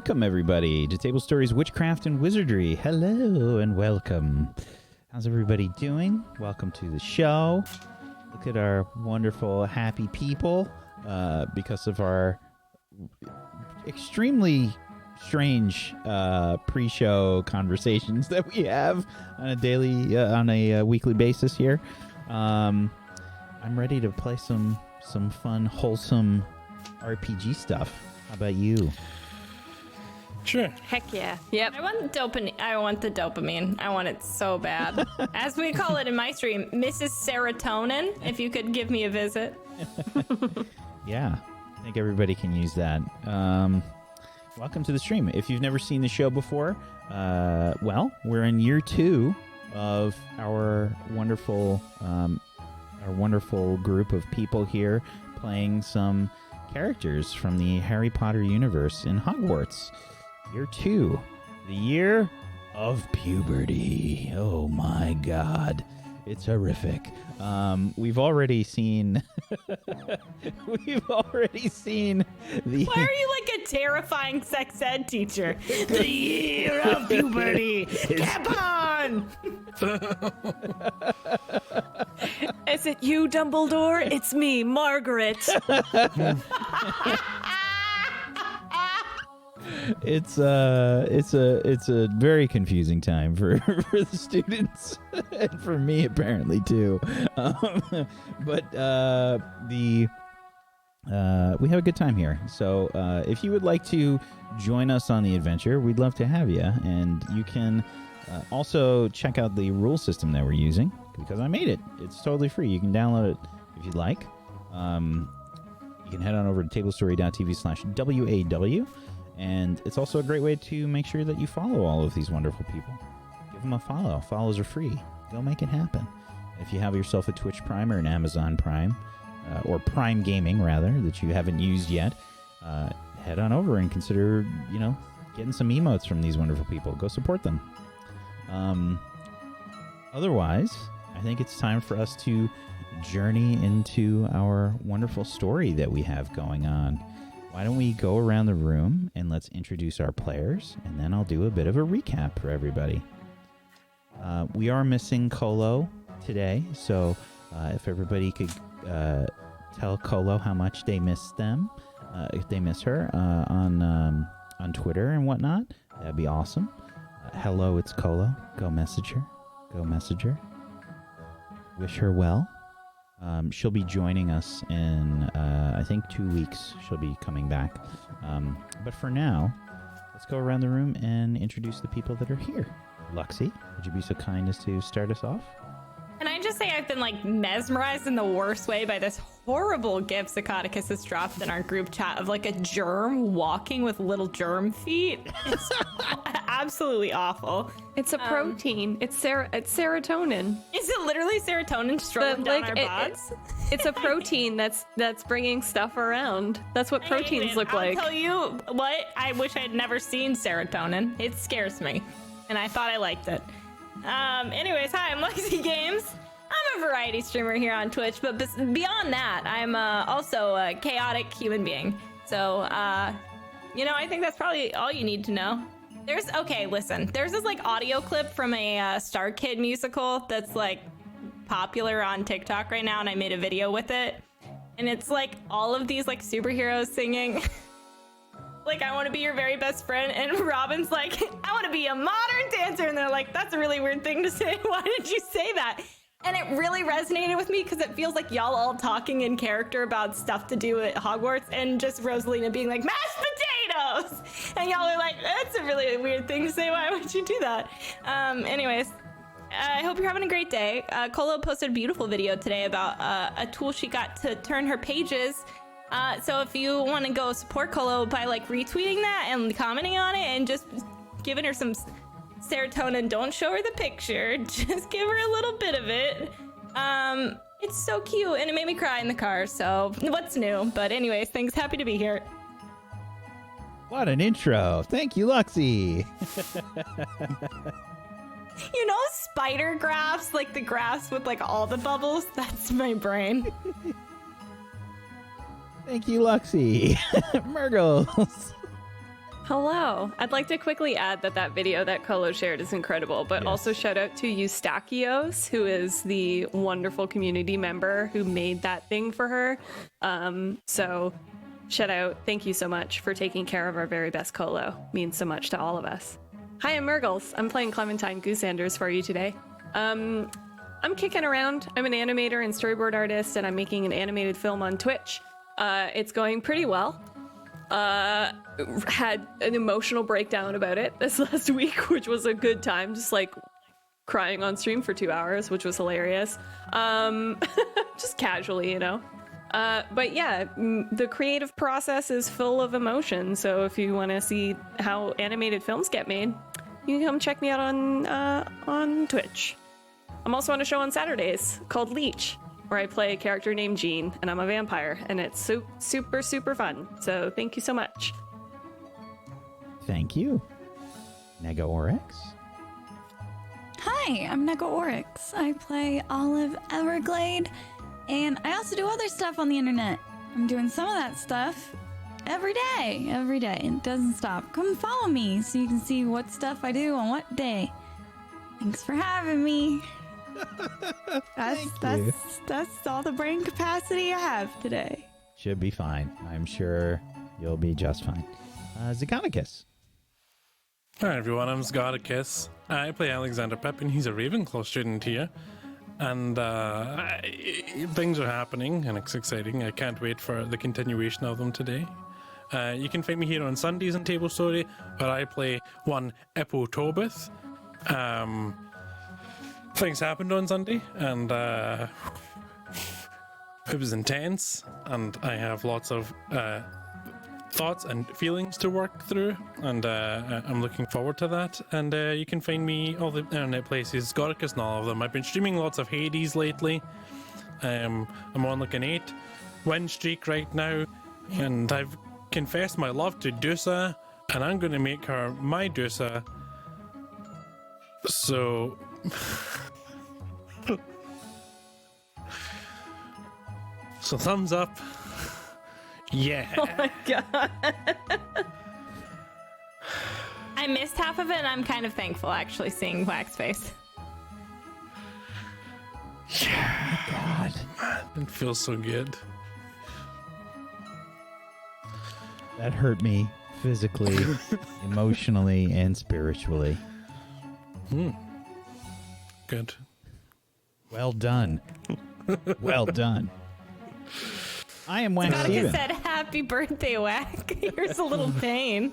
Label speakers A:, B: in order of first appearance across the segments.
A: welcome everybody to Table Stories, Witchcraft and Wizardry. Hello and welcome. How's everybody doing? Welcome to the show. Look at our wonderful, happy people because of our extremely strange pre-show conversations that we have on a weekly basis here. I'm ready to play some fun, wholesome RPG stuff. How about you?
B: Sure.
C: Heck yeah. Yep. I want the dopamine. I want it so bad. As we call it in my stream, Mrs. Serotonin, if you could give me a visit.
A: Yeah, I think everybody can use that. Welcome to the stream. If you've never seen the show before, well, we're in year 2 of our wonderful group of people here playing some characters from the Harry Potter universe in Hogwarts. Year 2, the year of puberty. Oh my God, it's horrific. We've already seen. We've already seen the.
C: Why are you like a terrifying sex ed teacher? The year of puberty. Come on.
D: Is it you, Dumbledore? It's me, Margaret.
A: It's a very confusing time for the students and for me apparently too. But we have a good time here. So if you would like to join us on the adventure, we'd love to have you. And you can also check out the rule system that we're using because I made it. It's totally free. You can download it if you'd like. You can head on over to tablestory.tv/WAW. And it's also a great way to make sure that you follow all of these wonderful people. Give them a follow. Follows are free. Go make it happen. If you have yourself a Twitch Prime or an Amazon Prime, or Prime Gaming, rather, that you haven't used yet, head on over and consider, getting some emotes from these wonderful people. Go support them. Otherwise, I think it's time for us to journey into our wonderful story that we have going on. Why don't we go around the room and let's introduce our players, and then I'll do a bit of a recap for everybody. We are missing Colo today, so if everybody could tell Colo how much they miss them, if they miss her on Twitter and whatnot, that'd be awesome. Hello, it's Colo. Go message her. Go message her. Wish her well. She'll be joining us in, I think, 2 weeks. She'll be coming back. But for now, let's go around the room and introduce the people that are here. Luxie, would you be so kind as to start us off?
C: Can I just say I've been mesmerized in the worst way by this horrible GIF Zacatecus has dropped in our group chat of a germ walking with little germ feet. It's absolutely awful.
D: It's a protein. It's serotonin.
C: Is it literally serotonin strolling down our bods?
D: It's a protein that's bringing stuff around. That's what proteins look like.
C: I'll tell you what, I wish I had never seen serotonin. It scares me, and I thought I liked it. Anyways, hi, I'm Lexi Games. I'm a variety streamer here on Twitch, but beyond that, I'm also a chaotic human being. So, I think that's probably all you need to know. There's this audio clip from a Star Kid musical that's popular on TikTok right now, and I made a video with it. And it's all of these superheroes singing. I want to be your very best friend, and Robin's I want to be a modern dancer, and they're that's a really weird thing to say. Why did you say that? And it really resonated with me because it feels like y'all all talking in character about stuff to do at Hogwarts, and just Rosalina being mashed potatoes, and y'all are that's a really weird thing to say. Why would you do that? Anyways, I hope you're having a great day. Colo posted a beautiful video today about a tool she got to turn her pages. So if you want to go support Colo by retweeting that and commenting on it and just giving her some serotonin, don't show her the picture, just give her a little bit of it. It's so cute, and it made me cry in the car, so what's new? But anyways, thanks, happy to be here.
A: What an intro. Thank you, Luxie.
C: Spider graphs, the graphs with all the bubbles, that's my brain.
A: Thank you, Luxie. Murgles.
D: Hello. I'd like to quickly add that video that Colo shared is incredible, but
A: Yes.
D: also shout out to Eustachios, who is the wonderful community member who made that thing for her. So shout out. Thank you so much for taking care of our very best Colo. Means so much to all of us. Hi, I'm Murgles. I'm playing Clementine Goosanders for you today. I'm kicking around. I'm an animator and storyboard artist, and I'm making an animated film on Twitch. It's going pretty well. Had an emotional breakdown about it this last week, which was a good time, just like crying on stream for 2 hours, which was hilarious. Just casually, you know. But yeah, the creative process is full of emotion. So if you want to see how animated films get made, you can come check me out on Twitch. I'm also on a show on Saturdays called Leech, where I play a character named Jean, and I'm a vampire, and it's super, super fun. So thank you so much.
A: Thank you. Nega Oryx.
E: Hi, I'm Nega Oryx. I play Olive Everglade, and I also do other stuff on the internet. I'm doing some of that stuff every day. It doesn't stop. Come follow me so you can see what stuff I do on what day. Thanks for having me. That's all the brain capacity I have today.
A: Should be fine. I'm sure you'll be just fine. Zagonicus.
B: Hi everyone, I'm Zgodicus. I play Alexander Pepin. He's a Ravenclaw student here. And things are happening and it's exciting. I can't wait for the continuation of them today. You can find me here on Sundays in Table Story, where I play one Eppo Tobith. Things happened on Sunday, and it was intense, and I have lots of thoughts and feelings to work through, and I'm looking forward to that. And you can find me all the internet places, Scoricus and all of them. I've been streaming lots of Hades lately. I'm on like an 8-win streak right now, and I've confessed my love to Dusa, and I'm going to make her my Dusa. So... So thumbs up. Yeah.
D: Oh my god.
C: I missed half of it, and I'm kind of thankful actually seeing Wax Face.
A: God.
B: It feels so good.
A: That hurt me physically, emotionally, and spiritually.
B: Good.
A: Well done. Well done. I am Wax
C: Monica
A: Steven.
C: said, "Happy birthday, Whack." Here's a little pain.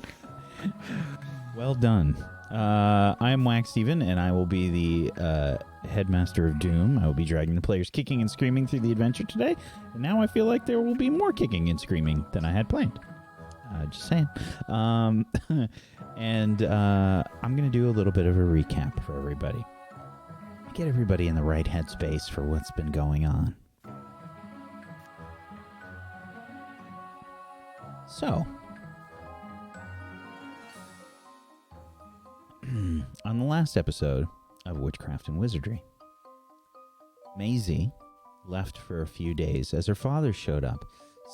A: Well done. I am Wax Steven, and I will be the Headmaster of Doom. I will be dragging the players kicking and screaming through the adventure today. And now I feel like there will be more kicking and screaming than I had planned. Just saying. And I'm going to do a little bit of a recap for everybody. Get everybody in the right headspace for what's been going on. So, on the last episode of Witchcraft and Wizardry, Maisie left for a few days as her father showed up,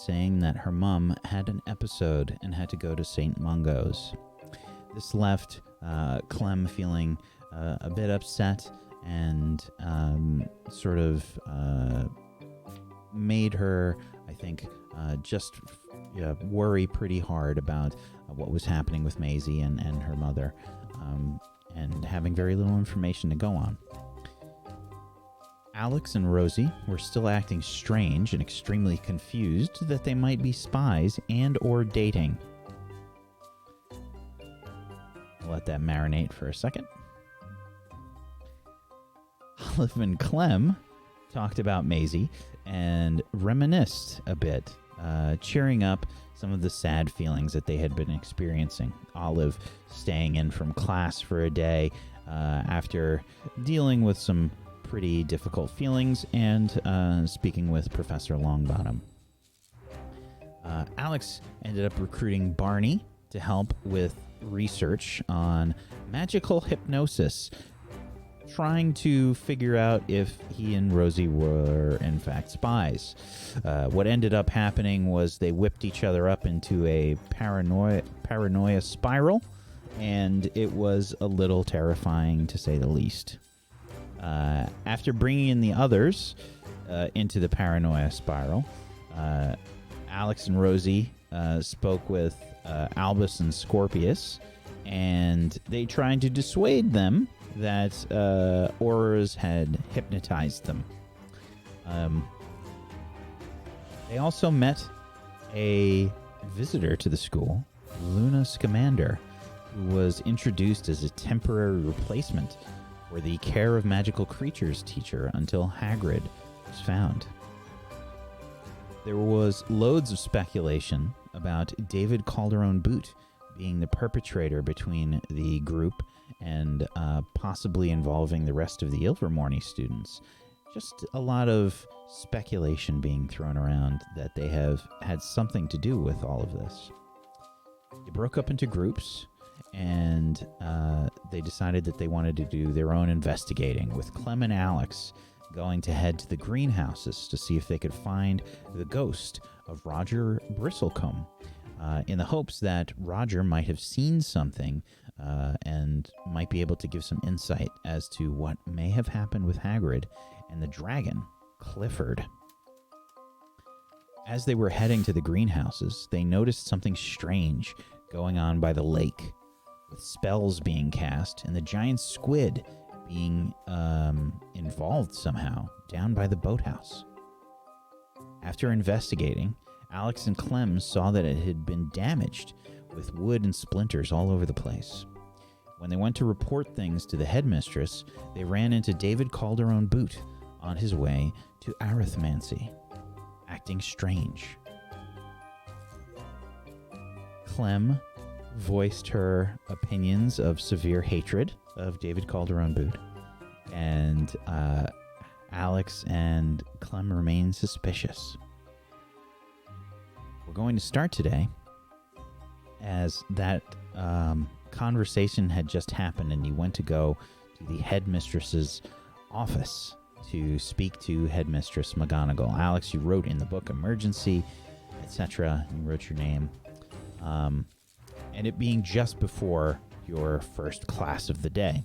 A: saying that her mum had an episode and had to go to St. Mungo's. This left Clem feeling a bit upset and sort of made her, I think, just worry pretty hard about what was happening with Maisie and her mother, and having very little information to go on. Alex and Rosie were still acting strange and extremely confused that they might be spies and or dating. Let that marinate for a second. Olive and Clem talked about Maisie and reminisced a bit, cheering up some of the sad feelings that they had been experiencing. Olive staying in from class for a day after dealing with some pretty difficult feelings and speaking with Professor Longbottom. Alex ended up recruiting Barney to help with research on magical hypnosis, trying to figure out if he and Rosie were, in fact, spies. What ended up happening was they whipped each other up into a paranoia spiral, and it was a little terrifying, to say the least. After bringing in the others into the paranoia spiral, Alex and Rosie spoke with Albus and Scorpius, and they tried to dissuade them that Aurors had hypnotized them. They also met a visitor to the school, Luna Scamander, who was introduced as a temporary replacement for the Care of Magical Creatures teacher until Hagrid was found. There was loads of speculation about David Calderon Boot being the perpetrator between the group and possibly involving the rest of the Ilvermorny students. Just a lot of speculation being thrown around that they have had something to do with all of this. They broke up into groups, and they decided that they wanted to do their own investigating, with Clem and Alex going to head to the greenhouses to see if they could find the ghost of Roger Bristlecombe, in the hopes that Roger might have seen something and might be able to give some insight as to what may have happened with Hagrid and the dragon, Clifford. As they were heading to the greenhouses, they noticed something strange going on by the lake, with spells being cast and the giant squid being involved somehow down by the boathouse. After investigating, Alex and Clem saw that it had been damaged, with wood and splinters all over the place. When they went to report things to the headmistress, they ran into David Calderon Boot on his way to Arithmancy, acting strange. Clem voiced her opinions of severe hatred of David Calderon Boot, and Alex and Clem remain suspicious. We're going to start today as that conversation had just happened, and you went to go to the headmistress's office to speak to Headmistress McGonagall. Alex, you wrote in the book emergency, etc. You wrote your name. And it being just before your first class of the day.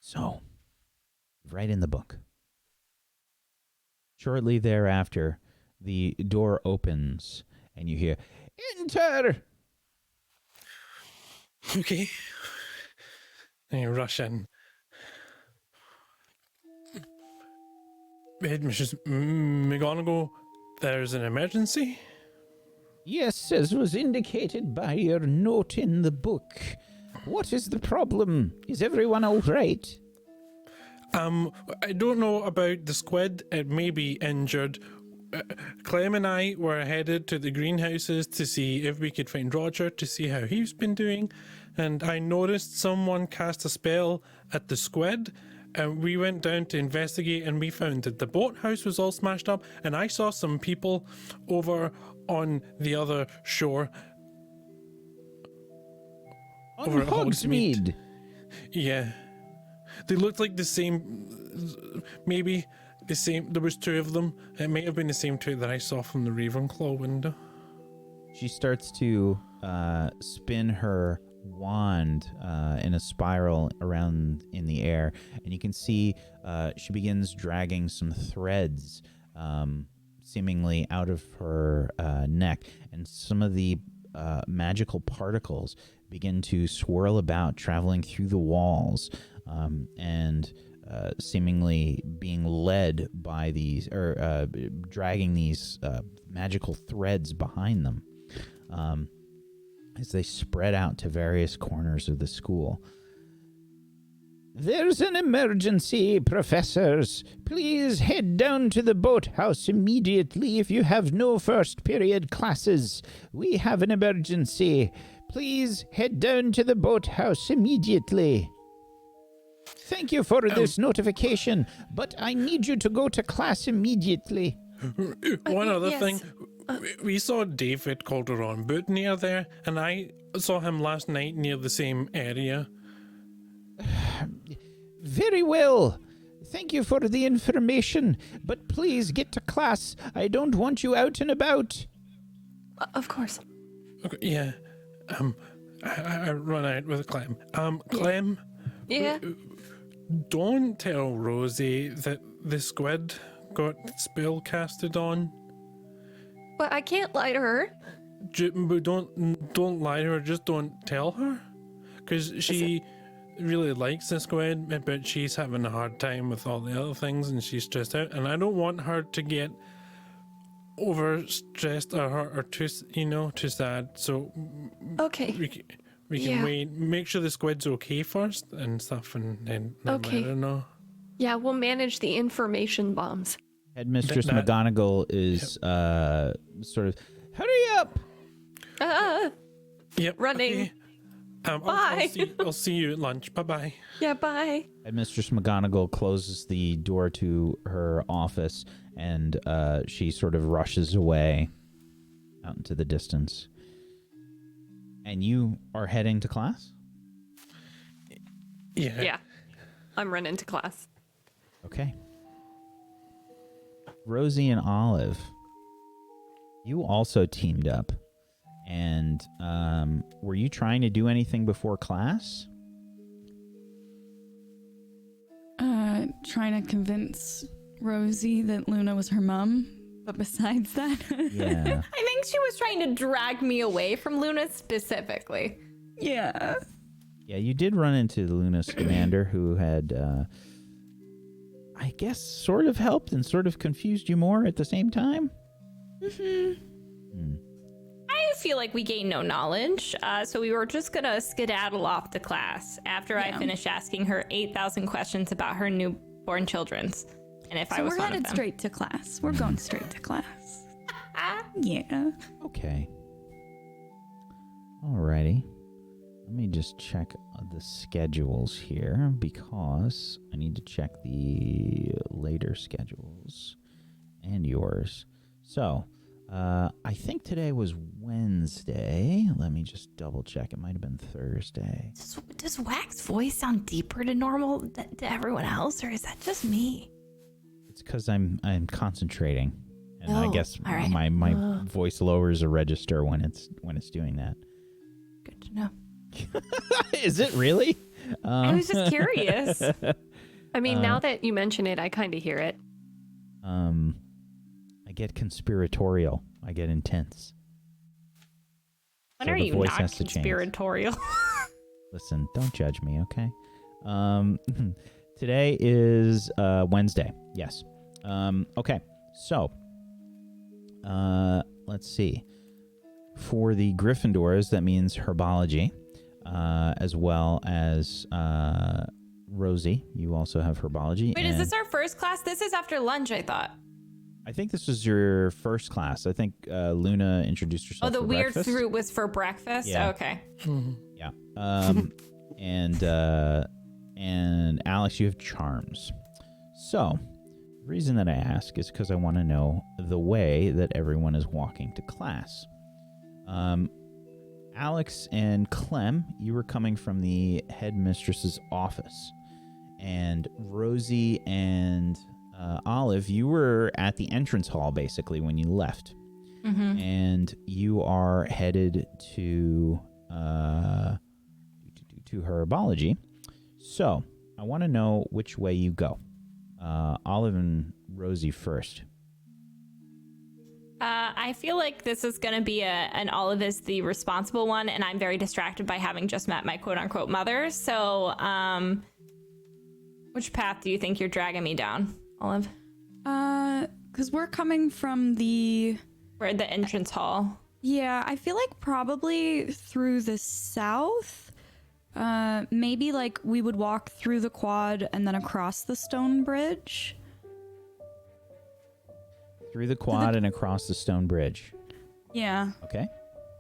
A: So, right in the book. Shortly thereafter, the door opens and you hear, "Enter!"
B: Okay. And you rush in. Headmistress McGonagall, there's an emergency?
A: Yes, as was indicated by your note in the book. What is the problem? Is everyone all right?
B: I don't know about the squid. It may be injured. Clem and I were headed to the greenhouses to see if we could find Roger, to see how he's been doing. And I noticed someone cast a spell at the squid. And we went down to investigate, and we found that the boathouse was all smashed up. And I saw some people over on the other shore.
A: On Hogsmeade.
B: Yeah. They looked like the same, maybe the same. There was two of them. It might have been the same two that I saw from the Ravenclaw window.
A: She starts to spin her wand in a spiral around in the air, and you can see she begins dragging some threads seemingly out of her neck, and some of the magical particles begin to swirl about, traveling through the walls, and seemingly being led by these, or dragging these magical threads behind them as they spread out to various corners of the school. "There's an emergency, professors. Please head down to the boathouse immediately if you have no first period classes. We have an emergency. Please head down to the boathouse immediately. Thank you for this notification, but I need you to go to class immediately."
B: One other
D: yes.
B: thing. We saw David Calderon Boot near there, and I saw him last night near the same area.
A: Very well. Thank you for the information, but please get to class. I don't want you out and about.
D: Of course.
B: Okay, yeah. I run out with Clem. Clem.
D: Yeah.
B: Don't tell Rosie that the squid got spell casted on.
D: But I can't lie to her.
B: But don't lie to her. Just don't tell her, because she really likes the squid, but she's having a hard time with all the other things, and she's stressed out. And I don't want her to get overstressed or too sad. So
D: Okay.
B: we can wait. Make sure the squid's okay first and stuff, and then
D: Okay.
B: I don't know.
D: Yeah, we'll manage the information bombs.
A: Headmistress McGonagall is sort of, hurry up!
B: Yep.
D: Running.
B: Okay.
D: Bye.
B: I'll see you at lunch. Bye bye.
D: Yeah, bye.
A: Headmistress McGonagall closes the door to her office, and she sort of rushes away out into the distance. And you are heading to class?
D: Yeah. I'm running to class.
A: Okay. Rosie and Olive, you also teamed up. And were you trying to do anything before class?
E: Trying to convince Rosie that Luna was her mom. But besides that,
A: Yeah.
C: I think she was trying to drag me away from Luna specifically.
E: yeah.
A: Yeah, you did run into the Luna Scamander, who had, I guess, sort of helped and sort of confused you more at the same time?
C: I feel like we gained no knowledge, so we were just gonna skedaddle off to class after I finished asking her 8,000 questions about her newborn children's, and if I
E: So
C: was
E: we're
C: one of
E: headed
C: them.
E: straight to class. We're going straight to class. Yeah.
A: Okay. Alrighty. Let me just check the schedules here, because I need to check the later schedules and yours. So, I think today was Wednesday. Let me just double check. It might have been Thursday.
C: Does Wax's voice sound deeper to normal to everyone else, or is that just me?
A: It's because I'm concentrating, and I
C: Oh,
A: guess
C: all right.
A: my voice lowers a register when it's doing that.
C: Good to know.
A: Is it really?
C: I was just curious.
D: I mean, now that you mention it, I kind of hear it.
A: I get conspiratorial. I get intense.
C: When
A: So
C: are
A: the
C: you
A: voice
C: not
A: has to change.
C: conspiratorial?
A: Listen, don't judge me, okay? Today is Wednesday. Yes. Okay. So, let's see. For the Gryffindors, that means herbology, as well as Rosie. You also have herbology.
C: Wait, is this our first class? This is after lunch, I thought.
A: I think this was your first class. I think Luna introduced herself.
C: Oh, the
A: for
C: weird
A: breakfast.
C: fruit was for breakfast?
A: Yeah.
C: Okay.
A: Yeah. And Alex, you have charms. So, the reason that I ask is because I want to know the way that everyone is walking to class. Alex and Clem, you were coming from the headmistress's office. And Rosie and Olive, you were at the entrance hall, basically, when you left.
C: Mm-hmm.
A: And you are headed to herbology. So, I want to know which way you go. Olive and Rosie first.
C: I feel like this is going to be an Olive is the responsible one, and I'm very distracted by having just met my quote-unquote mother. So, which path do you think you're dragging me down, Olive?
E: Because we're coming from the...
C: We're at the entrance hall.
E: Yeah, I feel like probably through the south. Maybe like we would walk through the quad and then across the stone bridge.
A: Through the quad and across the stone bridge.
E: Yeah.
A: Okay.
C: Am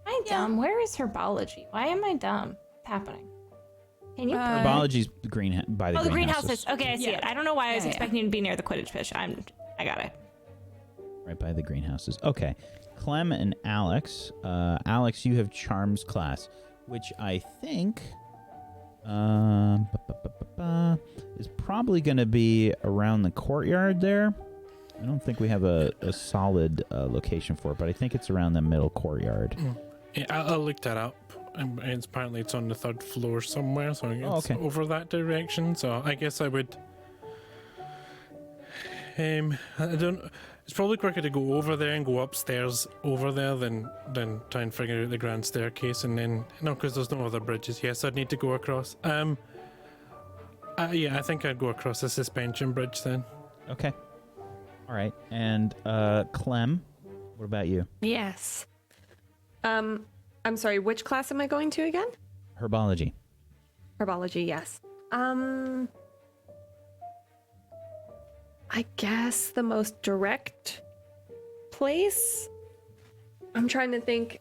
C: I dumb? Where is herbology? Why am I dumb? What's happening? Can you?
A: Herbology's by the
C: the
A: greenhouses.
C: greenhouses. Okay, I see
E: Yeah.
C: it. I don't know why I was
E: Yeah,
C: expecting you to be near the Quidditch pitch. I got it.
A: Right by the greenhouses. Okay. Clem and Alex. Alex, you have Charms class, which I think is probably going to be around the courtyard there. I don't think we have a solid location for it, but I think it's around the middle courtyard.
B: Yeah, I'll look that up. Apparently it's on the 3rd floor somewhere, so it's over that direction. So I guess I would. I don't. It's probably quicker to go over there and go upstairs over there than try and figure out the grand staircase and then because there's no other bridges. Yes, I'd need to go across. Yeah, I think I'd go across the suspension bridge then.
A: Okay. All right. And Clem, what about you?
D: Yes. I'm sorry, which class am I going to again?
A: Herbology.
D: Herbology, yes. I guess the most direct place? I'm trying to think,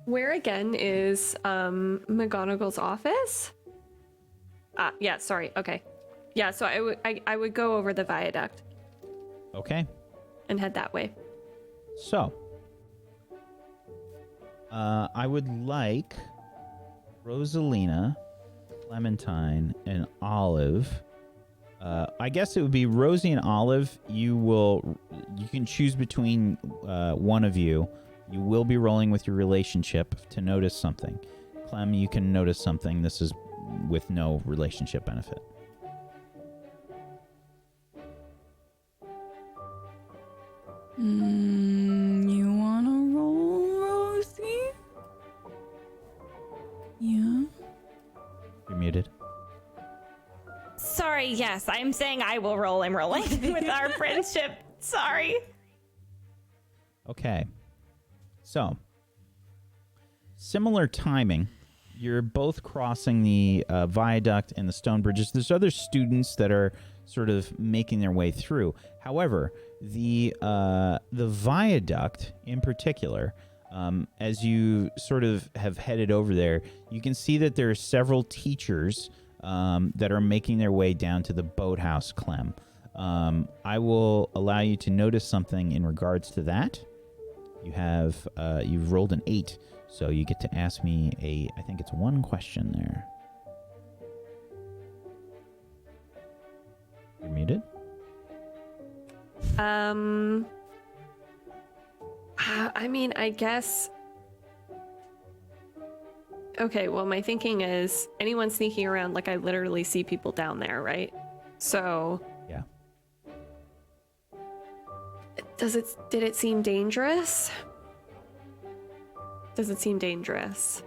D: where again is McGonagall's office? Yeah, sorry, okay. Yeah, so I would go over the viaduct.
A: Okay.
D: And head that way.
A: So, I would like Rosalina, Clementine, and Olive. I guess it would be Rosie and Olive. You can choose between one of you. You will be rolling with your relationship to notice something. Clem, you can notice something. This is with no relationship benefit.
E: You wanna roll, Rosie? Yeah.
A: You're muted.
C: Sorry, yes, I'm saying I will roll. I'm rolling with our friendship. Sorry.
A: Okay. So, similar timing. You're both crossing the viaduct and the stone bridges. There's other students that are sort of making their way through. However, the viaduct in particular, as you sort of have headed over there, you can see that there are several teachers that are making their way down to the boathouse, Clem. I will allow you to notice something in regards to that. You've rolled an 8, so you get to ask me I think it's one question there. You're muted.
D: I mean, I guess. Okay, well, my thinking is anyone sneaking around, like I literally see people down there, right? So.
A: Yeah.
D: Did it seem dangerous? Does it seem dangerous?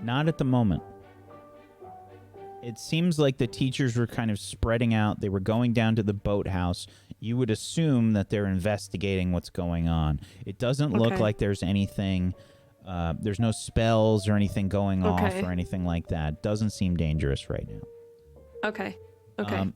A: Not at the moment. It seems like the teachers were kind of spreading out. They were going down to the boathouse. You would assume that they're investigating what's going on. It doesn't look like there's anything, there's no spells or anything going off or anything like that. Doesn't seem dangerous right now.
D: Okay.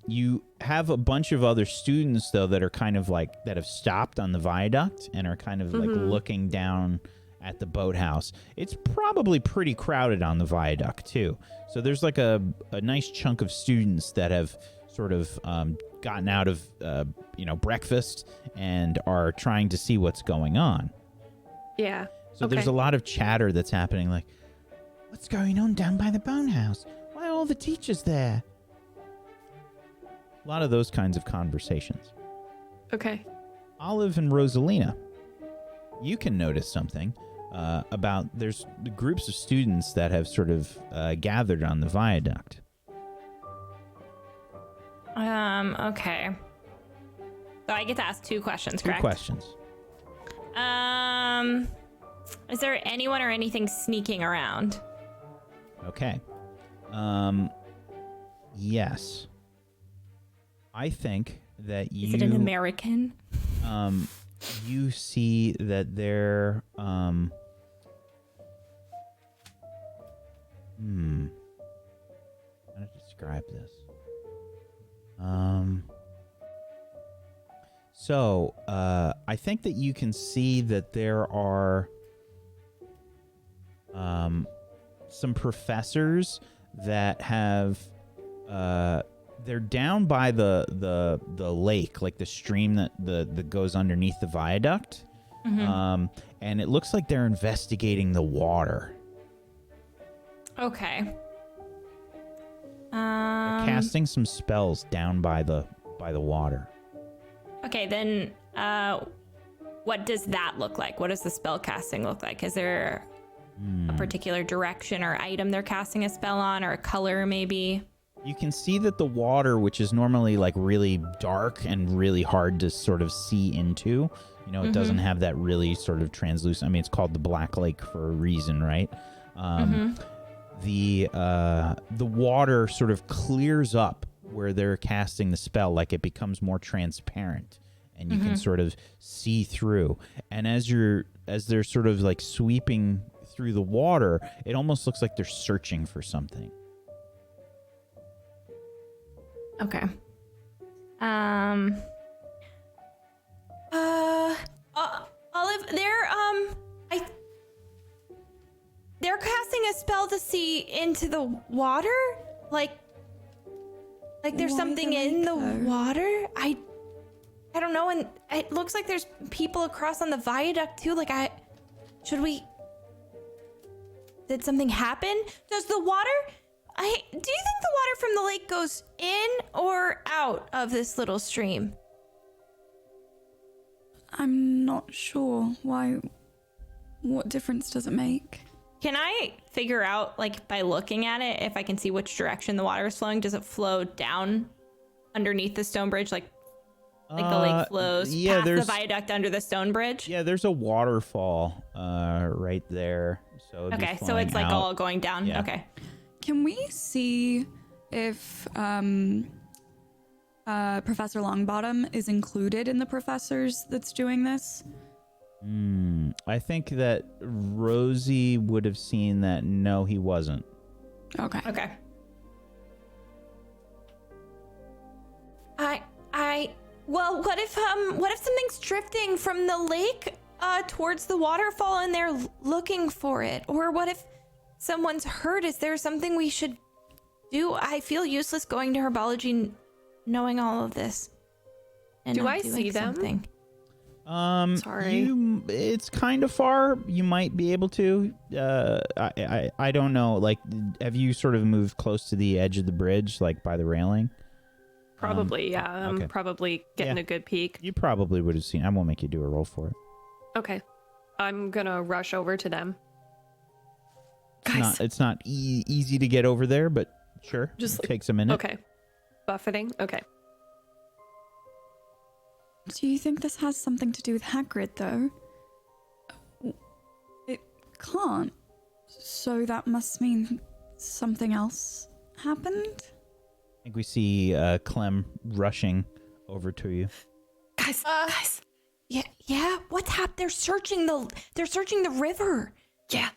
A: You have a bunch of other students, though, that are kind of like, that have stopped on the viaduct and are kind of like looking down at the boathouse. It's probably pretty crowded on the viaduct, too. So there's like a nice chunk of students that have sort of gotten out of, breakfast and are trying to see what's going on.
D: Yeah.
A: So there's a lot of chatter that's happening, like, what's going on down by the boathouse? Why are all the teachers there? A lot of those kinds of conversations.
D: Okay.
A: Olive and Rosalina, you can notice something about there's the groups of students that have sort of gathered on the viaduct.
C: Okay. So I get to ask 2 questions, correct?
A: 2 questions.
C: Is there anyone or anything sneaking around?
A: Okay. Yes. I think that you...
C: Is it an American?
A: You see that they're... How to describe this? So, I think that you can see that there are some professors that have they're down by the lake, like the stream that goes underneath the viaduct. And it looks like they're investigating the water.
C: Okay.
A: They're casting some spells down by the water.
C: Okay, then what does that look like? What does the spell casting look like? Is there a particular direction or item they're casting a spell on, or a color maybe?
A: You can see that the water, which is normally like really dark and really hard to sort of see into, it doesn't have that really sort of translucent. I mean, it's called the Black Lake for a reason, right? The water sort of clears up where they're casting the spell, like it becomes more transparent, and you can sort of see through. And as they're sort of like sweeping through the water, it almost looks like they're searching for something.
C: Okay. Olive, they're casting a spell to see into the water? Like there's
E: Why
C: something
E: the
C: in
E: lake,
C: the
E: though?
C: water? I don't know, and it looks like there's people across on the viaduct too. Did something happen? Does the water... do you think the water from the lake goes in or out of this little stream?
E: I'm not sure. Why? What difference does it make?
C: Can I figure out, like, by looking at it, if I can see which direction the water is flowing? Does it flow down underneath the stone bridge, like the lake flows past the viaduct under the stone bridge?
A: Yeah, there's a waterfall right there. So it'd be
C: Okay, so
A: flowing
C: it's like
A: out.
C: all going down.
A: Yeah.
C: Okay.
E: Can we see if Professor Longbottom is included in the professors that's doing this?
A: I think that Rosie would have seen that. No, he wasn't.
E: Okay.
C: Okay. Well, what if something's drifting from the lake towards the waterfall and they're looking for it? Or what if someone's hurt? Is there something we should do? I feel useless going to herbology knowing all of this. And
D: Do
C: not
D: I
C: doing
D: see them?
C: something.
D: Sorry.
A: It's kind of far. You might be able to. I don't know. Like, have you sort of moved close to the edge of the bridge, like by the railing?
D: Probably, yeah. I'm
A: okay.
D: probably getting a good peek.
A: You probably would have seen. I won't make you do a roll for it.
D: Okay. I'm gonna rush over to them.
A: It's not easy to get over there, but sure.
D: Just
A: it takes a minute.
D: Okay. Buffeting? Okay.
E: Do you think this has something to do with Hagrid, though? It can't. So that must mean something else happened?
A: I think we see Clem rushing over to you.
D: Guys.
C: Yeah. What's happened? They're searching the river.
D: Yeah.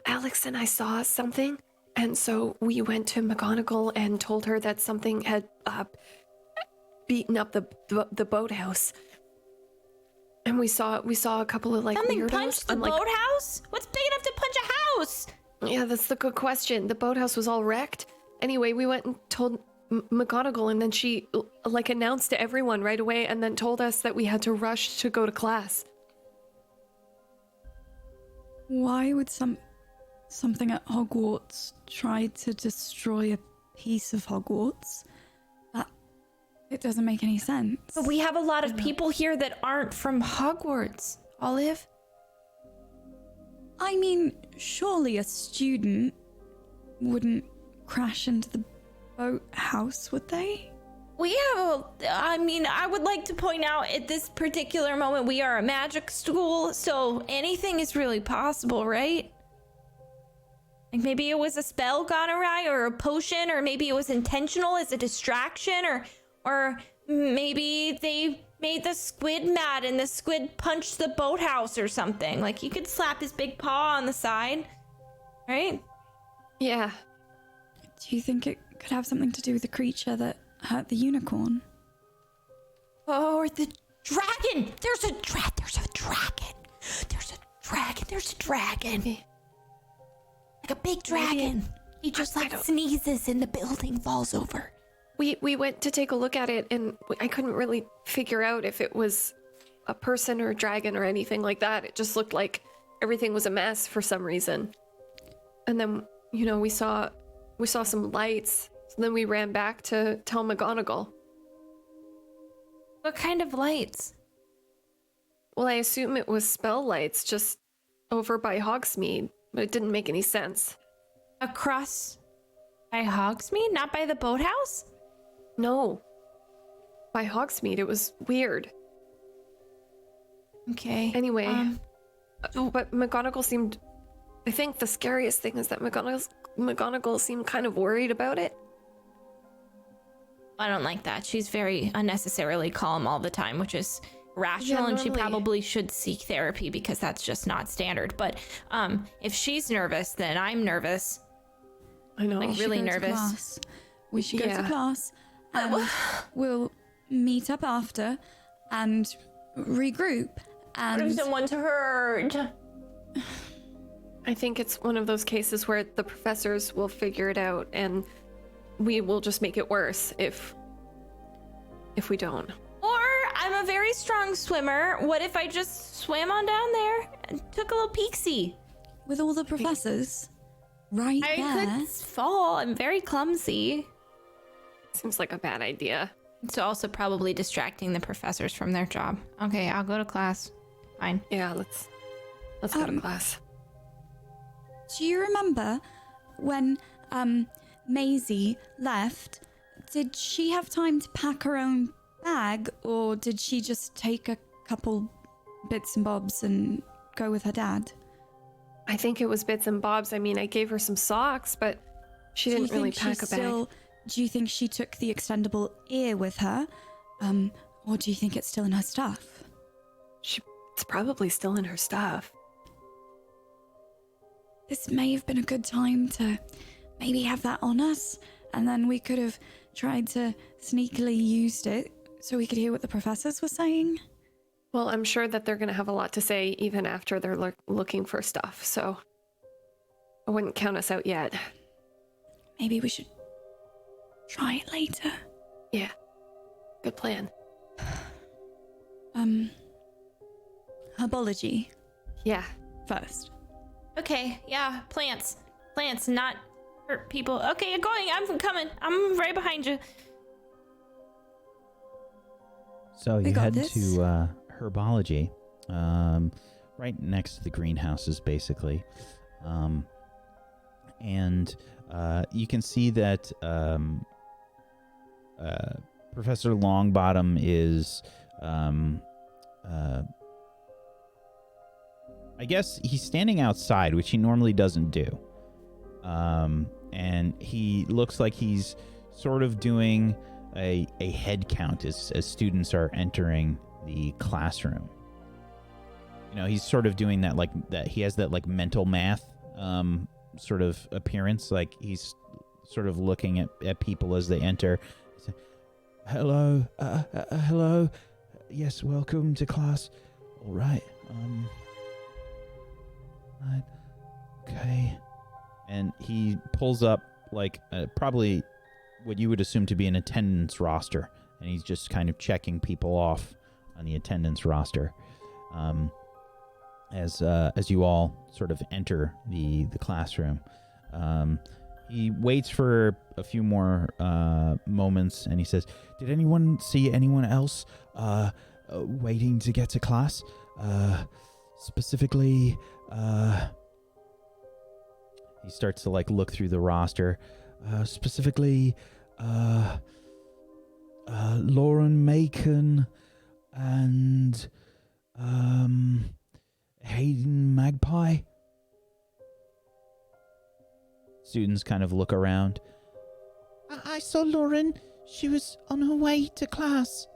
D: Alex and I saw something, and so we went to McGonagall and told her that something had beaten up the boathouse. And we saw a couple of
C: Something
D: weirdos.
C: punched the
D: and,
C: boathouse? What's big enough to punch a house?
D: Yeah, that's the good question. The boathouse was all wrecked. Anyway, we went and told McGonagall, and then she announced to everyone right away, and then told us that we had to rush to go to class.
E: Why would something at Hogwarts try to destroy a piece of Hogwarts? It doesn't make any sense.
C: But we have a lot of people here that aren't from Hogwarts, Olive.
E: I mean, surely a student wouldn't crash into the boathouse, would they?
C: I would like to point out at this particular moment, we are a magic school, so anything is really possible, right? Like maybe it was a spell gone awry, or a potion, or maybe it was intentional as a distraction, or maybe they made the squid mad and the squid punched the boathouse or something. Like, he could slap his big paw on the side, right?
D: Yeah.
E: Do you think it could have something to do with the creature that hurt the unicorn?
C: Or the dragon! There's a dragon! Like a big dragon. He just
D: I don't-
C: sneezes and the building falls over.
D: We went to take a look at it, and I couldn't really figure out if it was a person or a dragon or anything like that. It just looked like everything was a mess for some reason. And then, we saw some lights. So then we ran back to tell McGonagall.
C: What kind of lights?
D: Well, I assume it was spell lights just over by Hogsmeade, but it didn't make any sense.
C: Across by Hogsmeade? Not by the boathouse?
D: No. By Hogsmeade, it was weird.
C: Okay.
D: Anyway, but McGonagall seemed... I think the scariest thing is that McGonagall seemed kind of worried about it.
C: I don't like that. She's very unnecessarily calm all the time, which is rational, and she
D: normally-
C: probably should seek therapy because that's just not standard. But if she's nervous, then I'm nervous.
D: I know.
C: Like,
E: We should
C: really
E: go to
C: nervous.
E: class. We should go to
D: Yeah.
E: class, and we'll meet up after and regroup. And
C: someone's hurt.
D: I think it's one of those cases where the professors will figure it out, and we will just make it worse if we don't.
C: Or I'm a very strong swimmer. What if I just swam on down there and took a little peek-see?
E: with all the professors right
C: I
E: there.
C: could fall. I'm very clumsy.
D: Seems like a bad idea.
C: It's also probably distracting the professors from their job. Okay, I'll go to class. Fine.
D: Yeah, let's go to class.
E: Do you remember when Maisie left? Did she have time to pack her own bag, or did she just take a couple bits and bobs and go with her dad?
D: I think it was bits and bobs. I mean, I gave her some socks, but she didn't really pack a bag.
E: Do you think she took the extendable ear with her? Or do you think it's still in her stuff?
D: It's probably still in her stuff.
E: This may have been a good time to maybe have that on us, and then we could have tried to sneakily used it so we could hear what the professors were saying.
D: Well, I'm sure that they're going to have a lot to say even after they're looking for stuff, so I wouldn't count us out yet.
E: Maybe we should try it later.
D: Yeah, good plan.
E: Herbology
D: Yeah.
E: first.
C: Okay, yeah, plants. Plants, not hurt people. Okay, you're going. I'm coming. I'm right behind you.
A: So
E: We
A: you
E: got
A: head
E: this.
A: to herbology, right next to the greenhouses, basically. And you can see that Professor Longbottom is, I guess he's standing outside, which he normally doesn't do. And he looks like he's sort of doing a head count as students are entering the classroom. You know, he's sort of doing that, like that. He has that like mental math sort of appearance, like he's sort of looking at people as they enter. Hello, hello. Yes, welcome to class. All right. Right. Okay. And he pulls up like probably what you would assume to be an attendance roster, and he's just kind of checking people off on the attendance roster as you all sort of enter the classroom. He waits for a few more moments, and he says, "Did anyone see anyone else waiting to get to class? Specifically." He starts to like look through the roster. Specifically, Lauren Macon and Hayden Magpie. Students kind of look around. I saw Lauren. She was on her way to class.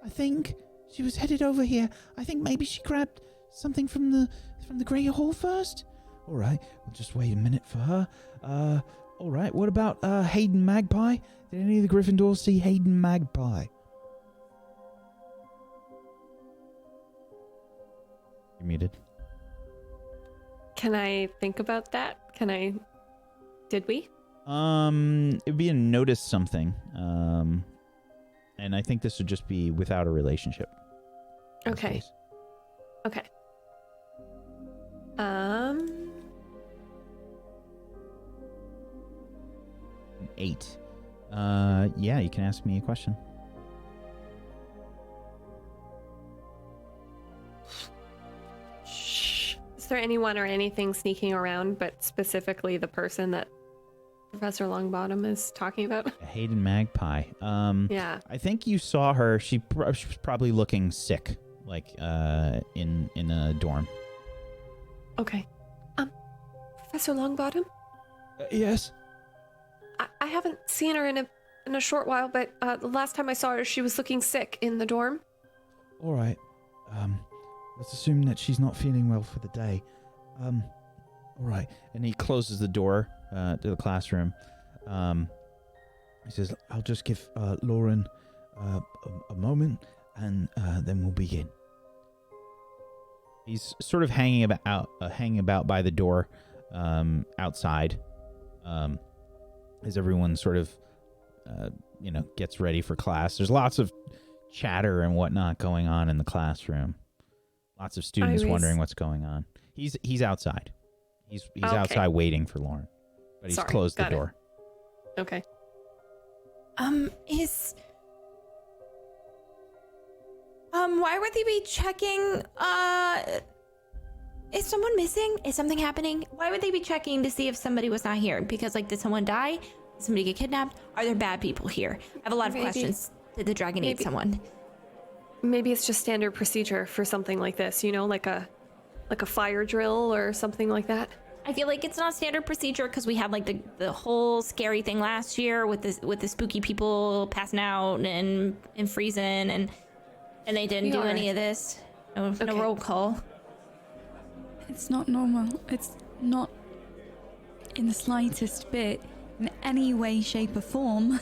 A: I think she was headed over here. I think maybe she grabbed something from the Grey Hall first. All right, we'll just wait a minute for her. All right, what about Hayden Magpie? Did any of the Gryffindors see Hayden Magpie? You're muted.
D: Can I think about that? Did we?
A: It'd be a notice something. And I think this would just be without a relationship. in this
D: Okay.
A: case.
D: Okay.
A: 8. Yeah, you can ask me a question.
D: Is there anyone or anything sneaking around, but specifically the person that Professor Longbottom is talking about?
A: A Hayden Magpie.
D: Yeah.
A: I think you saw her. She was probably looking sick, like in a dorm.
D: Okay. Professor Longbottom?
A: Yes.
D: I haven't seen her in a short while, but the last time I saw her, she was looking sick in the dorm.
F: All right. Let's assume that she's not feeling well for the day. All right.
A: And he closes the door to the classroom.
F: He says, "I'll just give Lauren a moment, and then we'll begin."
A: He's sort of hanging about by the door outside, as everyone sort of gets ready for class. There's lots of chatter and whatnot going on in the classroom. Lots of students wondering what's going on. He's outside. He's
D: Okay.
A: outside waiting for Lauren, but he's closed the
D: got it.
A: door.
D: Okay.
C: Why would they be checking, is someone missing? Is something happening? Why would they be checking to see if somebody was not here? Because, like, did someone die? Did somebody get kidnapped? Are there bad people here? I have a lot of
D: Maybe.
C: questions. Did the dragon eat
D: Maybe.
C: someone?
D: Maybe it's just standard procedure for something like this, like a fire drill or something like that.
C: I feel like it's not standard procedure because we had like the whole scary thing last year with the spooky people passing out and freezing and they didn't do any of this. No
D: Okay.
C: roll call.
E: It's not normal. It's not in the slightest bit, in any way, shape, or form,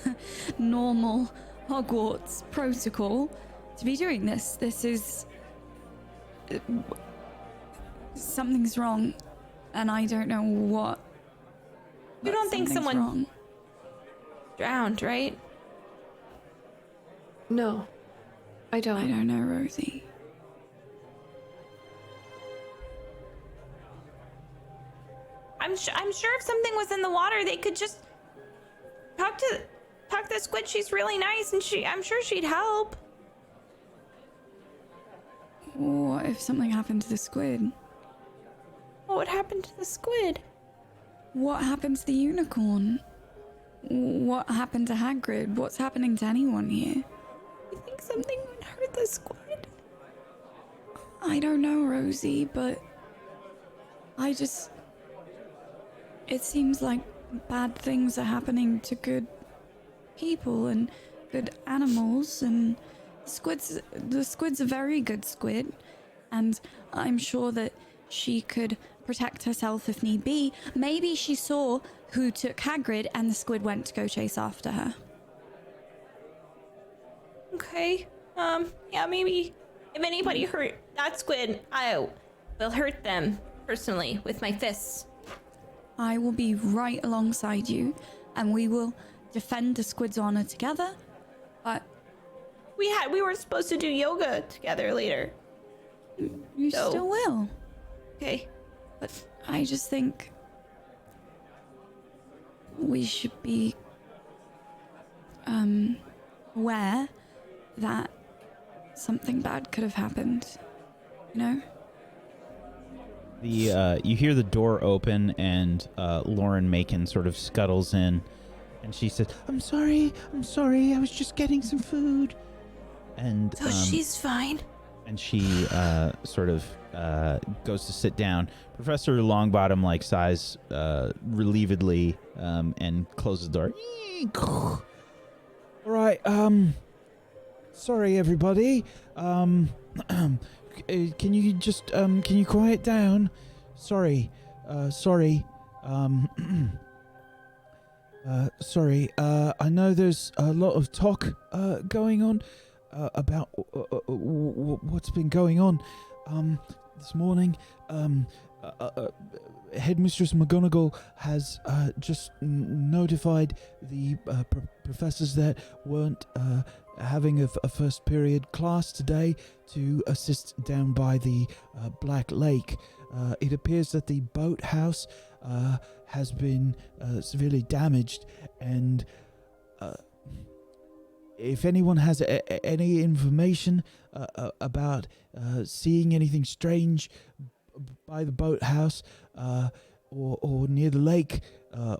E: normal Hogwarts protocol to be doing this. This is. Something's wrong, and I don't know what.
C: You
E: but
C: don't think
E: something's
C: someone
E: wrong.
C: drowned, right?
D: No, I
E: I
D: don't.
E: don't know, Rosie.
C: I'm sure if something was in the water, they could just talk to the squid. She's really nice, and I'm sure she'd help.
E: What if something happened to the squid?
C: What would happen to the squid?
E: What happened to the unicorn? What happened to Hagrid? What's happening to anyone here?
C: You think something would hurt the squid?
E: I don't know, Rosie, but it seems like bad things are happening to good people and good animals, and the squid's a very good squid, and I'm sure that she could protect herself if need be. Maybe she saw who took Hagrid and the squid went to go chase after her.
C: Okay. Yeah, maybe if anybody hurt that squid, I will hurt them personally with my fists.
E: I will be right alongside you, and we will defend the squid's honor together. But
C: We were supposed to do yoga together later.
E: you
C: No.
E: still will.
C: Okay.
E: But I just think we should be aware that something bad could have happened.
A: You hear the door open and Lauren Macon sort of scuttles in, and she says, I'm sorry, I was just getting some food. And
C: So she's fine.
A: and she sort of goes to sit down. Professor Longbottom sighs relievedly and closes the door.
F: All right. Sorry, everybody. Can you just can you quiet down? Sorry. Sorry. Sorry. I know there's a lot of talk going on about what's been going on this morning. Headmistress McGonagall has just notified the professors that weren't having a first period class today to assist down by the Black Lake. It appears that the boathouse has been severely damaged, and if anyone has any information about seeing anything strange by the boathouse or near the lake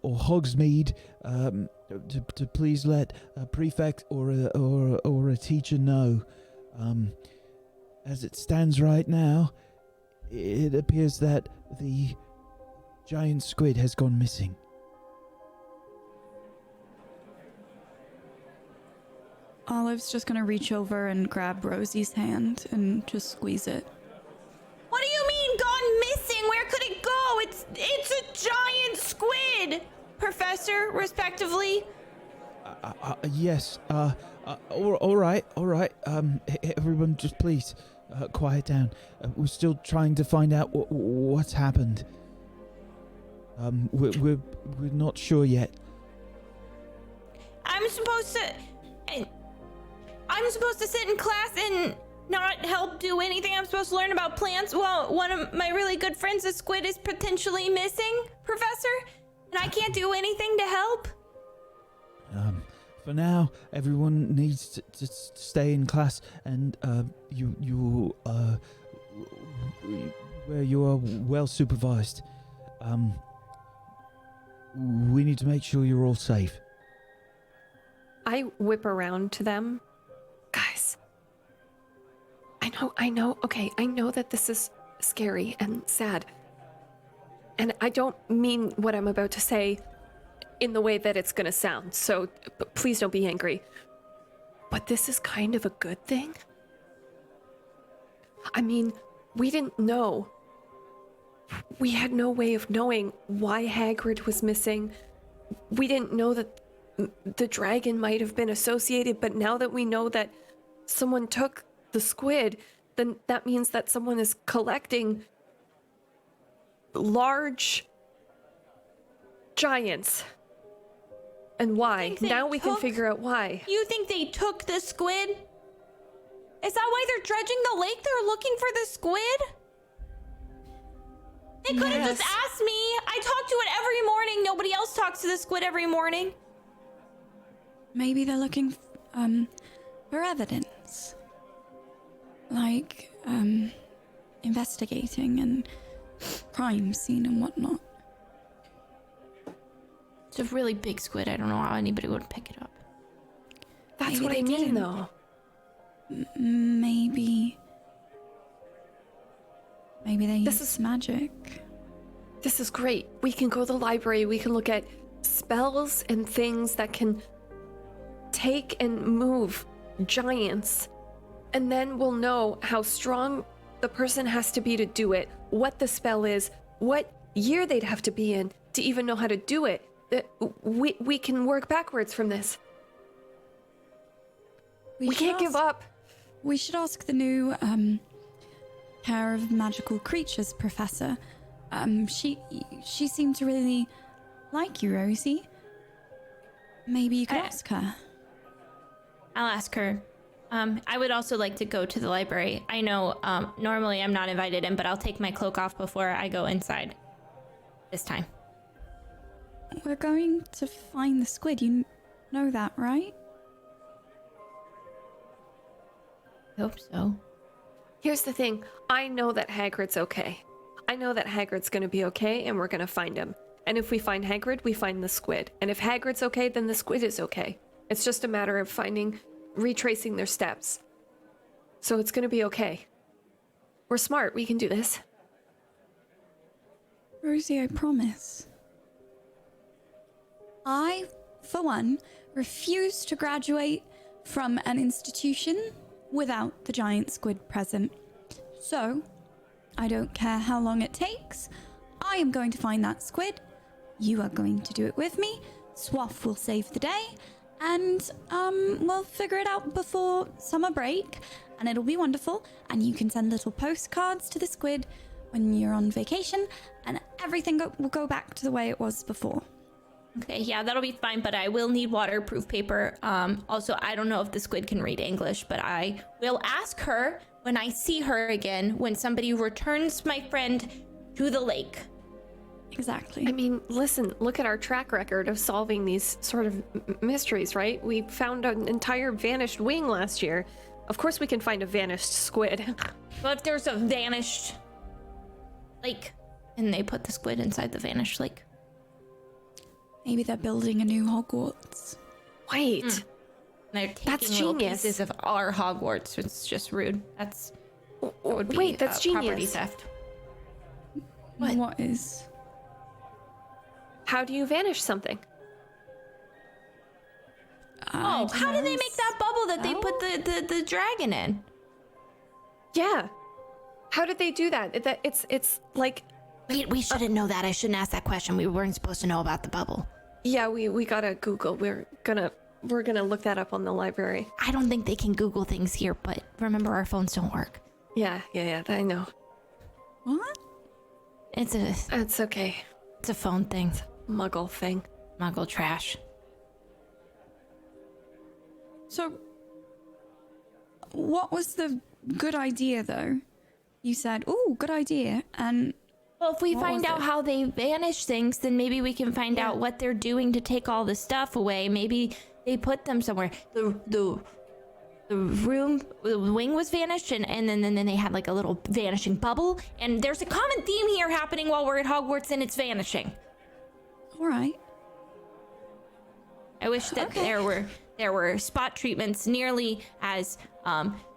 F: or Hogsmeade, to please let a prefect or a teacher know. As it stands right now, it appears that the giant squid has gone missing.
E: Olive's just gonna reach over and grab Rosie's hand and just squeeze it.
C: What do you mean gone missing? Where could it go? It's a giant squid, Professor, respectively.
F: Yes. All right. Everyone, just please quiet down. We're still trying to find out what's happened. We're not sure yet.
C: I'm supposed to sit in class and not help do anything. I'm supposed to learn about plants. Well, one of my really good friends, the squid, is potentially missing, Professor, and I can't do anything to help.
F: For now, everyone needs to stay in class, and where you are well supervised. We need to make sure you're all safe.
D: I whip around to them. Guys, I know, okay, I know that this is scary and sad. And I don't mean what I'm about to say in the way that it's gonna sound, so please don't be angry. But this is kind of a good thing. I mean, we didn't know. We had no way of knowing why Hagrid was missing. We didn't know that the dragon might have been associated, but now that we know that someone took the squid, then that means that someone is collecting large giants. And why? Now we can figure out why.
C: You think they took the squid? Is that why they're dredging the lake? They're looking for the squid? They could have just asked me. I talk to it every morning. Nobody else talks to the squid every morning.
E: Maybe they're looking for evidence. Like, investigating and crime scene and whatnot.
C: It's a really big squid. I don't know how anybody would pick it up.
D: That's
E: Maybe
D: what I
E: they
D: mean,
E: didn't.
D: though.
E: Maybe they
D: This
E: use
D: is-
E: magic.
D: This is great. We can go to the library. We can look at spells and things that can take and move giants. And then we'll know how strong the person has to be to do it, what the spell is, what year they'd have to be in to even know how to do it. We can work backwards from this. We can't give up.
E: We should ask the new Care of Magical Creatures professor. She seemed to really like you, Rosie. Maybe you could ask her.
C: I'll ask her. I would also like to go to the library. I know normally I'm not invited in, but I'll take my cloak off before I go inside this time.
E: We're going to find the squid. You know that, right?
C: I hope so.
D: Here's the thing. I know that Hagrid's okay. I know that Hagrid's gonna be okay, and we're gonna find him. And if we find Hagrid, we find the squid. And if Hagrid's okay, then the squid is okay. It's just a matter of retracing their steps. So it's gonna be okay. We're smart. We can do this.
E: Rosie, I promise. I, for one, refuse to graduate from an institution without the giant squid present. So, I don't care how long it takes. I am going to find that squid. You are going to do it with me. Swaff will save the day. And, we'll figure it out before summer break. And it'll be wonderful. And you can send little postcards to the squid when you're on vacation, and everything will go back to the way it was before.
C: Okay, yeah, that'll be fine, but I will need waterproof paper. Also, I don't know if the squid can read English, but I will ask her when I see her again when somebody returns my friend to the lake.
E: Exactly.
D: I mean, listen, look at our track record of solving these sort of mysteries, right? We found an entire vanished wing last year. Of course we can find a vanished squid.
C: Well, if there's a vanished lake, and they put the squid inside the vanished lake.
E: Maybe they're building a new Hogwarts.
D: Wait.
C: They're taking
D: That's
C: little
D: genius.
C: pieces of our Hogwarts. It's just rude. That would be
D: that's
C: property
D: genius.
C: theft.
E: What is?
D: How do you vanish something?
C: Oh, how did they make that bubble that they put the dragon in?
D: Yeah. How did they do that? It's like,
C: Wait, we shouldn't know that. I shouldn't ask that question. We weren't supposed to know about the bubble.
D: yeah, we gotta Google. We're gonna look that up on the library.
C: I don't think they can Google things here, but remember, our phones don't work.
D: Yeah, I know.
E: What?
C: It's
D: That's okay.
C: a phone thing.
D: Muggle thing.
C: Muggle trash.
E: So, what was the good idea, though? You said, "Ooh, good idea," and
C: Well, if we
E: What
C: find
E: was
C: out
E: it?
C: how they vanish things, then maybe we can find out what they're doing to take all the stuff away. Maybe they put them somewhere. The room, the wing was vanished, and then they had like a little vanishing bubble. And there's a common theme here happening while we're at Hogwarts, and it's vanishing.
E: all right.
C: I wish that there were spot treatments nearly as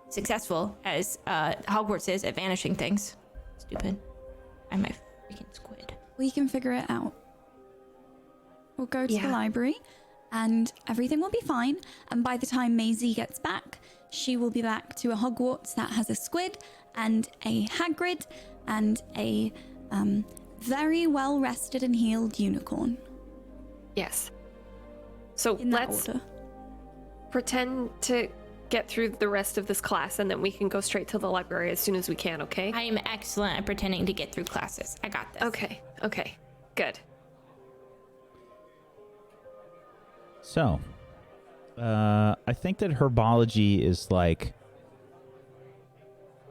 C: successful as Hogwarts is at vanishing things. Stupid. I'm a freaking squid.
E: We can figure it out. We'll go to the library, and everything will be fine. And by the time Maisie gets back, she will be back to a Hogwarts that has a squid and a Hagrid and a very well rested and healed unicorn.
D: Yes. So
E: In that
D: let's
E: order.
D: pretend to get through the rest of this class, and then we can go straight to the library as soon as we can, okay?
C: I am excellent at pretending to get through classes. I got this.
D: Okay. Good.
A: So, I think that herbology is like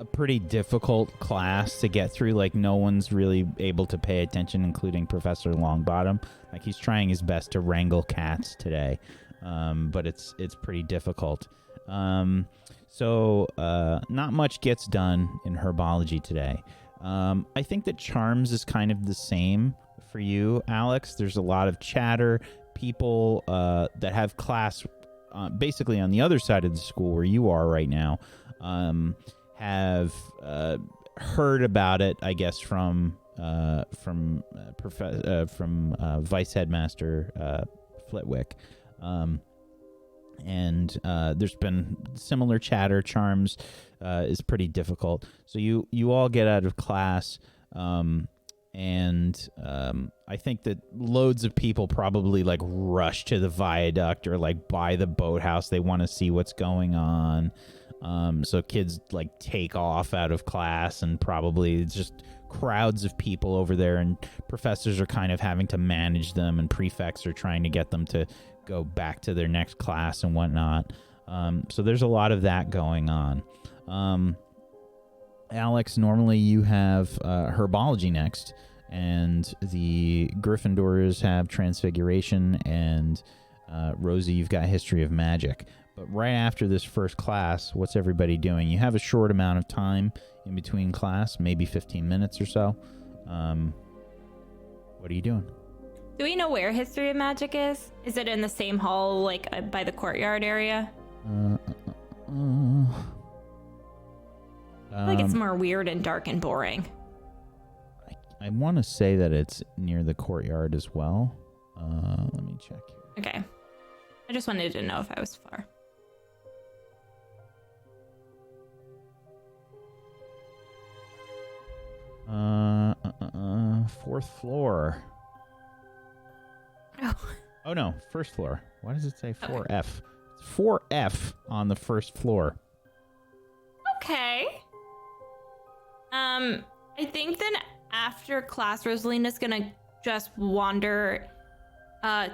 A: a pretty difficult class to get through. Like, no one's really able to pay attention, including Professor Longbottom. Like, he's trying his best to wrangle cats today, but it's pretty difficult. So not much gets done in herbology today. I think that charms is kind of the same for you, Alex. There's a lot of chatter. People that have class basically on the other side of the school where you are right now have heard about it, I guess, from Vice Headmaster Flitwick. And there's been similar chatter. Charms is pretty difficult. So you all get out of class, and I think that loads of people probably like rush to the viaduct or like by the boathouse. They want to see what's going on. So kids like take off out of class, and probably it's just crowds of people over there, and professors are kind of having to manage them, and prefects are trying to get them to go back to their next class and whatnot. So there's a lot of that going on. Alex, normally you have herbology next, and the Gryffindors have transfiguration, and Rosie, you've got history of magic. But right after this first class, what's everybody doing? You have a short amount of time in between class, maybe 15 minutes or so. What are you doing?
C: Do we know where History of Magic is? Is it in the same hall, like by the courtyard area? I feel like it's more weird and dark and boring.
A: I want to say that it's near the courtyard as well. Let me check here.
C: Okay. I just wanted to know if I was far.
A: Fourth floor.
C: Oh.
A: Oh no, first floor. Why does it say 4F? It's 4F on the first floor.
C: Okay. I think then after class, Rosalina's gonna just wander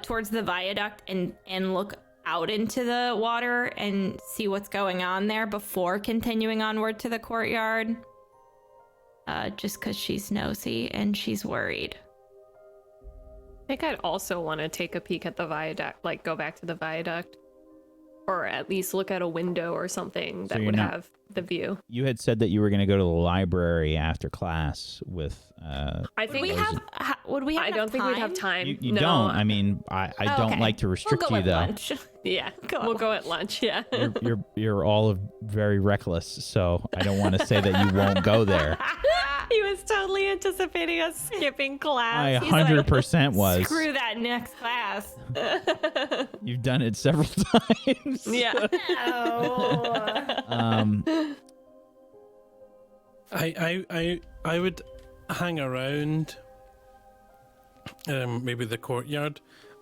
C: towards the viaduct and look out into the water and see what's going on there before continuing onward to the courtyard. Just because she's nosy and she's worried.
D: I think I'd also want to take a peek at the viaduct, like go back to the viaduct. Or at least look at a window or something that would have the view.
A: You had said that you were going to go to the library after class with.
D: I think
C: Would we have?
D: I don't think we'd have time.
A: You
D: no.
A: don't. I mean, I don't
C: okay.
A: like to restrict
C: We'll go
A: you
C: at
A: though.
C: lunch.
D: Yeah, we'll go at lunch. Yeah.
A: You're all very reckless, so I don't want to say that you won't go there.
D: He was totally anticipating us skipping class.
A: I 100% was.
C: Screw that next class.
A: You've done it several times.
D: Yeah.
B: I would hang around maybe the courtyard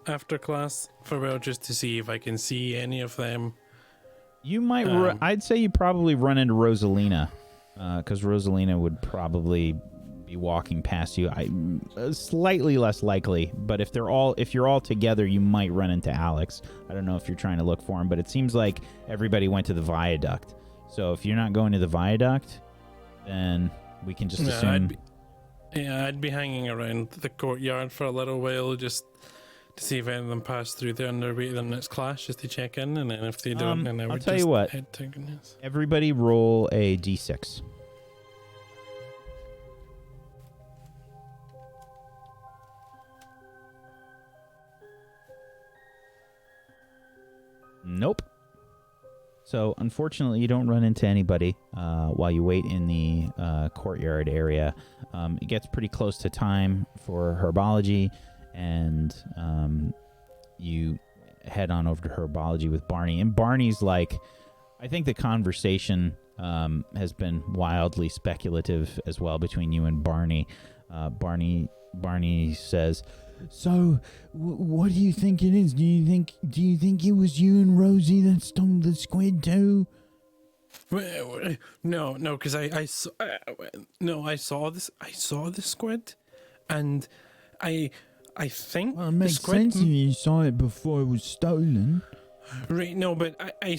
B: after class for a while just to see if I can see any of them.
A: You might. I'd say you probably run into Rosalina, because Rosalina would probably be walking past you. Slightly less likely, but if you're all together, you might run into Alex. I don't know if you're trying to look for him, but it seems like everybody went to the viaduct. So if you're not going to the viaduct, then we can just assume.
B: I'd be hanging around the courtyard for a little while just to see if any of them pass through there on their way to their next class, just to check in, and then if they don't, then I would
A: tell you what.
B: head to goodness.
A: Everybody roll a d6. Nope. So unfortunately, you don't run into anybody while you wait in the courtyard area. It gets pretty close to time for herbology, and you head on over to herbology with Barney. And Barney's like, I think the conversation has been wildly speculative as well between you and Barney. Barney says,
F: So, what do you think it is? Do you think it was you and Rosie that stole the squid too?
B: No, because I saw this. I saw the squid, and I think
F: Well, it
B: the
F: makes
B: squid.
F: sense if you saw it before it was stolen.
B: Right, no, but I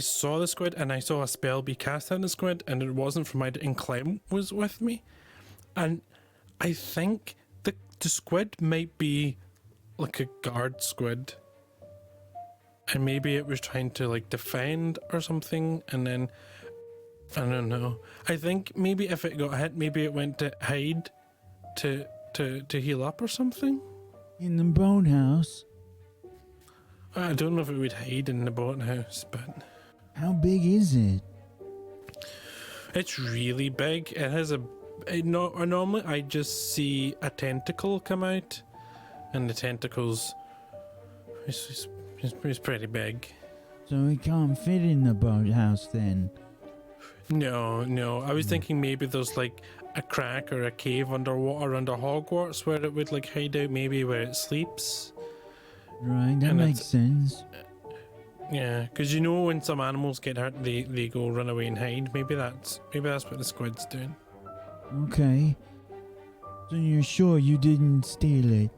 B: saw the squid, and I saw a spell be cast on the squid, and it wasn't from my. And Clem was with me, and I think the squid might be like a guard squid, and maybe it was trying to like defend or something, and then I don't know. I think maybe if it got hit, maybe it went to hide to heal up or something.
F: In the boathouse.
B: I don't know if it would hide in the boathouse, but
F: How big is it?
B: it's really big. It has normally I just see a tentacle come out, and the tentacles is pretty big.
F: So it can't fit in the boathouse then.
B: No. I was thinking maybe there's like a crack or a cave underwater under Hogwarts where it would like hide out, maybe where it sleeps.
F: Right, that
B: And
F: makes sense.
B: Yeah, because when some animals get hurt, they go run away and hide. Maybe that's what the squid's doing.
F: Okay. So you're sure you didn't steal it?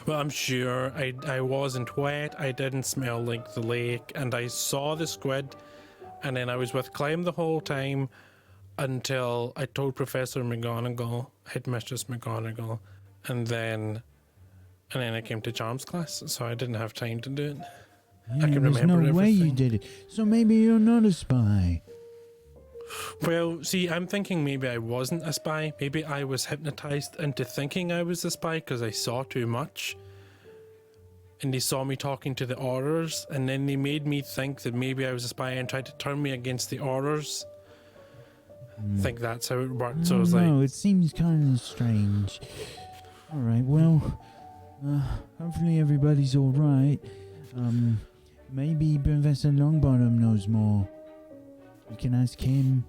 B: Well, I'm sure I wasn't wet. I didn't smell like the lake, and I saw the squid, and then I was with Clem the whole time until I told Professor McGonagall, Headmistress McGonagall, and then I came to Charms class, so I didn't have time to do it.
F: Yeah,
B: I can
F: there's
B: remember
F: no way you
B: everything.
F: did it. So maybe you're not a spy.
B: Well, see, I'm thinking maybe I wasn't a spy. Maybe I was hypnotized into thinking I was a spy because I saw too much. And they saw me talking to the Aurors, and then they made me think that maybe I was a spy and tried to turn me against the Aurors. I think that's how it worked. So I was like,
F: No, it seems kind of strange. All right, well, hopefully everybody's all right. Maybe Professor Longbottom knows more. We can ask him.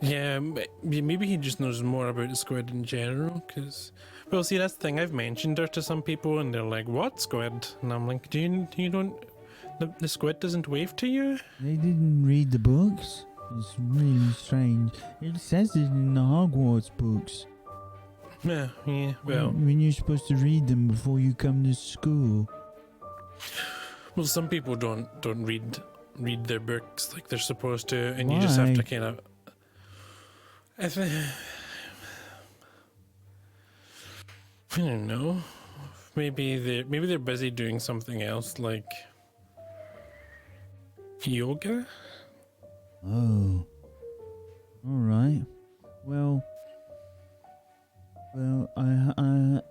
B: yeah, maybe he just knows more about the squid in general. Because, well, see, that's the thing. I've mentioned her to some people, and they're like, "What squid?" And I'm like, "You don't? The squid doesn't wave to you?"
F: They didn't read the books. It's really strange. It says it in the Hogwarts books.
B: Yeah, well,
F: When you're supposed to read them before you come to school.
B: well, some people don't read their books like they're supposed to, and you just have to
F: Why?
B: kind of. I don't know. Maybe they're busy doing something else, like yoga.
F: Oh. All right. Well, I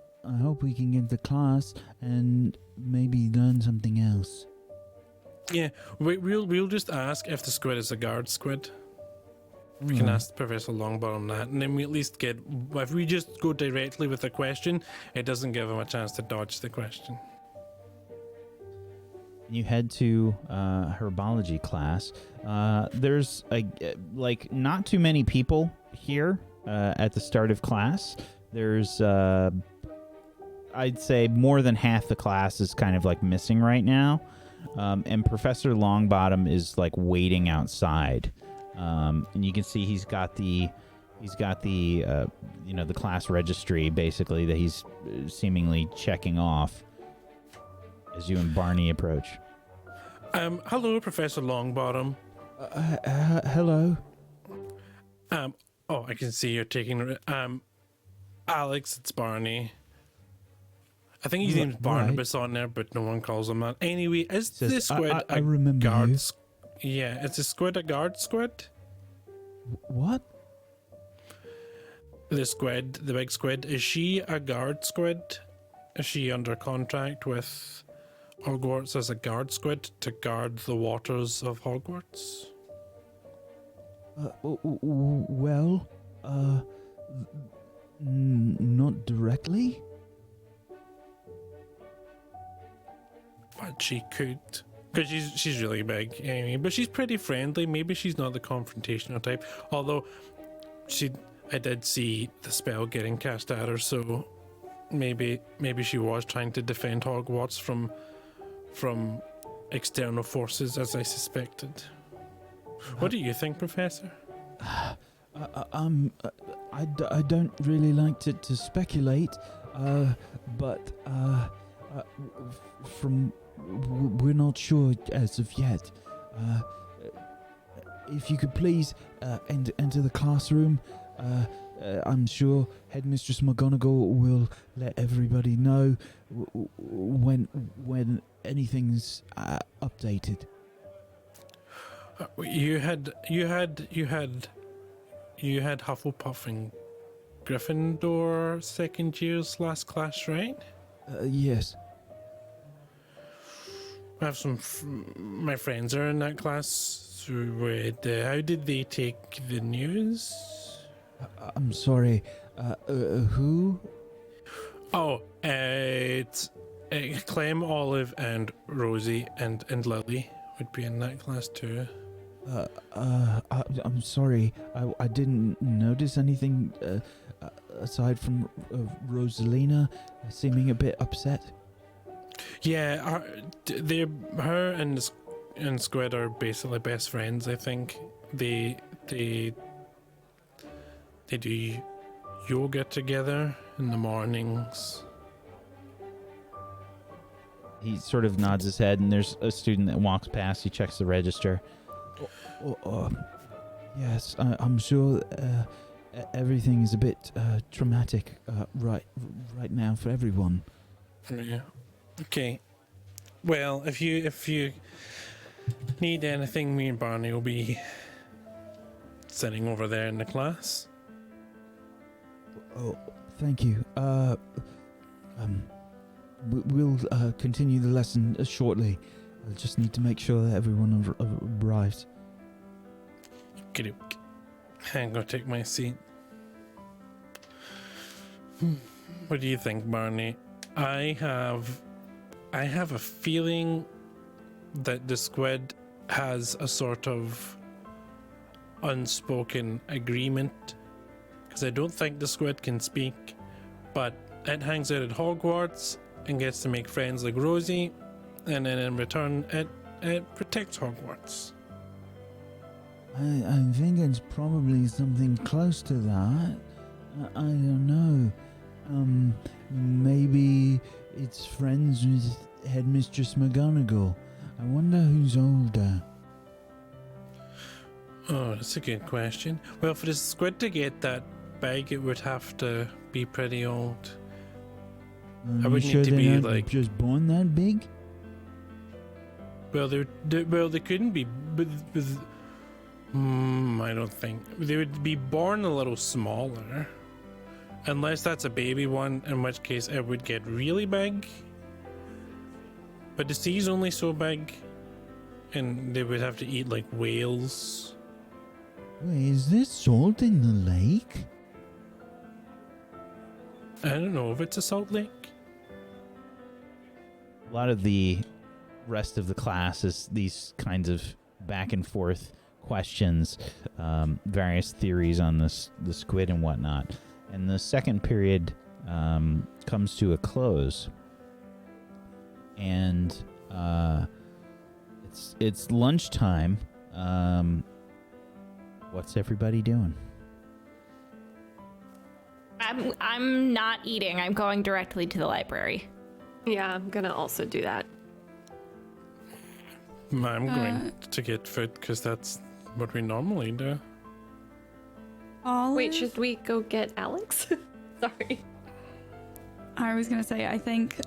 F: hope we can get to class and maybe learn something else.
B: Yeah, we'll just ask if the squid is a guard squid. We can ask Professor Longbottom that, and then we at least get. If we just go directly with a question, it doesn't give him a chance to dodge the question.
A: You head to herbology class. There's not too many people here at the start of class. There's I'd say more than half the class is kind of like missing right now, and Professor Longbottom is like waiting outside, and you can see he's got the the class registry basically that he's seemingly checking off as you and Barney approach.
B: Hello, Professor Longbottom.
F: Hello.
B: Oh, I can see you're taking. Alex, it's Barney. I think his name's Barnabas on there, but no one calls him that. Anyway, is the squid
F: I remember
B: guard?
F: you.
B: Yeah, is the squid a guard squid?
F: What?
B: The squid, the big squid, is she a guard squid? Is she under contract with Hogwarts as a guard squid to guard the waters of Hogwarts?
F: Well, not directly.
B: But she could, because she's really big, anyway. But she's pretty friendly. Maybe she's not the confrontational type. Although I did see the spell getting cast at her, so maybe she was trying to defend Hogwarts from external forces, as I suspected. What do you think, Professor?
F: I don't really like to speculate, but we're not sure as of yet. If you could please enter the classroom, I'm sure Headmistress McGonagall will let everybody know when anything's updated.
B: You had Hufflepuff and Gryffindor second years last class, right?
F: Yes.
B: I have my friends are in that class. So how did they take the news?
F: I'm sorry. Who?
B: Oh, it's Clem, Olive, and Rosie and Lily would be in that class too.
F: I'm sorry. I didn't notice anything aside from Rosalina seeming a bit upset.
B: Yeah, her and Squid are basically best friends. I think they do yoga together in the mornings.
A: He sort of nods his head, and there's a student that walks past. He checks the register.
F: Yes, I'm sure everything is a bit traumatic right now for everyone.
B: Yeah. Okay. Well, if you need anything, me and Barney will be sitting over there in the class.
F: Oh, thank you. We'll continue the lesson shortly. I just need to make sure that everyone arrives.
B: Get it. I'm gonna take my seat. What do you think, Barney? I have a feeling that the squid has a sort of unspoken agreement, because I don't think the squid can speak, but it hangs out at Hogwarts and gets to make friends like Rosie, and then in return it protects Hogwarts.
F: I think it's probably something close to that. I don't know. Maybe it's friends with Headmistress McGonagall. I wonder who's older.
B: Oh, that's a good question. Well, for the squid to get that big, it would have to be pretty old. I would
F: You
B: need
F: sure
B: to
F: they're
B: be
F: not
B: like.
F: just born that big?
B: Well, they couldn't be. I don't think they would be born a little smaller, unless that's a baby one, in which case it would get really big. But the sea's only so big, and they would have to eat like whales.
F: Wait, is there salt in the lake?
B: I don't know if it's a salt lake.
A: A lot of the rest of the class is these kinds of back and forth questions, various theories on the squid and whatnot. And the second period comes to a close, and it's lunchtime. What's everybody doing?
C: I'm not eating. I'm going directly to the library.
D: Yeah, I'm gonna also do that.
B: I'm going to get food because that's what we normally do.
E: Olive?
D: Wait, should we go get Alex? Sorry.
E: I was gonna say, I think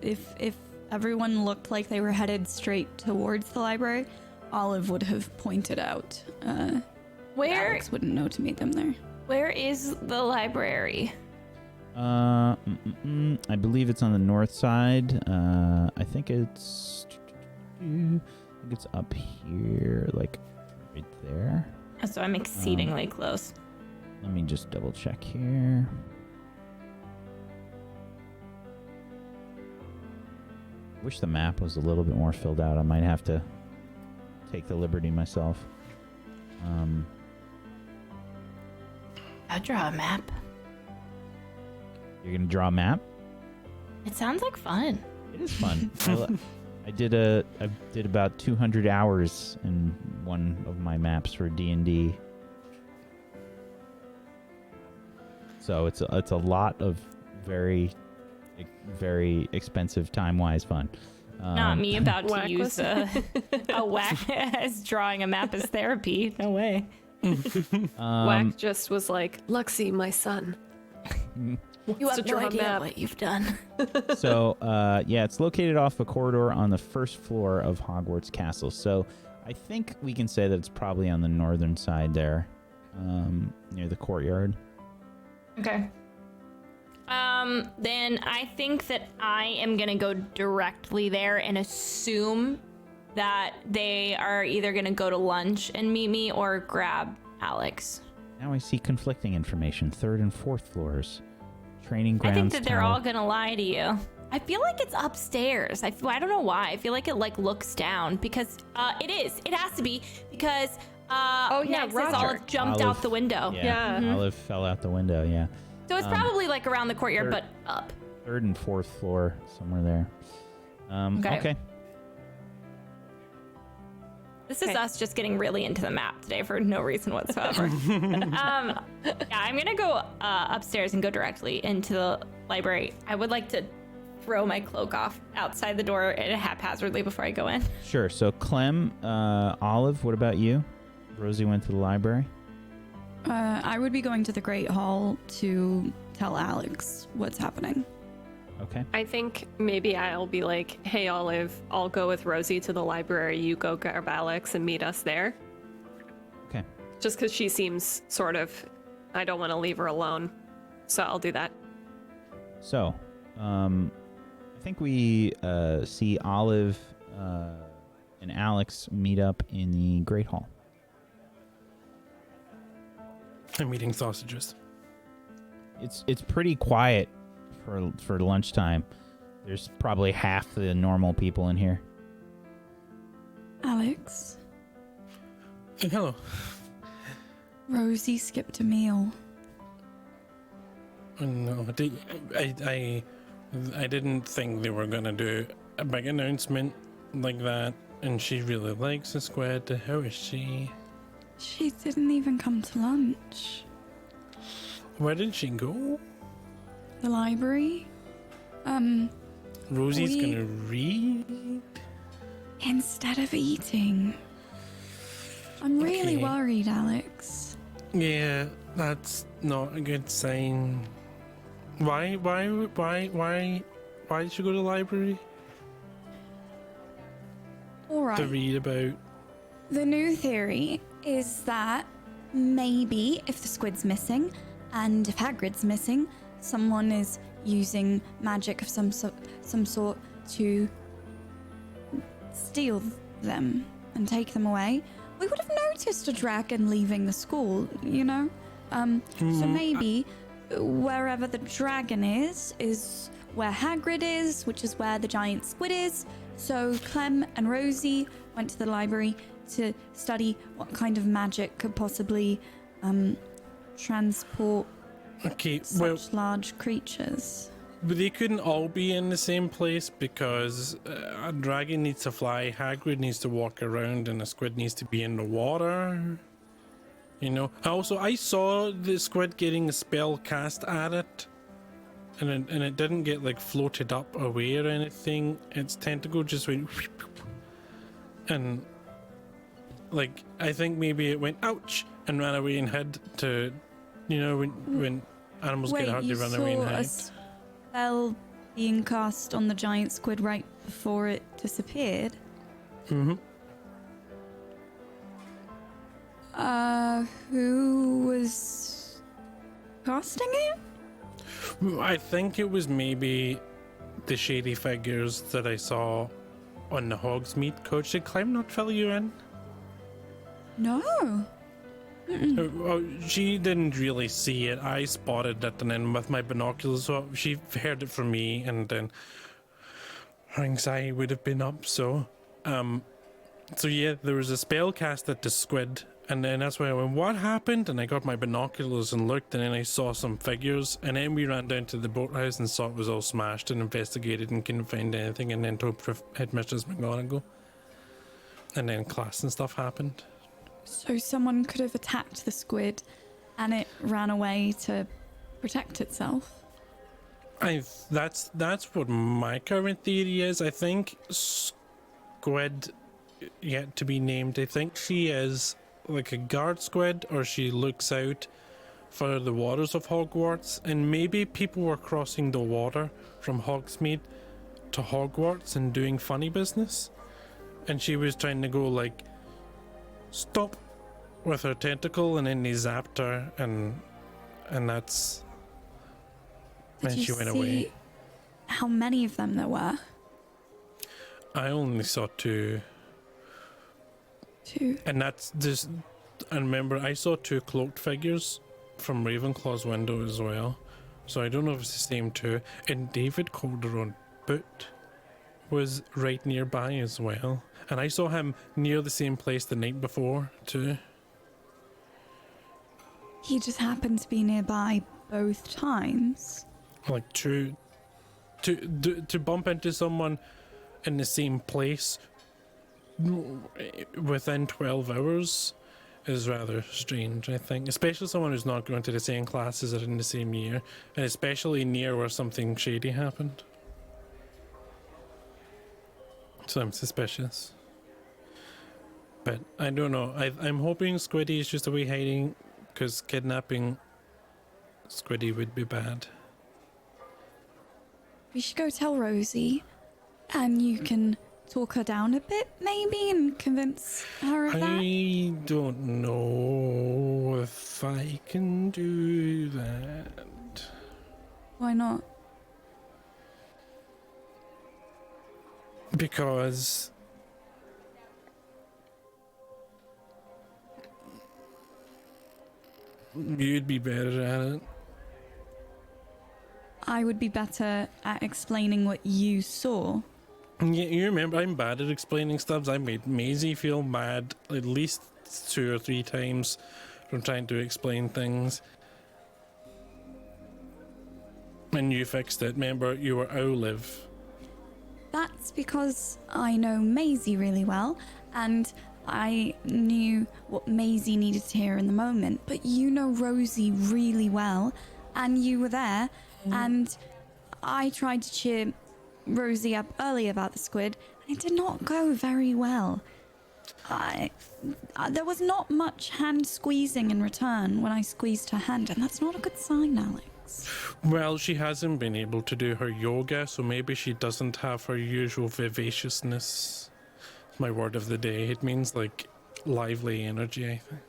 E: if everyone looked like they were headed straight towards the library, Olive would have pointed out.
C: Where
E: Alex wouldn't know to meet them there.
C: Where is the library?
A: I believe it's on the north side. I think it's up here, like right there.
C: So I'm exceedingly close.
A: Let me just double check here. Wish the map was a little bit more filled out. I might have to take the liberty myself.
C: I'll draw a map.
A: You're gonna draw a map?
C: It sounds like fun.
A: It is fun. I did about 200 hours in one of my maps for D&D. So it's a lot of very, very expensive time-wise fun.
C: Not me about to
D: Whack
C: use
D: was-
C: a whack as drawing a map as therapy. No way.
D: Whack just was like, Luxie, my son.
C: You have
D: to
C: no
D: draw a
C: idea
D: map.
C: what you've done.
A: So, yeah, it's located off a corridor on the first floor of Hogwarts Castle. So I think we can say that it's probably on the northern side there, near the courtyard.
C: Okay. Then I think that I am gonna go directly there and assume that they are either gonna go to lunch and meet me or grab Alex.
A: Now I see conflicting information. Third and fourth floors. Training grounds.
C: I think that they're
A: tower.
C: all gonna lie to you. I feel like it's upstairs. I don't know why. I feel like it like looks down because it is. It has to be because
D: Oh, yeah,
C: Nexus
D: Roger.
C: Olive jumped
A: Olive,
C: out the window.
A: Yeah,
D: Yeah.
A: Olive fell out the window, yeah.
C: So it's probably like around the courtyard, but up.
A: Third and fourth floor, somewhere there. Okay.
C: This is
D: Okay.
C: us just getting really into the map today for no reason whatsoever. Yeah, I'm gonna go upstairs and go directly into the library. I would like to throw my cloak off outside the door haphazardly before I go in.
A: Sure. So Clem, Olive, what about you? Rosie went to the library.
E: I would be going to the Great Hall to tell Alex what's happening.
A: Okay.
D: I think maybe I'll be like, hey, Olive, I'll go with Rosie to the library. You go grab Alex and meet us there.
A: Okay.
D: Just because she seems sort of, I don't want to leave her alone. So I'll do that.
A: So, I think we see Olive and Alex meet up in the Great Hall.
B: I'm eating sausages.
A: It's pretty quiet for lunchtime. There's probably half the normal people in here.
E: Alex,
B: Hello.
E: Rosie skipped a meal.
B: No, I didn't think they were gonna do a big announcement like that. And she really likes the squid. How is she?
E: She didn't even come to lunch.
B: Where did she go?
E: The library?
B: Rosie's
E: We-
B: gonna read?
E: Instead of eating. I'm really
B: Okay.
E: worried, Alex.
B: Yeah, that's not a good sign. Why did she go to the library?
E: Alright.
B: To read about...
E: The new theory is that maybe if the squid's missing and if Hagrid's missing, someone is using magic of some sort to steal them and take them away. We would have noticed a dragon leaving the school, you know? So maybe wherever the dragon is where Hagrid is, which is where the giant squid is. So Clem and Rosie went to the library to study what kind of magic could possibly transport
B: Okay,
E: such
B: well,
E: large creatures.
B: but they couldn't all be in the same place because a dragon needs to fly, Hagrid needs to walk around, and a squid needs to be in the water. You know. Also, I saw the squid getting a spell cast at it, and it didn't get like floated up away or anything. Its tentacle just went, and like I think maybe it went ouch and ran away and hid to, you know, when animals
E: Wait,
B: get hurt,
E: you
B: they run
E: saw
B: away and
E: a
B: hide.
E: spell being cast on the giant squid right before it disappeared?
B: Mm-hmm.
E: Who was casting it?
B: I think it was maybe the shady figures that I saw on the Hogsmeade coach. Did Clem not fill you in?
E: No.
B: Oh, she didn't really see it. I spotted it, and then with my binoculars, so she heard it from me, and then her anxiety would have been up. So yeah, there was a spell cast at the squid, and then that's why I went, what happened? And I got my binoculars and looked, and then I saw some figures, and then we ran down to the boathouse and saw it was all smashed and investigated and couldn't find anything, and then told Headmistress McGonagall, and then class and stuff happened.
E: So someone could have attacked the squid and it ran away to protect itself.
B: That's what my current theory is. I think squid, yet to be named, I think she is like a guard squid, or she looks out for the waters of Hogwarts, and maybe people were crossing the water from Hogsmeade to Hogwarts and doing funny business, and she was trying to go like stop with her tentacle, and then they zapped her, and that's when
E: Did
B: she
E: you
B: went
E: see
B: away.
E: how many of them there were?
B: I only saw two.
E: Two.
B: And that's just, and remember, I saw two cloaked figures from Ravenclaw's window as well. So I don't know if it's the same two. And David Calderon Boot was right nearby as well. And I saw him near the same place the night before too.
E: He just happened to be nearby both times.
B: Like to bump into someone in the same place within 12 hours is rather strange, I think, especially someone who's not going to the same classes or in the same year, and especially near where something shady happened. So I'm suspicious, but I don't know. I'm hoping Squiddy is just away hiding, because kidnapping Squiddy would be bad.
E: We should go tell Rosie, and you can talk her down a bit, maybe, and convince her of that.
B: I don't know if I can do that.
E: Why not?
B: Because you'd be better at it.
E: I would be better at explaining what you saw.
B: Yeah, you remember, I'm bad at explaining stuff. I made Maisie feel mad at least 2 or 3 times from trying to explain things. And you fixed it. Remember, you were Olive.
E: That's because I know Maisie really well, and I knew what Maisie needed to hear in the moment, but you know Rosie really well, and you were there, and I tried to cheer Rosie up earlier about the squid, and it did not go very well. There was not much hand squeezing in return when I squeezed her hand, and that's not a good sign, Alex.
B: Well, she hasn't been able to do her yoga, so maybe she doesn't have her usual vivaciousness. It's my word of the day. It means like lively energy, I think.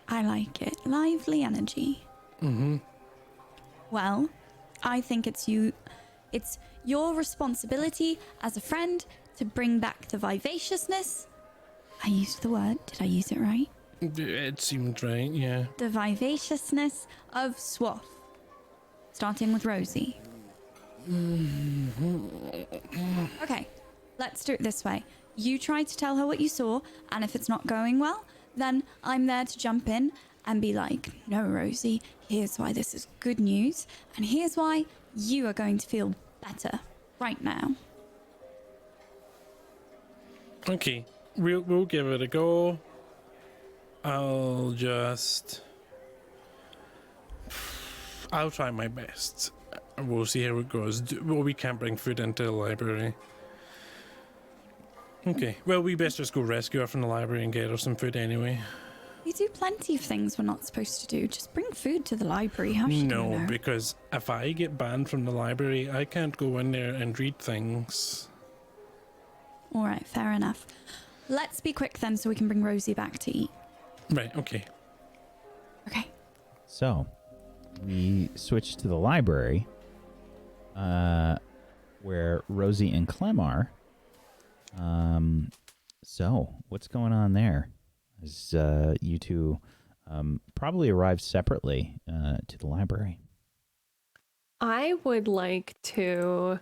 E: I like it. Lively energy.
B: Mm-hmm.
E: Well, I think it's your responsibility as a friend to bring back the vivaciousness. I used the word. Did I use it right?
B: It seemed right, yeah.
E: The vivaciousness of Swath. Starting with Rosie. Okay, let's do it this way. You try to tell her what you saw, and if it's not going well, then I'm there to jump in and be like, no, Rosie, here's why this is good news, and here's why you are going to feel better right now.
B: Okay, we'll give it a go. I'll try my best. We'll see how it goes. Well, we can't bring food into the library. Okay, well, we best just go rescue her from the library and get her some food anyway.
E: We do plenty of things we're not supposed to do. Just bring food to the library. How's she gonna know?
B: Because if I get banned from the library, I can't go in there and read things.
E: All right, fair enough. Let's be quick then so we can bring Rosie back to eat.
B: Right, okay.
E: Okay.
A: So, we switch to the library, where Rosie and Clem are. So, what's going on there? As you two probably arrived separately to the library.
D: I would like to...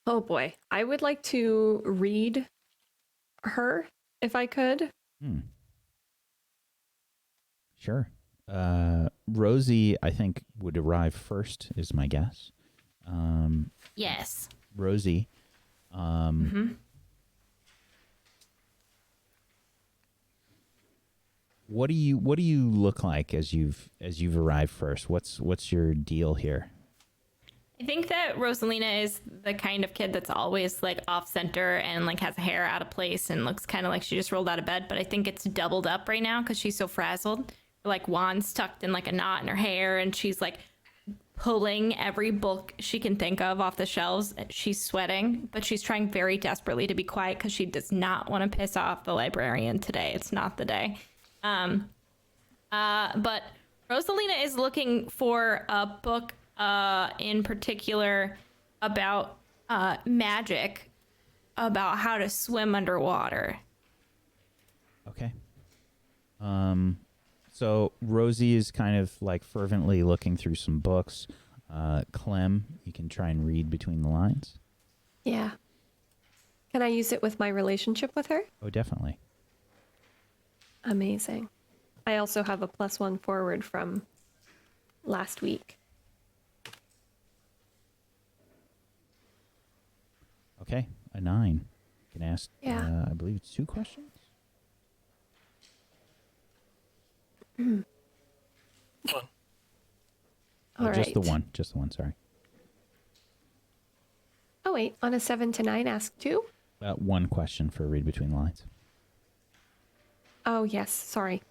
D: Oh boy. I would like to read her, if I could.
A: Sure. Rosie, I think, would arrive first, is my guess.
C: Yes.
A: Rosie, what do you look like as you've arrived first? What's your deal here?
C: I think that Rosalina is the kind of kid that's always like off center and like has hair out of place and looks kind of like she just rolled out of bed. But I think it's doubled up right now because she's so frazzled. Like wands tucked in like a knot in her hair, and she's like pulling every book she can think of off the shelves. She's sweating, but she's trying very desperately to be quiet because she does not want to piss off the librarian today. It's not the day. But Rosalina is looking for a book in particular about magic, about how to swim underwater.
A: Okay. So Rosie is kind of like fervently looking through some books. Clem, you can try and read between the lines.
D: Yeah. Can I use it with my relationship with her?
A: Oh, definitely.
D: Amazing. I also have a +1 forward from last week.
A: Okay, a 9. You can ask,
D: Yeah.
A: I believe it's 2 questions?
D: All
A: just
D: right.
A: the one. Just the one, sorry.
D: Oh, wait. On a 7 to 9, ask 2?
A: 1 question for read between the lines.
D: Oh, yes. Sorry.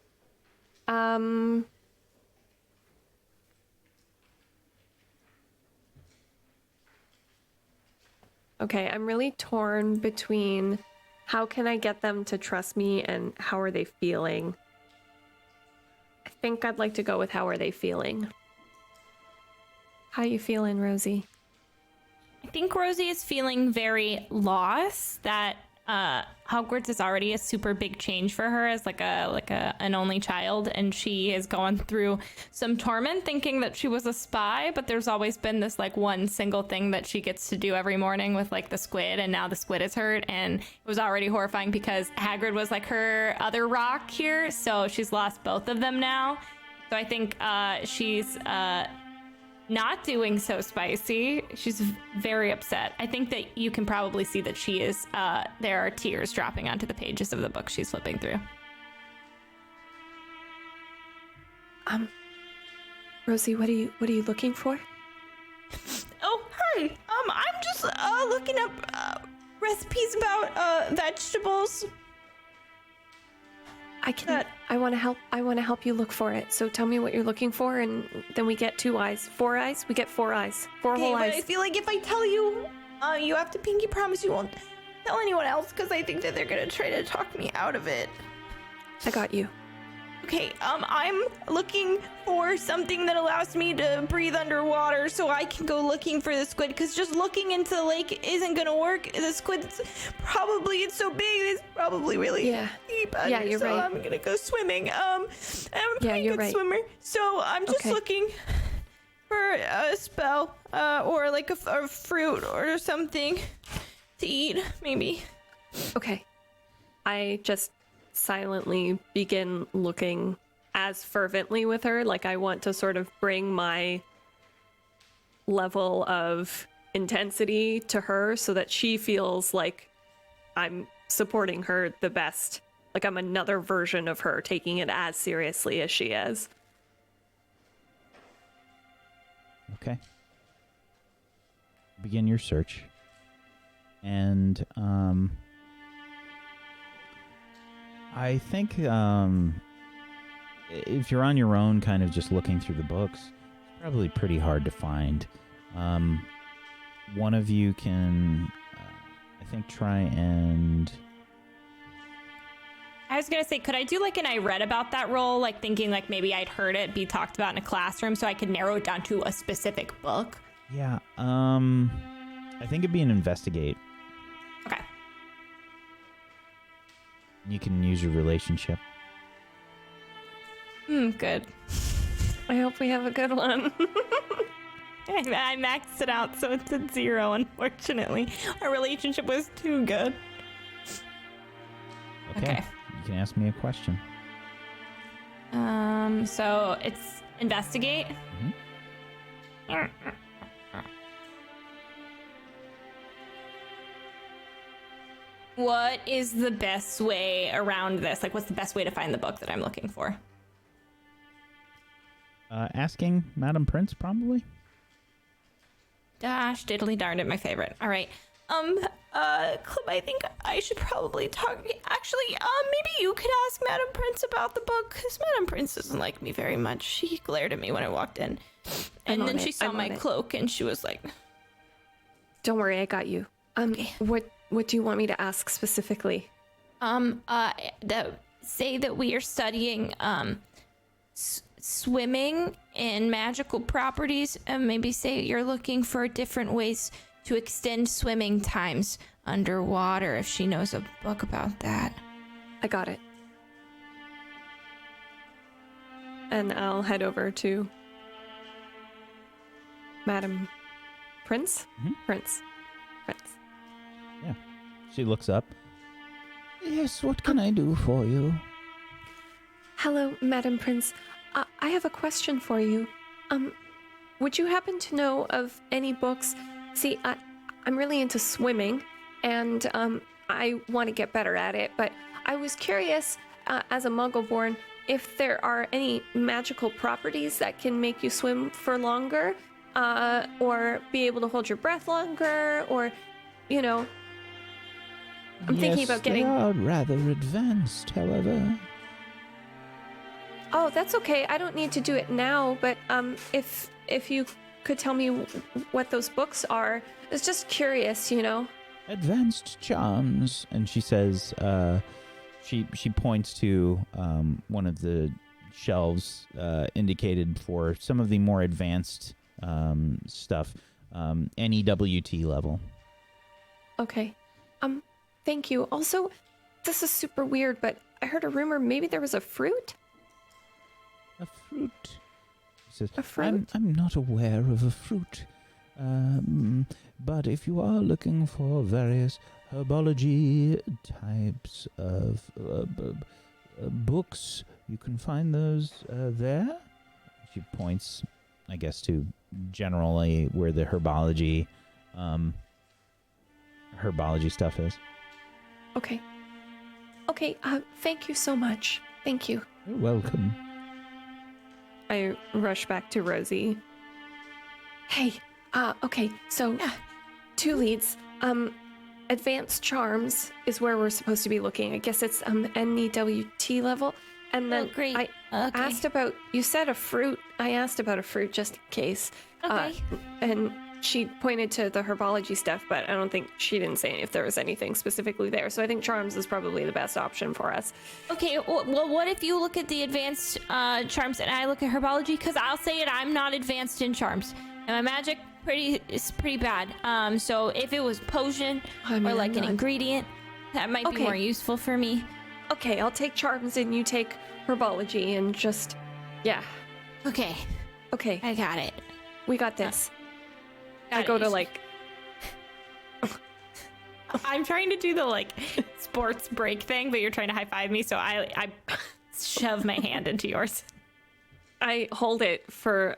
D: Okay, I'm really torn between how can I get them to trust me and how are they feeling? I think I'd like to go with how are they feeling. How you feeling, Rosie?
C: I think Rosie is feeling very lost that Hogwarts is already a super big change for her as an only child, and she has gone through some torment thinking that she was a spy, but there's always been this like one single thing that she gets to do every morning with like the squid, and now the squid is hurt, and it was already horrifying because Hagrid was like her other rock here, so she's lost both of them now. So I think she's not doing so spicy. She's very upset. I think that you can probably see that she is, there are tears dropping onto the pages of the book she's flipping through.
D: Rosie, what are you looking for?
C: Oh, hi. I'm just looking up recipes about vegetables.
D: I want to help you look for it. So tell me what you're looking for, and then we get 2 eyes. 4 eyes? We get 4 eyes. 4 whole
C: But
D: eyes.
C: I feel like if I tell you, you have to pinky promise you won't tell anyone else, because I think that they're gonna try to talk me out of it.
D: I got you.
C: Okay, I'm looking for something that allows me to breathe underwater so I can go looking for the squid, because just looking into the lake isn't gonna work. The squid's probably, it's so big, it's probably really deep under,
D: Yeah, you're
C: so
D: right.
C: I'm gonna go swimming. I'm a pretty
D: you're
C: good
D: right.
C: swimmer, so I'm just looking for a spell, or like a fruit or something to eat, maybe.
D: Okay. I just silently begin looking as fervently with her. Like, I want to sort of bring my level of intensity to her so that she feels like I'm supporting her the best. Like I'm another version of her, taking it as seriously as she is.
A: Okay. Begin your search. And I think if you're on your own, kind of just looking through the books, it's probably pretty hard to find. One of you can, I think, try and...
C: I was gonna say, could I do like an I read about that role, like thinking like maybe I'd heard it be talked about in a classroom, so I could narrow it down to a specific book?
A: Yeah, I think it'd be an investigate.
C: Okay.
A: You can use your relationship.
C: Good.
D: I hope we have a good one.
C: I maxed it out, so it's at 0, unfortunately. Our relationship was too good. Okay.
A: You can ask me a question.
C: So it's investigate. What is the best way around this? Like, what's the best way to find the book that I'm looking for?
A: Asking Madam Prince, probably.
C: Gosh, diddly darned it, my favorite. All right. Clip, I think I should probably talk. Actually, maybe you could ask Madam Prince about the book, because Madam Prince doesn't like me very much. She glared at me when I walked in. And then she saw my cloak, and she was like...
D: Don't worry, I got you.
C: Okay.
D: What do you want me to ask specifically?
C: Say that we are studying, swimming and magical properties, and maybe say you're looking for different ways to extend swimming times underwater, if she knows a book about that.
D: I got it. And I'll head over to Madam Prince?
A: Mhm.
D: Prince.
A: Yeah. She looks up.
F: Yes, what can I do for you?
D: Hello, Madam Prince. I have a question for you. Would you happen to know of any books? See, I'm really into swimming, and I want to get better at it, but I was curious, as a Muggle-born, if there are any magical properties that can make you swim for longer, or be able to hold your breath longer, or, you know... I'm thinking about getting...
F: They are rather advanced, however.
D: Oh, that's okay. I don't need to do it now, but if you could tell me what those books are, I was just curious, you know.
F: Advanced charms.
A: And she says, she points to one of the shelves indicated for some of the more advanced stuff, NEWT level.
D: Okay. Thank you. Also, this is super weird, but I heard a rumor maybe there was a fruit?
F: A fruit.
A: She says,
D: A fruit?
F: I'm not aware of a fruit. But if you are looking for various herbology types of books, you can find those there. She points
A: I guess, to generally where the herbology stuff is.
D: Okay. Okay, thank you so much. Thank you.
A: You're welcome.
D: I rush back to Rosie. Hey, okay, so 2 leads. Advanced Charms is where we're supposed to be looking. I guess it's NEWT level. And then
C: great.
D: I asked about, you said a fruit. I asked about a fruit just in case.
C: Okay.
D: And she pointed to the herbology stuff, but I don't think she didn't say if there was anything specifically there. So I think Charms is probably the best option for us.
C: Okay, well, what if you look at the advanced charms and I look at herbology? Because I'll say it, I'm not advanced in charms. And my magic is pretty bad. So if it was potion or like an ingredient, that might be more useful for me.
D: Okay, I'll take Charms and you take herbology and just, yeah.
C: Okay,
D: Okay,
C: I got it.
D: we got this. I
C: Got
D: go
C: it.
D: to like,
C: I'm trying to do the like sports break thing, but you're trying to high five me, so I shove my hand into yours.
D: I hold it for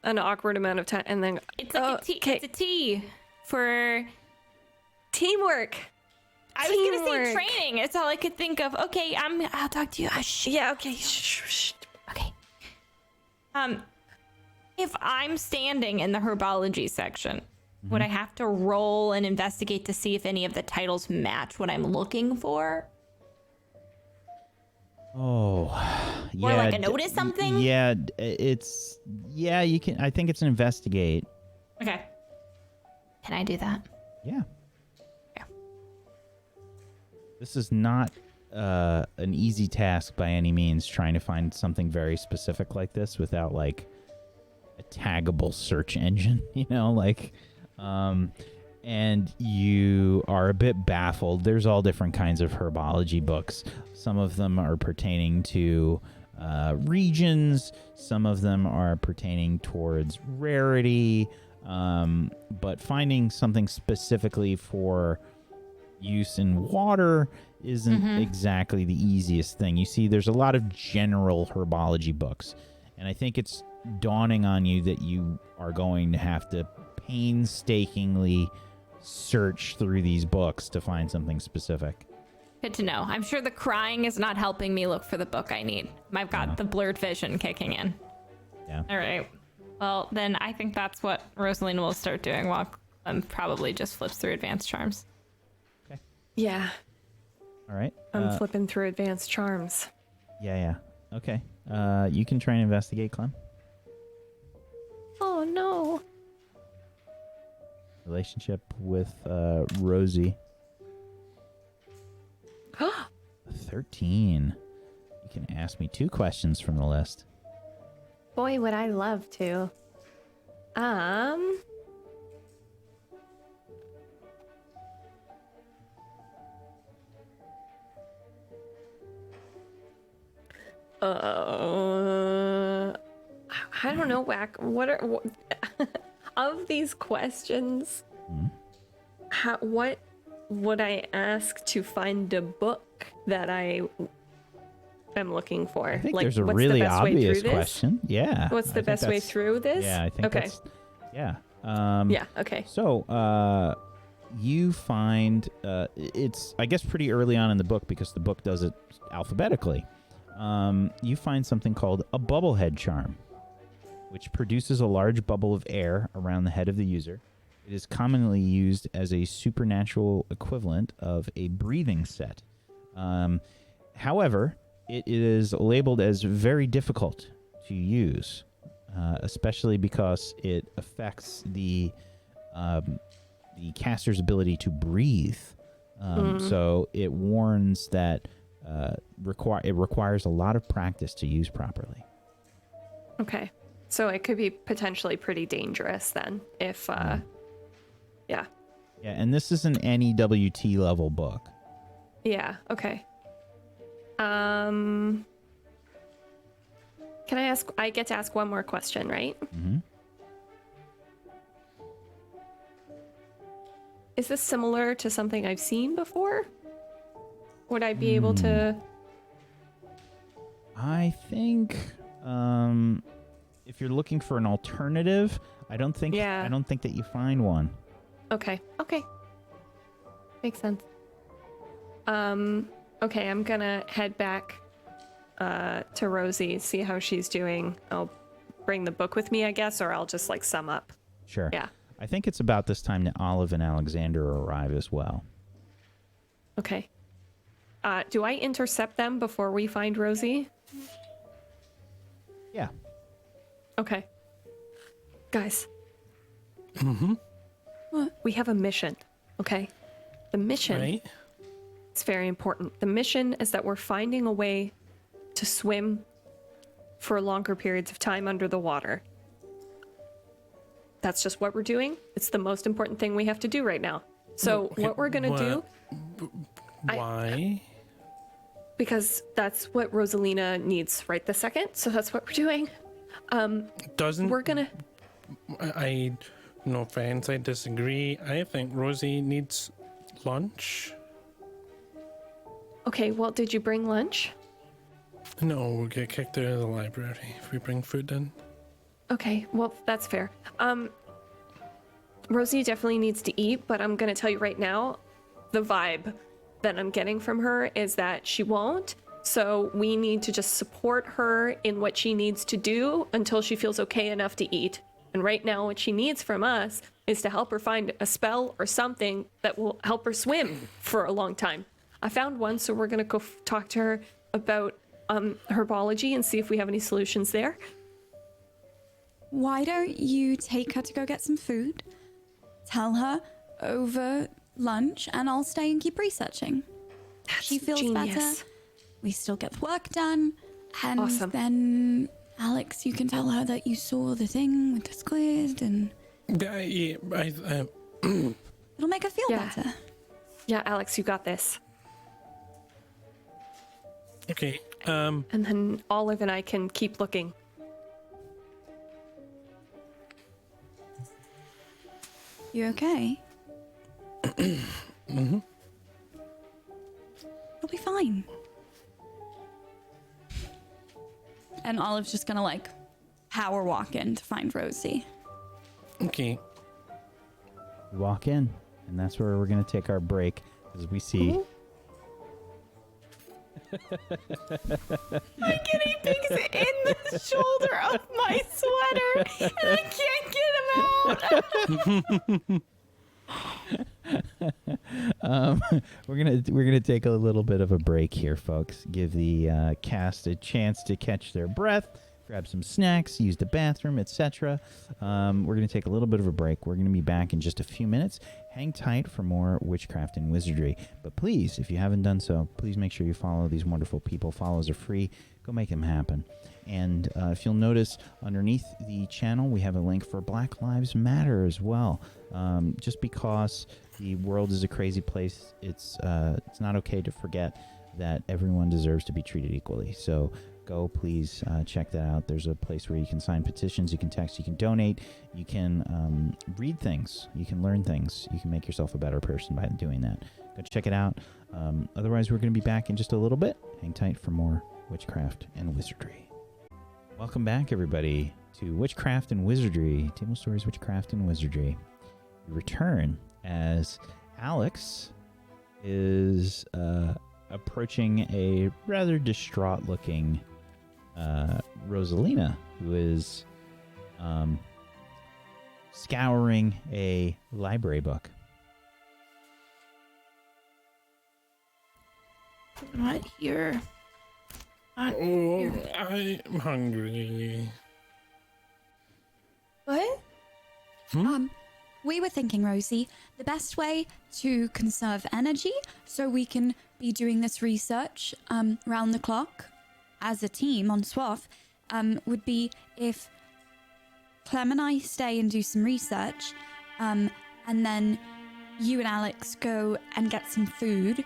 D: an awkward amount of time and then
C: It's like it's a T for.
D: teamwork.
C: I was gonna say
D: Teamwork.
C: training. It's all I could think of. Okay, I'll talk to you.
D: Yeah, okay. Shh.
C: Okay. If I'm standing in the herbology section, would I have to roll and investigate to see if any of the titles match what I'm looking for?
A: Oh, yeah.
C: Or like a notice something?
A: Yeah, you can. I think it's an investigate.
C: Okay. Can I do that?
A: Yeah.
C: Yeah.
A: This is not an easy task by any means, trying to find something very specific like this without like a taggable search engine, and you are a bit baffled. There's all different kinds of herbology books. Some of them are pertaining to regions. Some of them are pertaining towards rarity. But finding something specifically for use in water isn't exactly the easiest thing. You see, there's a lot of general herbology books, and I think it's dawning on you that you are going to have to painstakingly search through these books to find something specific.
C: Good to know. I'm sure the crying is not helping me look for the book I need. I've got the blurred vision kicking in.
A: Yeah.
C: All right. Well, then I think that's what Rosaline will start doing while probably just flips through Advanced Charms.
D: Yeah,
A: All right.
D: I'm flipping through Advanced Charms.
A: Yeah. Okay. You can try and investigate, Clem.
D: Oh no.
A: Relationship with Rosie. 13. You can ask me 2 questions from the list.
D: Boy, would I love to. I don't know, Whack. What of these questions? What would I ask to find a book that I am looking for?
A: I think
D: like,
A: there's a
D: what's
A: really
D: the best way
A: obvious
D: through this?
A: question. Yeah.
D: What's the best way through this?
A: Yeah, I think
D: okay.
A: that's... Yeah.
D: Yeah, okay.
A: So, you find... it's, I guess, pretty early on in the book because the book does it alphabetically. You find something called a bubblehead charm, which produces a large bubble of air around the head of the user. It is commonly used as a supernatural equivalent of a breathing set. However, it is labeled as very difficult to use, especially because it affects the caster's ability to breathe. So it warns that it requires a lot of practice to use properly.
D: Okay. So it could be potentially pretty dangerous then if yeah.
A: Yeah, and this is an NEWT level book.
D: Yeah, okay. Can I get to ask one more question, right?
A: Mm-hmm.
D: Is this similar to something I've seen before? Would I be able to...
A: I think if you're looking for an alternative, I don't think that you find one.
D: Okay. Makes sense. Okay, I'm gonna head back to Rosie, see how she's doing. I'll bring the book with me, I guess, or I'll just like sum up.
A: Sure.
D: Yeah.
A: I think it's about this time that Olive and Alexander arrive as well.
D: Okay. Do I intercept them before we find Rosie?
A: Yeah.
D: Okay. Guys.
B: Mm-hmm.
D: What? We have a mission, okay? The mission
B: Right.
D: is very important. The mission is that we're finding a way to swim for longer periods of time under the water. That's just what we're doing. It's the most important thing we have to do right now. So what we're gonna do...
B: Why?
D: Because that's what Rosalina needs right this second, so that's what we're doing. We're gonna...
B: No offense, I disagree. I think Rosie needs lunch.
D: Okay, well, did you bring lunch?
B: No, we'll get kicked out of the library if we bring food in.
D: Okay, well, that's fair. Rosie definitely needs to eat, but I'm gonna tell you right now, the vibe that I'm getting from her is that she won't. So we need to just support her in what she needs to do until she feels okay enough to eat. And right now, what she needs from us is to help her find a spell or something that will help her swim for a long time. I found one, so we're gonna go talk to her about herbology and see if we have any solutions there.
E: Why don't you take her to go get some food? Tell her over lunch, and I'll stay and keep researching. She feels better. We still get work done. And
D: Awesome.
E: then, Alex, you can tell her that you saw the thing with the squid, and it'll make her feel better.
D: Yeah, Alex, you got this.
B: Okay.
D: And then Olive and I can keep looking.
E: You okay?
B: Mm-hmm.
E: You'll be fine. And Olive's just gonna like power walk in to find Rosie.
B: Okay.
A: We walk in, and that's where we're going to take our break as we see.
C: My guinea pig's in the shoulder of my sweater, and I can't get him out.
A: We're gonna take a little bit of a break here, folks. Give the cast a chance to catch their breath, grab some snacks, use the bathroom, etc. We're gonna take a little bit of a break. We're gonna be back in just a few minutes. Hang tight for more Witchcraft and Wizardry. But please, if you haven't done so, please make sure you follow these wonderful people. Follows are free. Go make them happen. And if you'll notice underneath the channel, we have a link for Black Lives Matter as well. Just because the world is a crazy place, it's not okay to forget that everyone deserves to be treated equally. So go, please check that out. There's a place where you can sign petitions, you can text, you can donate, you can read things, you can learn things, you can make yourself a better person by doing that. Go check it out. Otherwise, we're going to be back in just a little bit. Hang tight for more Witchcraft and Wizardry. Welcome back, everybody, to Witchcraft and Wizardry, Table Stories Witchcraft and Wizardry. We return as Alex is approaching a rather distraught-looking Rosalina, who is scouring a library book.
C: Not here.
B: Oh, I'm hungry.
E: What? We were thinking, Rosie, the best way to conserve energy so we can be doing this research round the clock as a team on Swath would be if Clem and I stay and do some research and then you and Alex go and get some food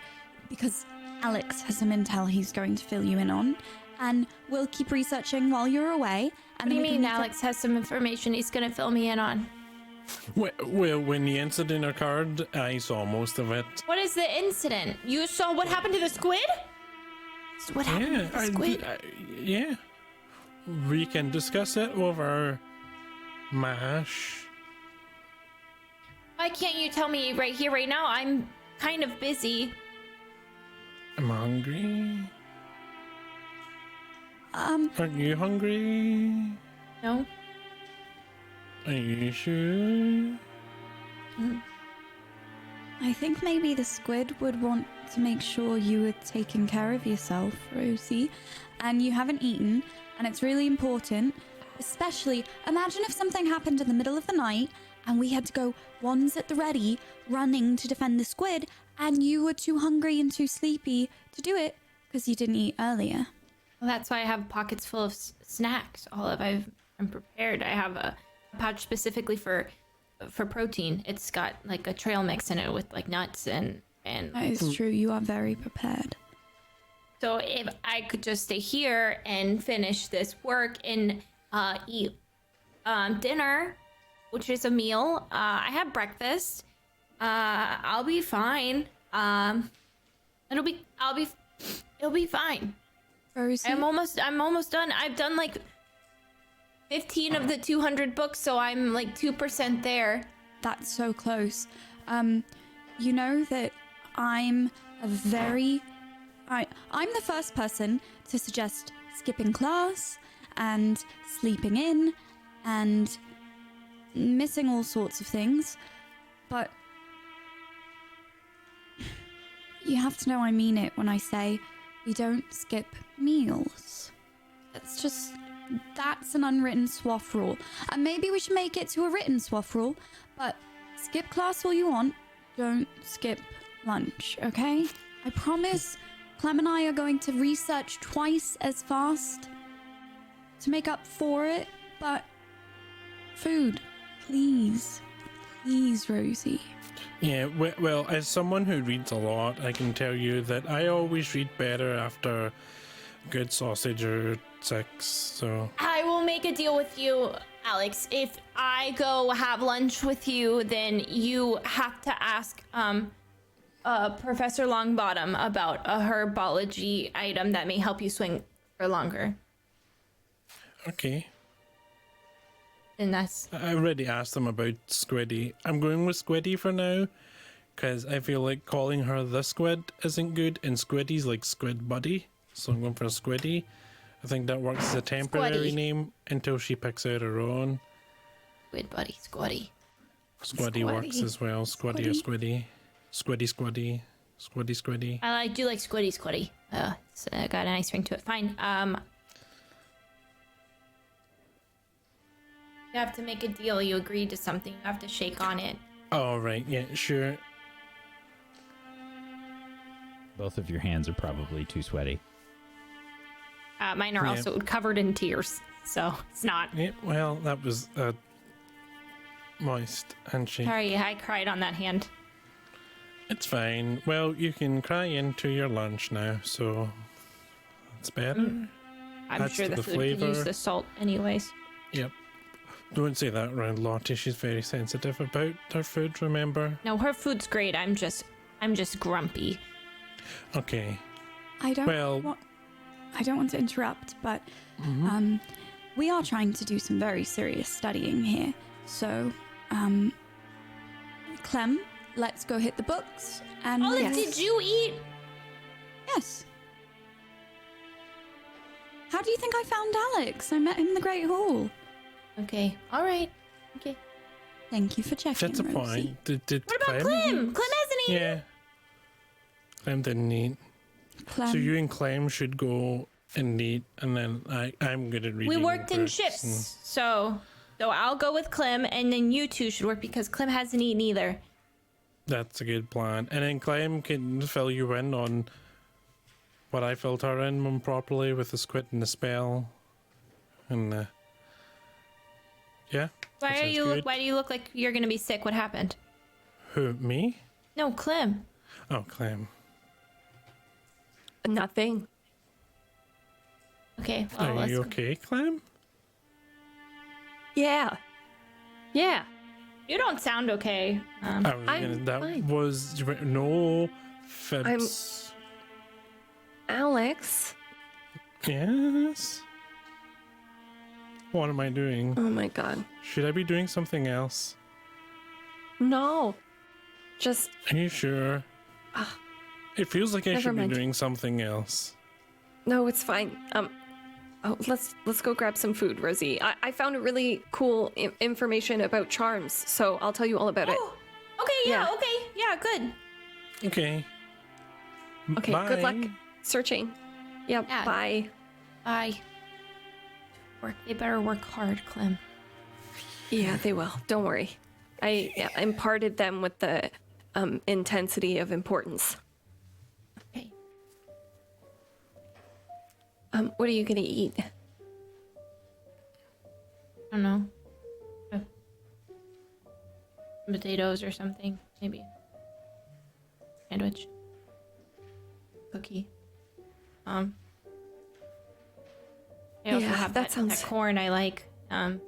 E: because Alex has some intel he's going to fill you in on, and we'll keep researching while you're away. And
C: What do you mean Alex has some information he's going to fill me in on?
B: Well, when the incident occurred, I saw most of it.
C: What is the incident? You saw what happened to the squid? What happened to the squid?
B: Yeah. we can discuss it over mash.
C: Why can't you tell me right here, right now? I'm kind of busy.
B: I'm hungry. Aren't you hungry?
C: No.
B: Are you sure?
E: I think maybe the squid would want to make sure you were taking care of yourself, Rosie, and you haven't eaten, and it's really important. Especially, imagine if something happened in the middle of the night and we had to go wands at the ready, running to defend the squid, and you were too hungry and too sleepy to do it because you didn't eat earlier.
C: Well, that's why I have pockets full of snacks. I'm prepared. I have a pouch specifically for protein. It's got like a trail mix in it with like nuts and
E: That is true. You are very prepared.
C: So if I could just stay here and finish this work and eat dinner, which is a meal. I have breakfast. I'll be fine. It'll be fine.
E: Rosie?
C: I'm almost done. I've done like 15 of the 200 books, so I'm like 2% there.
E: That's so close. You know that I'm the first person to suggest skipping class and sleeping in and missing all sorts of things, but you have to know I mean it when I say we don't skip meals. That's an unwritten SWAF rule. And maybe we should make it to a written SWAF rule, but skip class all you want, don't skip lunch, okay? I promise Clem and I are going to research twice as fast to make up for it, but food, please, Rosie.
B: Yeah, well, as someone who reads a lot, I can tell you that I always read better after good sausage or sex, so...
C: I will make a deal with you, Alex. If I go have lunch with you, then you have to ask Professor Longbottom about a herbology item that may help you swing for longer.
B: Okay.
C: And that's...
B: I already asked them about Squiddy. I'm going with Squiddy for now, because I feel like calling her the Squid isn't good, and Squiddy's like Squid Buddy, so I'm going for Squiddy. I think that works as a temporary
C: Squiddy.
B: name until she picks out her own.
C: Squid buddy, Squiddy.
B: Squiddy works as well. Squiddy or Squiddy. Squiddy. Squiddy.
C: I do like Squiddy. It's got a nice ring to it. Fine. You have to make a deal. You agreed to something. You have to shake on it.
B: Oh, right. Yeah, sure.
A: Both of your hands are probably too sweaty.
C: Mine are also covered in tears, so it's not.
B: Yeah, well, that was a moist handshake.
C: Sorry, I cried on that hand.
B: It's fine. Well, you can cry into your lunch now, so that's better.
C: I'm
B: That's
C: sure the
B: the
C: food
B: flavor.
C: could use the salt anyways.
B: Yep. Don't say that around Lottie. She's very sensitive about her food, remember?
C: No, her food's great. I'm just grumpy.
B: Okay.
E: I don't
B: Well-
E: want to interrupt, but we are trying to do some very serious studying here. So, Clem, let's go hit the books. And
C: Olive, did you eat?
E: Yes. How do you think I found Alex? I met him in the Great Hall.
C: Okay. All right. Okay.
E: Thank you for checking,
B: That's a
E: Rosie.
B: point. Did
C: What about Clem? Clem hasn't eaten.
B: Yeah. Clem didn't eat.
E: Clem,
B: So you and Clem should go and eat, and then I'm good at reading.
C: We worked in
B: books
C: shifts, so I'll go with Clem, and then you two should work because Clem hasn't eaten either.
B: That's a good plan. And then Clem can fill you in on what I filled her in on properly with the squid and the spell. And yeah. that sounds good.
C: Why do you look like you're gonna be sick? What happened?
B: Who, me?
C: No, Clem.
B: Oh, Clem.
D: Nothing.
C: Okay. Well,
B: Are you okay, Clem?
D: Yeah. Yeah.
C: You don't sound okay.
B: I was
D: I'm
B: that
D: fine.
B: was no fits.
D: Alex.
B: Yes. What am I doing?
D: Oh my god.
B: Should I be doing something else?
D: No. Just
B: Are you sure? It feels like I
D: Never
B: should
D: mind.
B: be doing something else.
D: no, it's fine. Let's go grab some food, Rosie. I found a really cool information about charms, so I'll tell you all about it.
C: Oh, okay, yeah,
D: Yeah.
C: okay, yeah, good.
B: Okay.
D: Okay,
B: Bye.
D: good luck searching. Yeah,
C: Yeah.
D: bye.
C: Bye. They better work hard, Clem.
D: Yeah, they will. Don't worry. I imparted them with the intensity of importance.
C: Okay.
D: What are you gonna eat?
C: I don't know. Potatoes or something, maybe. Sandwich. Cookie. I also
D: Yeah,
C: have
D: that
C: that
D: sounds-
C: corn I like. And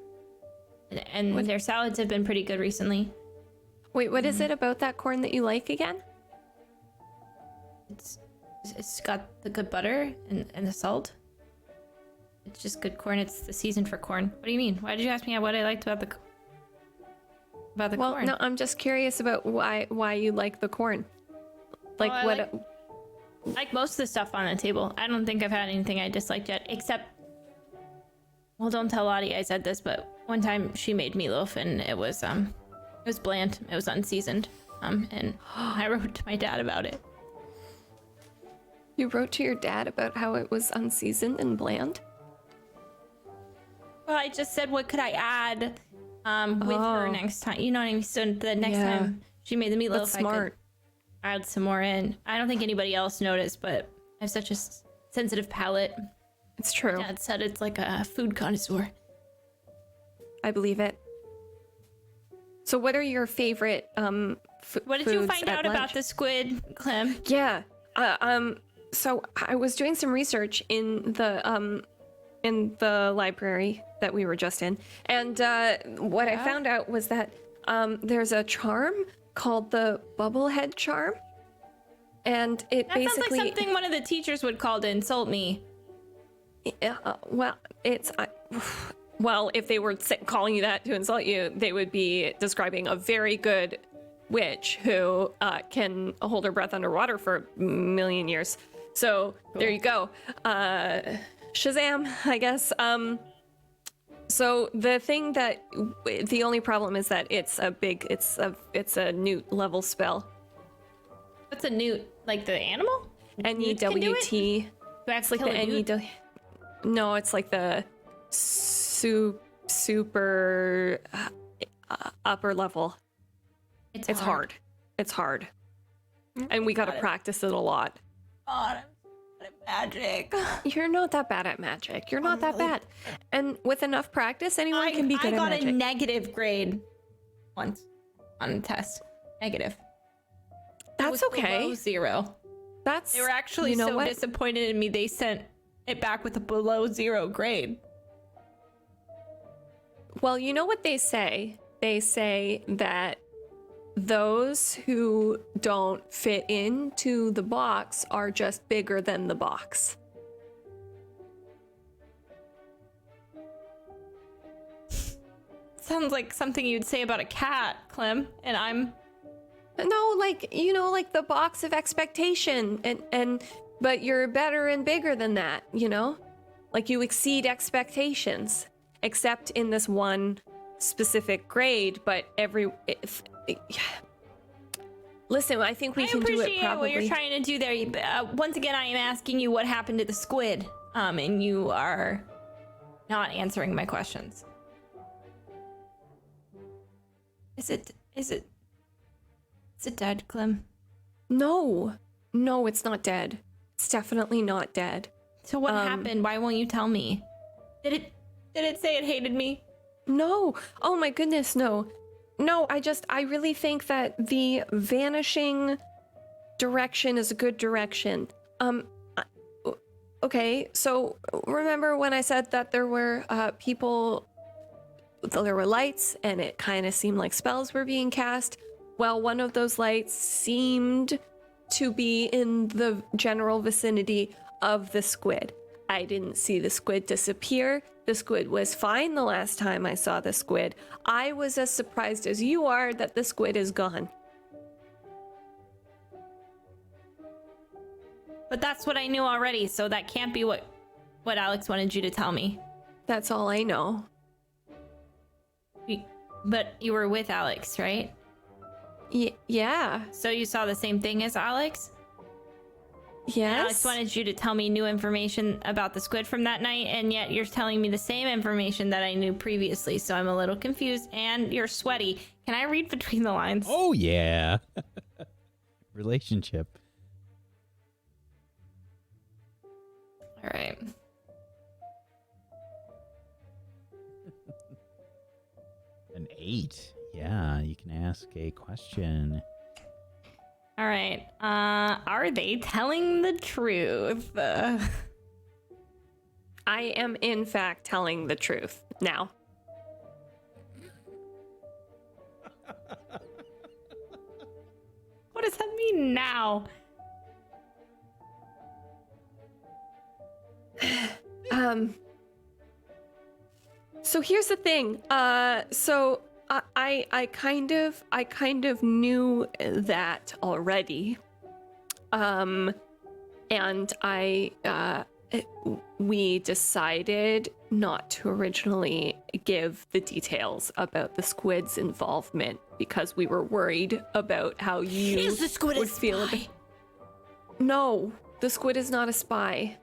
C: their salads have been pretty good recently.
D: Wait, what is it about that corn that you like again?
C: It's got the good butter and the salt. It's just good corn. It's the season for corn. What do you mean? Why did you ask me what I liked about the
D: Well,
C: corn?
D: no, I'm just curious about why you like the corn. Like
C: I
D: what?
C: like most of the stuff on the table. I don't think I've had anything I disliked yet, except, well, don't tell Lottie I said this, but one time she made meatloaf and it was bland. It was unseasoned. And I wrote to my dad about it.
D: You wrote to your dad about how it was unseasoned and bland?
C: Well, I just said, what could I add with her next time? You know what I mean? So the next
D: Yeah.
C: time she made the meatloaf,
D: That's
C: I
D: smart.
C: could add some more in. I don't think anybody else noticed, but I have such a sensitive palate.
D: It's true.
C: Dad said it's like a food connoisseur.
D: I believe it. So, what are your favorite
C: What did you
D: foods
C: find
D: at
C: out about
D: lunch?
C: the squid, Clem?
D: Yeah. So I was doing some research in the library that we were just in, and what I found out was that there's a charm called the bubblehead charm, and it
C: That
D: basically
C: sounds like something one of the teachers would call to insult me.
D: well, it's well, if they were calling you that to insult you, they would be describing a very good witch who can hold her breath underwater for a million years. So there you go. Shazam, I guess. So the only problem is that it's a newt level spell.
C: What's a newt? Like the animal? Newts can do it?
D: NEWT.
C: Do I have
D: It's
C: to
D: like
C: kill
D: the
C: a newt?
D: No, it's like the super upper level. It's hard. It's hard. And we gotta practice it a lot.
C: God, I'm bad at magic.
D: You're not that bad at magic. You're not that bad. And with enough practice, anyone can be good
C: I
D: at
C: got
D: magic.
C: a negative grade once on a test. Negative. It
D: That's
C: was
D: okay.
C: below 0.
D: That's
C: They were actually
D: you know
C: so
D: what?
C: disappointed in me, they sent it back with a below 0 grade.
D: Well, you know what they say? They say that those who don't fit into the box are just bigger than the box.
C: Sounds like something you'd say about a cat, Clem, and I'm...
D: No, like, you know, like the box of expectation but you're better and bigger than that, you know? Like you exceed expectations, except in this one specific grade, but listen, I think we
C: I
D: can do it
C: appreciate
D: probably.
C: what you're trying to do there. Once again, I am asking you what happened to the squid, and you are not answering my questions. Is it dead, Clem?
D: No, it's not dead. It's definitely not dead.
C: So what happened? Why won't you tell me? Did it say it hated me?
D: No. Oh my goodness, no. No, I really think that the vanishing direction is a good direction. Okay, so remember when I said that there were there were lights and it kind of seemed like spells were being cast? Well, one of those lights seemed to be in the general vicinity of the squid. I didn't see the squid disappear. the squid was fine the last time I saw the squid. I was as surprised as you are that the squid is gone.
C: But that's what I knew already, so that can't be what Alex wanted you to tell me.
D: That's all I know.
C: But you were with Alex, right?
D: Yeah.
C: So you saw the same thing as Alex?
D: Yes.
C: Alex wanted you to tell me new information about the squid from that night, and yet you're telling me the same information that I knew previously, so I'm a little confused, and you're sweaty. Can I read between the lines?
A: Oh, yeah. Relationship.
C: All right.
A: An 8. Yeah, you can ask a question.
C: All right. Are they telling the truth?
D: I am, in fact, telling the truth now.
C: What does that mean now?
D: So here's the thing. So I kind of knew that already. And we decided not to originally give the details about the squid's involvement because we were worried about how you
C: Is the squid
D: would
C: a
D: feel
C: spy?
D: No, the squid is not a spy.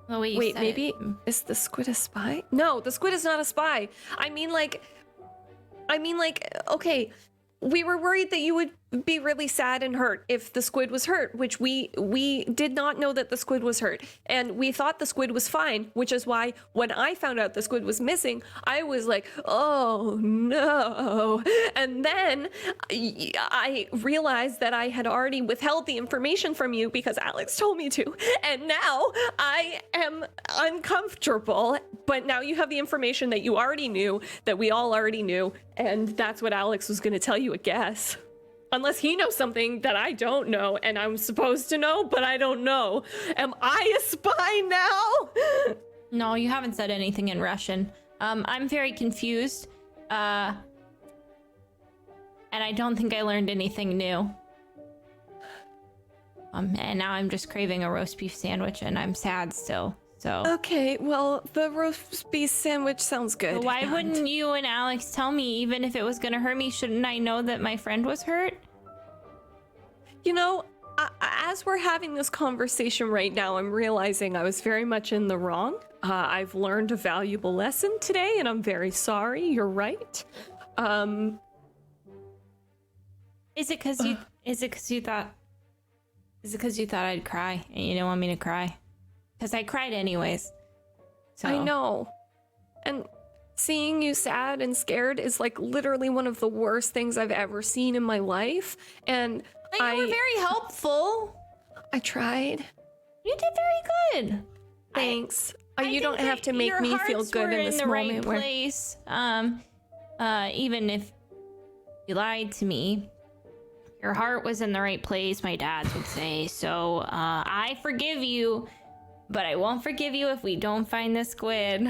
C: Oh, wait, you
D: Wait,
C: said
D: maybe
C: it.
D: is the squid a spy? No, the squid is not a spy. I mean like okay, we were worried that you would be really sad and hurt if the squid was hurt, which we did not know that the squid was hurt. And we thought the squid was fine, which is why when I found out the squid was missing, I was like, oh no. And then I realized that I had already withheld the information from you because Alex told me to. And now I am uncomfortable, but now you have the information that you already knew, that we all already knew, and that's what Alex was going to tell you, I guess. Unless he knows something that I don't know and I'm supposed to know, but I don't know. Am I a spy now?
C: No, you haven't said anything in Russian. I'm very confused. And I don't think I learned anything new. And now I'm just craving a roast beef sandwich and I'm sad still. So
D: Okay, well, the roast beef sandwich sounds good.
C: why wouldn't you and Alex tell me, even if it was gonna hurt me? Shouldn't I know that my friend was hurt?
D: You know, as we're having this conversation right now, I'm realizing I was very much in the wrong. I've learned a valuable lesson today, and I'm very sorry. You're right.
C: Is it because you thought I'd cry and you didn't want me to cry? Because I cried anyways. So.
D: I know. And seeing you sad and scared is like literally one of the worst things I've ever seen in my life. And
C: You were very helpful.
D: I tried.
C: You did very good.
D: Thanks.
C: I
D: You
C: think
D: don't have to make
C: your
D: me feel
C: hearts
D: good
C: were
D: in this
C: the
D: moment.
C: right place. Even if you lied to me, your heart was in the right place, my dad would say. So I forgive you, but I won't forgive you if we don't find the squid.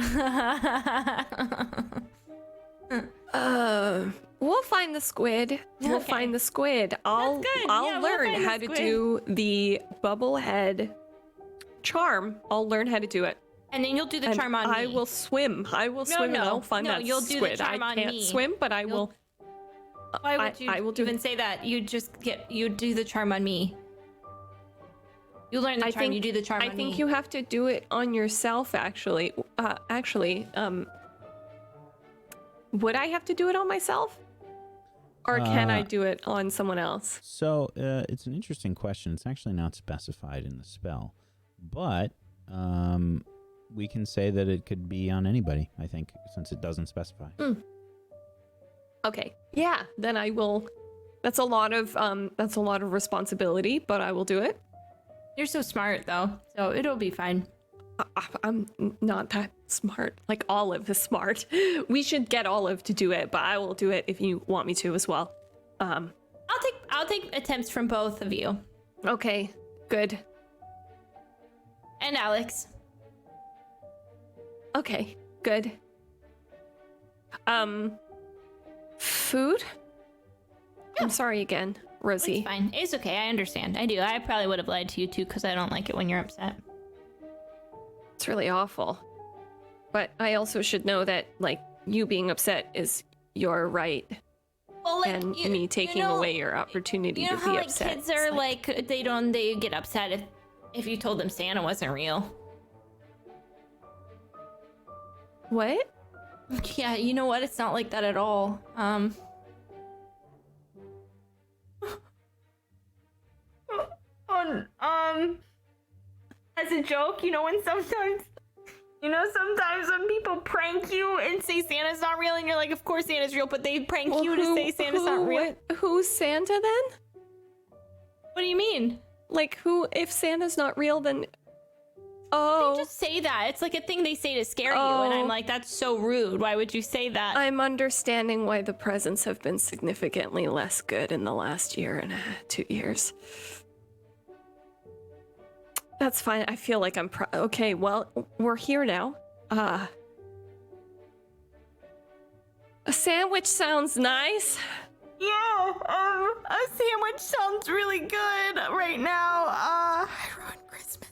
D: We'll find the squid. We'll
C: Okay.
D: find the squid. I'll
C: good.
D: I'll
C: Yeah, we'll
D: learn
C: find the
D: how to
C: squid.
D: do the bubblehead charm. I'll learn how to do it.
C: And then you'll do the
D: And
C: charm on me.
D: I will swim. I will swim and I'll find
C: no,
D: that
C: you'll do the
D: squid.
C: charm
D: I
C: on
D: can't
C: me.
D: swim, but I will.
C: Why would you
D: I will do
C: even say that? You do the charm on me. You learn the charm, you do the charm on me.
D: I think you have to do it on yourself, actually. Would I have to do it on myself? Or can I do it on someone else?
A: So it's an interesting question. It's actually not specified in the spell, but we can say that it could be on anybody, I think, since it doesn't specify.
D: Okay. Yeah, then I will. That's a lot of responsibility, but I will do it.
C: You're so smart, though, so it'll be fine.
D: I'm not that smart. Like Olive is smart. We should get Olive to do it, but I will do it if you want me to as well.
C: I'll take attempts from both of you.
D: Okay, good.
C: And Alex.
D: Okay. Good. Food? I'm sorry again, Rosie.
C: It's fine. It's okay. I understand. I do. I probably would have lied to you too because I don't like it when you're upset.
D: It's really awful. But I also should know that, like, you being upset is your right.
C: Well, like,
D: And me taking away your opportunity
C: you know
D: to
C: how
D: be
C: like
D: upset.
C: kids are like they get upset if you told them Santa wasn't real.
D: What?
C: Yeah, you know what? It's not like that at all. As a joke, sometimes when people prank you and say Santa's not real, and you're like, of course Santa's real, but they prank you to say Santa's not real.
D: Who's Santa then?
C: What do you mean?
D: Like, who? If Santa's not real, then. Oh.
C: They just say that. It's like a thing they say to scare you, and I'm like, that's so rude. Why would you say that?
D: I'm understanding why the presents have been significantly less good in the last year and 2 years. That's fine. I feel like I'm okay, well, we're here now. A sandwich sounds nice.
C: Yeah, a sandwich sounds really good right now. I ruined Christmas.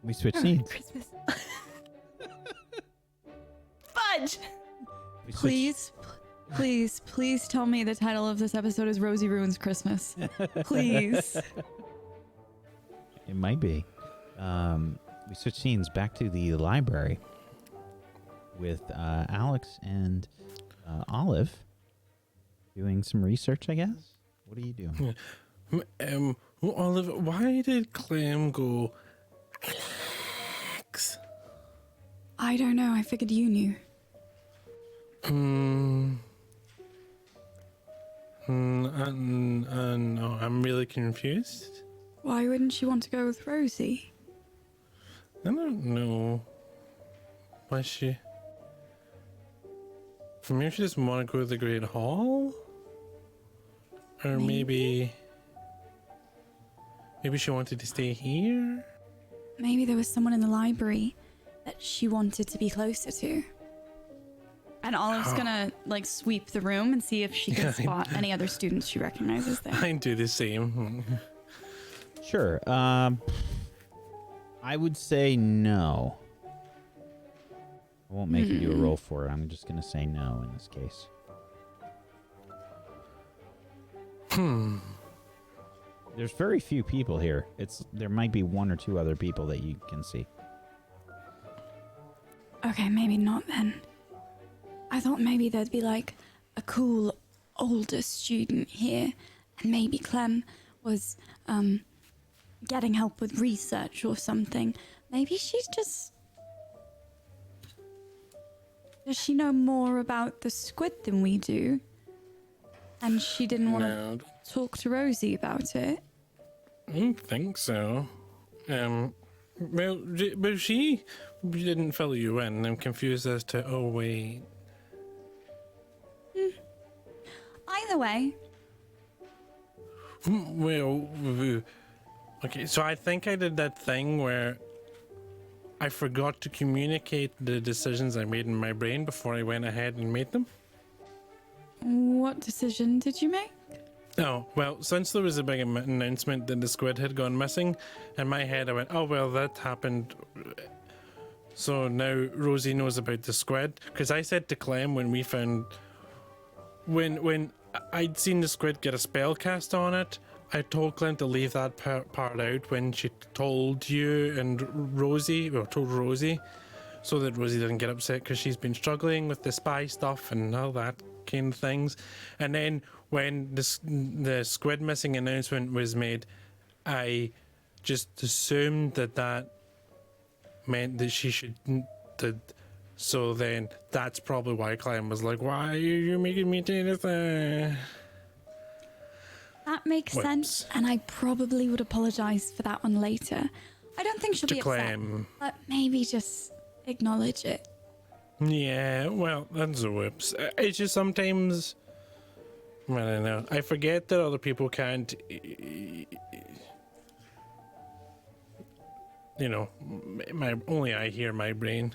A: We switch scenes.
C: Christmas. Fudge!
A: We switch-
E: Please tell me the title of this episode is Rosie Ruins Christmas. Please.
A: It might be. We switch scenes back to the library with Alex and Olive doing some research, I guess. What are you doing?
B: Olive, why did Clem go Alex?
E: I don't know. I figured you knew.
B: No, I'm really confused.
E: Why wouldn't she want to go with Rosie?
B: I don't know. Why she... Maybe she doesn't want to go to the Great Hall? Or maybe she wanted to stay here?
E: Maybe there was someone in the library that she wanted to be closer to. And Olive's gonna sweep the room and see if she can spot any other students she recognizes there.
B: I do the same.
A: Sure. I would say no. I won't make you do a roll for it. I'm just going to say no in this case. There's very few people here. There might be one or two other people that you can see.
E: Okay, maybe not then. I thought maybe there'd be a cool older student here, and maybe Clem was getting help with research or something. Maybe she's just... Does she know more about the squid than we do? And she didn't want to talk to Rosie about it?
B: I don't think so. But she didn't fill you in. I'm confused as to, oh, wait.
E: Either way.
B: Well, okay, so I think I did that thing where I forgot to communicate the decisions I made in my brain before I went ahead and made them.
E: What decision did you make?
B: Oh, well, since there was a big announcement that the squid had gone missing, in my head I went, oh, well, that happened. So now Rosie knows about the squid. Because I said to Clem when we found... When I'd seen the squid get a spell cast on it, I told Clem to leave that part out when she told you and Rosie, or told Rosie, so that Rosie didn't get upset because she's been struggling with the spy stuff and all that kind of things. And then when the squid missing announcement was made, I just assumed that meant that she should... So then that's probably why Clem was like, why are you making me do this?
E: That makes sense, and I probably would apologize for that one later. I don't think she'll be upset, but maybe just acknowledge it.
B: Yeah, well, that's a whoops. It's just sometimes, I don't know, I forget that other people can't you know, my only I hear my brain.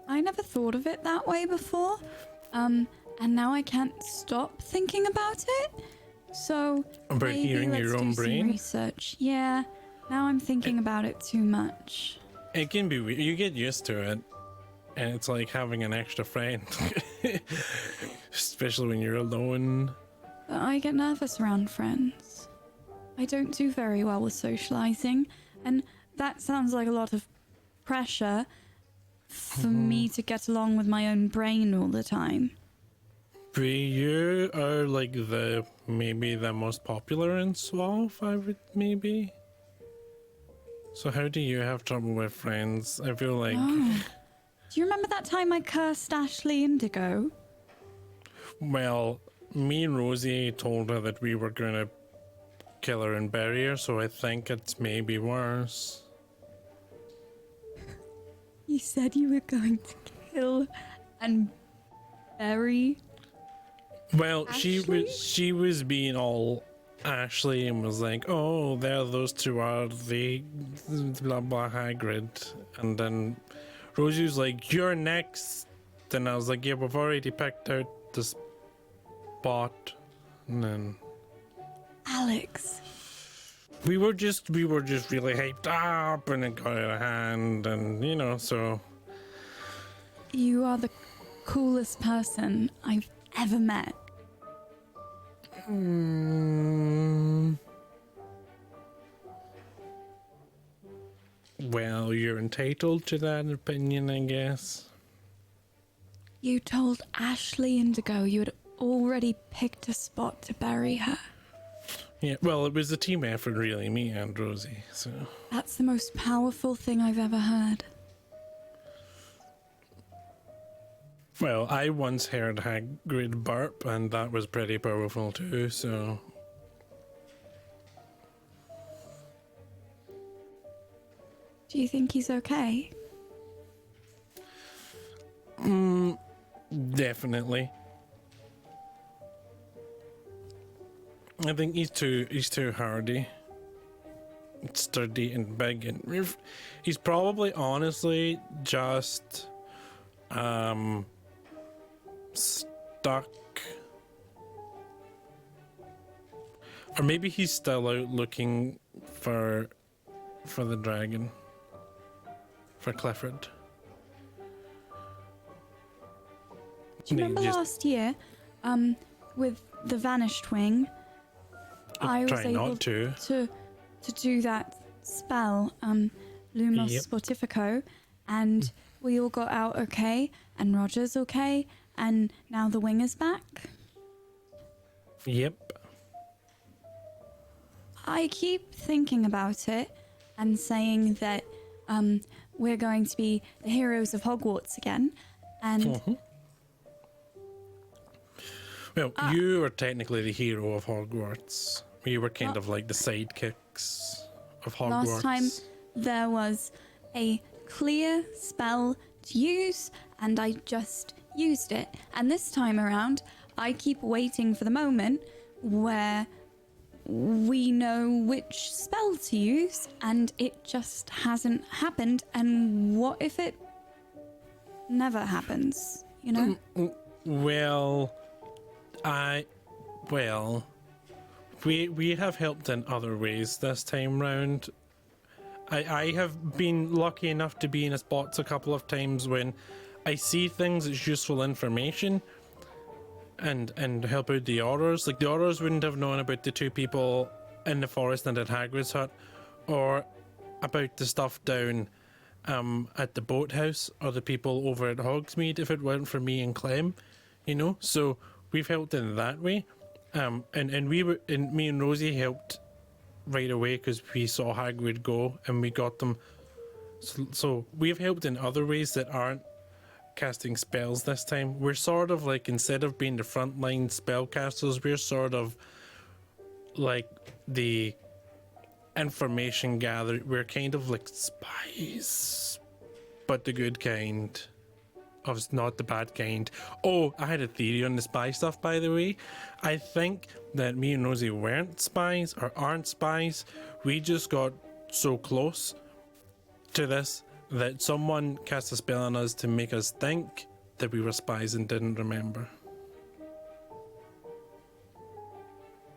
E: I never thought of it that way before. And now I can't stop thinking about it. So
B: About
E: maybe
B: hearing
E: let's
B: your
E: do
B: own
E: some
B: brain?
E: research. Yeah. Now I'm thinking about it too much.
B: It can be weird. You get used to it, and it's like having an extra friend, especially when you're alone.
E: But I get nervous around friends. I don't do very well with socializing, and that sounds like a lot of pressure for me to get along with my own brain all the time.
B: But you are like maybe the most popular in Swaff, I would maybe. So how do you have trouble with friends? I feel like
E: Oh. Do you remember that time I cursed Ashley Indigo?
B: well, me and Rosie told her that we were gonna kill her and bury her, so I think it's maybe worse.
E: You said you were going to kill and bury.
B: Well,
E: Ashley?
B: she was being all Ashley and was like, "Oh, there those two are the blah blah Hagrid," and then Rosie was like, "You're next," and I was like, "Yeah, we've already picked out the spot," and then
E: Alex.
B: we were just really hyped up, and it got out of hand, and you know, so
E: You are the coolest person I've ever met.
B: well, you're entitled to that opinion, I guess.
E: You told Ashley Indigo you had already picked a spot to bury her.
B: Yeah, well, it was a team effort, really, me and Rosie, so.
E: That's the most powerful thing I've ever heard.
B: Well, I once heard Hagrid burp, and that was pretty powerful too, so.
E: Do you think he's okay?
B: Definitely. I think he's too hardy, sturdy and big, and he's probably honestly just stuck, or maybe he's still out looking for the dragon, for Clifford.
E: Do you remember
B: Just
E: last year, with the Vanished Wing, I was
B: try
E: able
B: not to.
E: to do that spell, Lumos
B: Yep.
E: Sportifico, and we all got out okay, and Roger's okay, and now the wing is back.
B: Yep.
E: I keep thinking about it and saying that we're going to be the heroes of Hogwarts again, and
B: Well, you are technically the hero of Hogwarts. You were kind of like the sidekicks of Hogwarts.
E: last time there was a clear spell to use, and I just used it. And this time around, I keep waiting for the moment where we know which spell to use, and it just hasn't happened. And what if it never happens? You know?
B: Well, we have helped in other ways this time round. I have been lucky enough to be in spots a couple of times when I see things as useful information and help out the Aurors. Like the Aurors wouldn't have known about the two people in the forest and at Hagrid's hut, or about the stuff down at the boathouse, or the people over at Hogsmeade if it weren't for me and Clem, you know. So we've helped in that way, and me and Rosie helped right away because we saw Hagrid go and we got them. So we've helped in other ways that aren't casting spells this time. We're sort of like, instead of being the frontline spellcasters, we're sort of like the information gatherer. We're kind of like spies, but the good kind of not the bad kind. Oh, I had a theory on the spy stuff, by the way. I think that me and Rosie weren't spies or aren't spies. We just got so close to this that someone cast a spell on us to make us think that we were spies and didn't remember.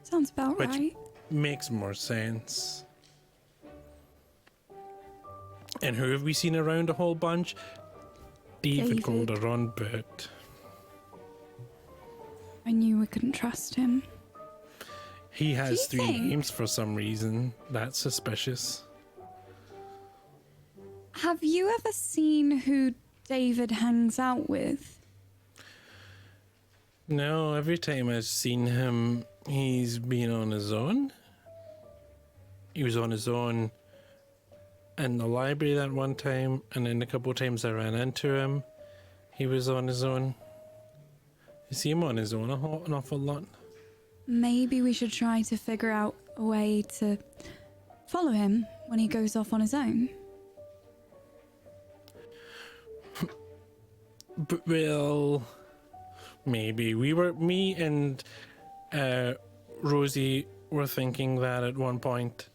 E: Sounds about
B: Which
E: right.
B: makes more sense. And who have we seen around a whole bunch? David Calderon, but
E: I knew we couldn't trust him.
B: he has
E: Do you
B: 3
E: think-
B: names for some reason. That's suspicious.
E: Have you ever seen who David hangs out with?
B: No, every time I've seen him, he's been on his own. He was on his own in the library that one time, and then a couple of times I ran into him, he was on his own. You see him on his own an awful lot.
E: Maybe we should try to figure out a way to follow him when he goes off on his own.
B: But, well, maybe. Me and Rosie were thinking that at one point,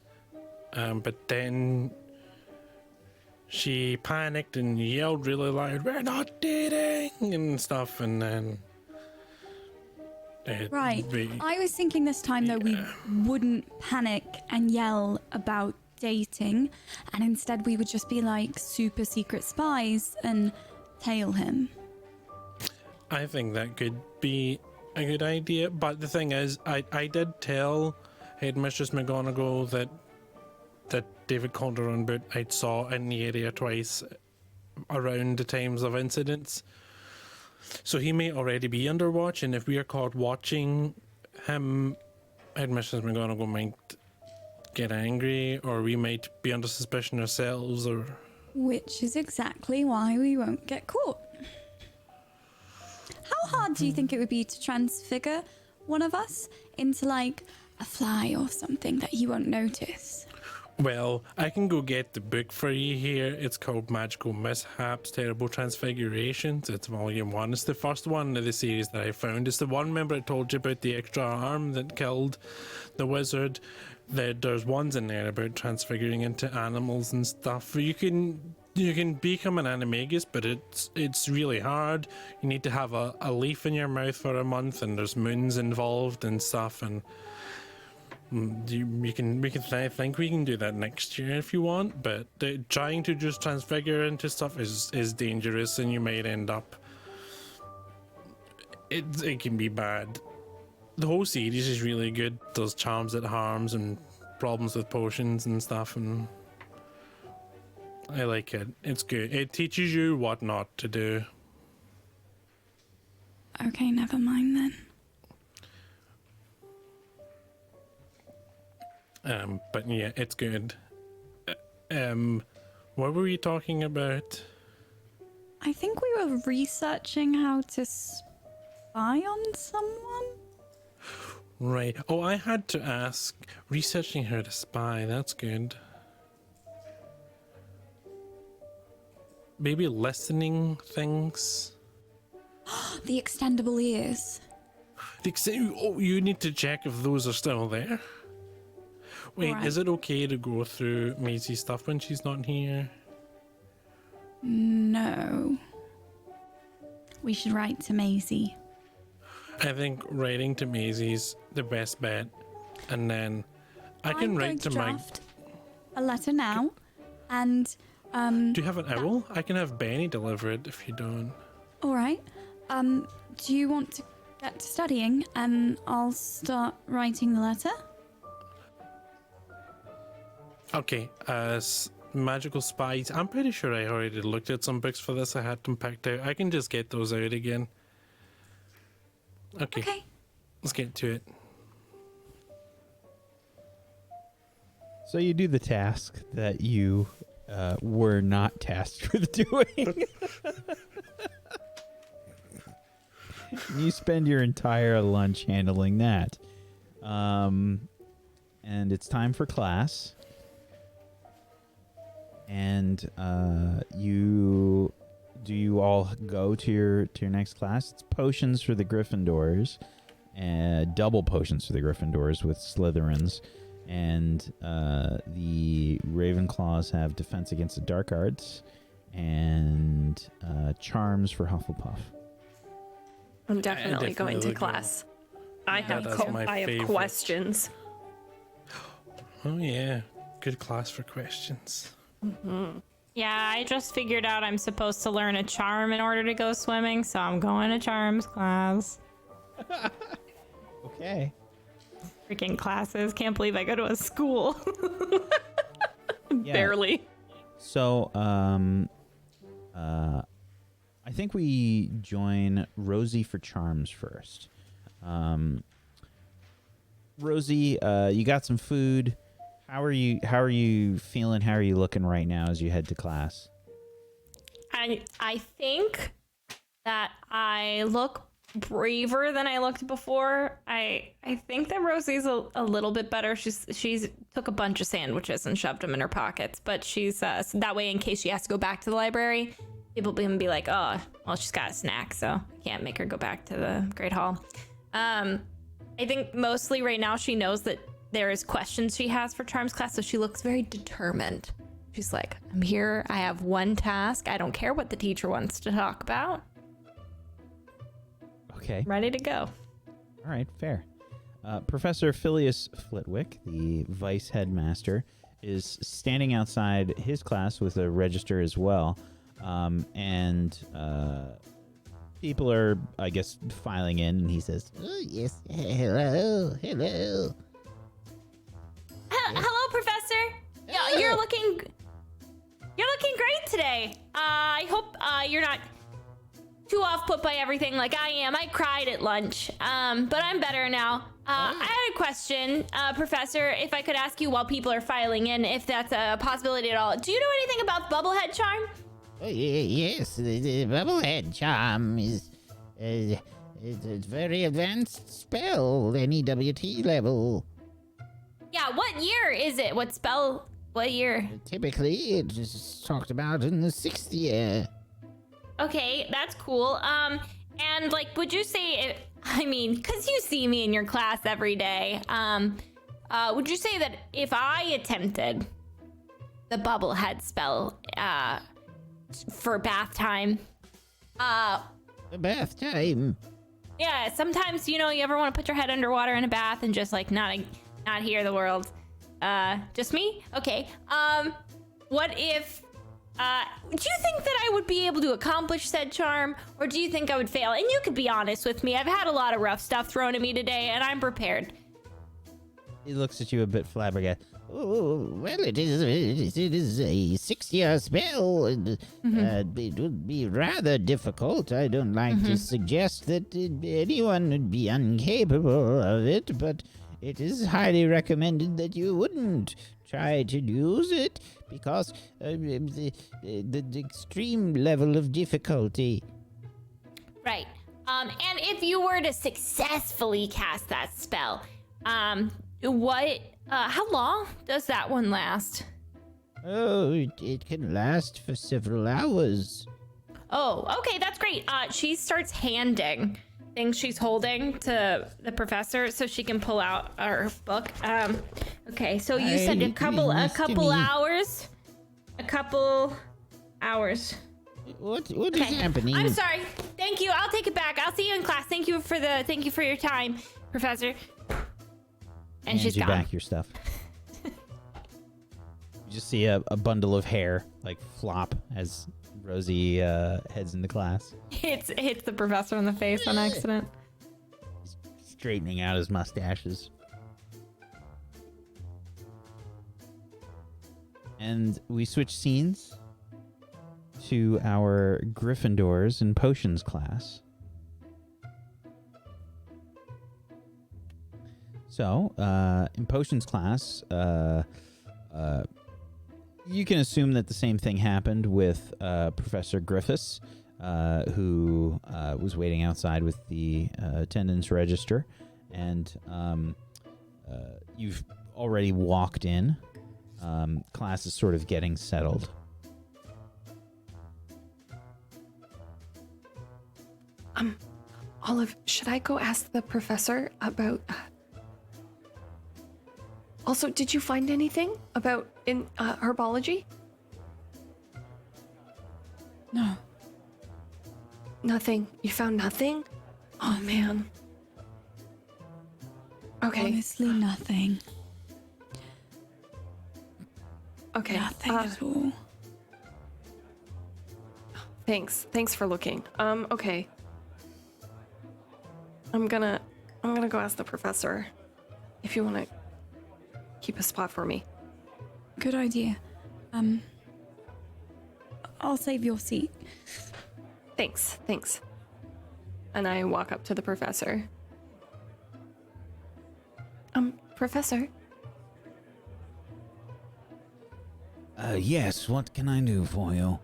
B: but then she panicked and yelled really loud, "We're not dating!" and stuff, and then...
E: Right. I was thinking this time, though, we wouldn't panic and yell about dating, and instead we would just be like super secret spies and tail him.
B: I think that could be a good idea, but the thing is, I did tell Headmistress McGonagall that David Calderon boot I saw in the area twice around the times of incidents. So he may already be under watch, and if we are caught watching him, Headmistress McGonagall might get angry, or we might be under suspicion ourselves, or...
E: Which is exactly why we won't get caught. How hard do you think it would be to transfigure one of us into like a fly or something that you won't notice?
B: Well, I can go get the book for you here. It's called Magical Mishaps, Terrible Transfigurations. It's volume 1. It's the first one of the series that I found. It's the one, remember I told you about the extra arm that killed the wizard? There's ones in there about transfiguring into animals and stuff. You can become an animagus, but it's really hard. You need to have a leaf in your mouth for a month, and there's moons involved and stuff, and I think we can do that next year if you want, but trying to just transfigure into stuff is dangerous, and you might end up... It can be bad. The whole series is really good. There's charms that harms and problems with potions and stuff, and I like it. It's good. It teaches you what not to do.
E: Okay, never mind then.
B: But yeah, it's good. What were we talking about?
E: I think we were researching how to spy on someone.
B: Right. Oh, I had to ask. Researching how to spy. That's good. Maybe listening things.
E: The extendable ears.
B: Oh, you need to check if those are still there. Wait,
E: Right.
B: Is it okay to go through Maisie's stuff when she's not here?
E: No. We should write to Maisie.
B: I think writing to Maisie's the best bet, and then I can
E: I'm
B: write
E: going
B: to my.
E: draft a letter now, and
B: Do you have an owl? I can have Benny deliver it if you don't.
E: all right. Do you want to get to studying, and I'll start writing the letter?
B: Okay, magical spies. I'm pretty sure I already looked at some books for this. I had them picked out. I can just get those out again. Okay. Let's get to it.
A: So you do the task that you were not tasked with doing. You spend your entire lunch handling that. And it's time for class. And you do you all go to your next class? It's potions for the Gryffindors, and double potions for the Gryffindors with Slytherins, and the Ravenclaws have defense against the dark arts, and charms for Hufflepuff.
D: I'm definitely going to
B: would go.
D: class. I have
B: that's my
D: I have
B: favorite.
D: questions.
B: Oh yeah, good class for questions.
C: Yeah, I just figured out I'm supposed to learn a charm in order to go swimming, so I'm going to charms class.
A: Okay.
C: Freaking classes. Can't believe I go to a school.
A: Yeah.
D: Barely.
A: So, I think we join Rosie for charms first. Rosie, you got some food. How are you feeling? How are you looking right now as you head to class?
C: I think that I look braver than I looked before. I think that Rosie's a little bit better. She's took a bunch of sandwiches and shoved them in her pockets, but she's so that way in case she has to go back to the library, people can be like, oh, well, she's got a snack, so I can't make her go back to the Great Hall. I think mostly right now she knows that there is questions she has for charms class, so she looks very determined. She's like, I'm here, I have one task, I don't care what the teacher wants to talk about.
A: Okay.
C: Ready to go.
A: All right, fair. Professor Phileas Flitwick, the vice headmaster, is standing outside his class with a register as well. And people are, I guess, filing in, and he says,
F: Oh, yes. Hello.
C: Hello, Professor. Yeah, you're looking great today. I hope you're not too off put by everything like I am. I cried at lunch, but I'm better now. I had a question, Professor, if I could ask you while people are filing in, if that's a possibility at all. Do you know anything about the bubblehead charm?
F: Oh, yes. The bubblehead charm is it's a very advanced spell, NEWT level.
C: Yeah, what year is it? What spell? What year?
F: Typically, it is talked about in the 6th year.
C: Okay, that's cool. And like, would you say, because you see me in your class every day, would you say that if I attempted the bubblehead spell, for bath time,
F: The bath time.
C: yeah, sometimes, you ever want to put your head underwater in a bath and just like not hear the world, just me? Okay. What if, do you think that I would be able to accomplish said charm, or do you think I would fail? And you could be honest with me. I've had a lot of rough stuff thrown at me today, and I'm prepared.
A: he looks at you a bit flabbergasted.
F: Oh, well, it is a 6-year spell, and it would be rather difficult. I don't like to suggest that anyone would be incapable of it, but it is highly recommended that you wouldn't try to use it because the extreme level of difficulty.
C: Right. And if you were to successfully cast that spell, how long does that one last?
F: Oh, it can last for several hours.
C: Oh, okay, that's great. She starts handing things she's holding to the professor so she can pull out her book. Okay, so you said a couple hours. A couple hours.
F: What is happening?
C: I'm sorry. Thank you. I'll take it back. I'll see you in class. Thank you for your time, Professor. And she's
A: Hands you
C: gone.
A: back your stuff. You just see a bundle of hair like flop as Rosie heads into class,
C: Hits the professor in the face on accident.
A: straightening out his mustaches. And we switch scenes to our Gryffindors and Potions class. So, in Potions class, you can assume that the same thing happened with Professor Griffiths, who was waiting outside with the attendance register, and you've already walked in. Class is sort of getting settled.
D: Olive, should I go ask the professor about... Also, did you find anything about in herbology?
E: No.
D: Nothing. You found nothing? Oh, man. Okay.
E: Honestly, nothing.
D: Okay.
E: Nothing at all.
D: Thanks for looking. Okay. I'm gonna go ask the professor if you want to keep a spot for me.
E: Good idea. I'll save your seat.
D: Thanks. And I walk up to the professor. Professor?
F: Yes, what can I do for you?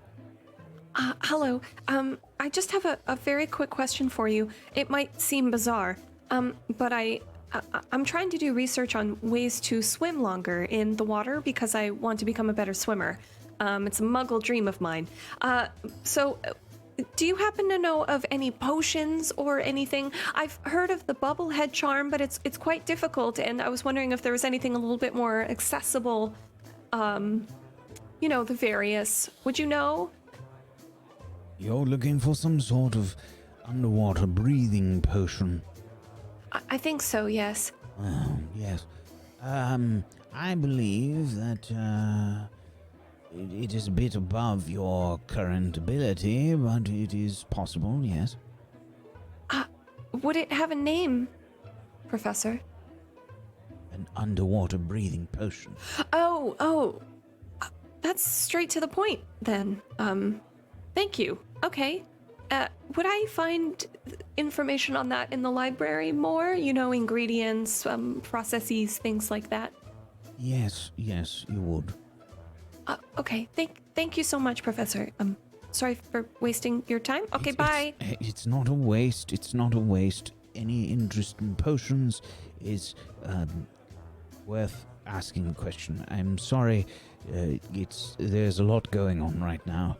D: Hello. I just have a very quick question for you. It might seem bizarre, but I'm trying to do research on ways to swim longer in the water because I want to become a better swimmer. It's a muggle dream of mine. So, do you happen to know of any potions or anything? I've heard of the bubblehead charm, but it's quite difficult, and I was wondering if there was anything a little bit more accessible. The various. Would you know?
F: You're looking for some sort of underwater breathing potion.
D: I think so, yes.
F: Oh, yes. I believe that, it is a bit above your current ability, but it is possible, yes.
D: Would it have a name, Professor?
F: An underwater breathing potion.
D: Oh. That's straight to the point, then. Thank you. Okay. Would I find information on that in the library more? Ingredients, processes, things like that?
F: Yes, you would.
D: Okay. Thank you so much, Professor. Sorry for wasting your time. Okay, bye.
F: It's not a waste. It's not a waste. Any interest in potions is worth asking a question. I'm sorry. There's a lot going on right now.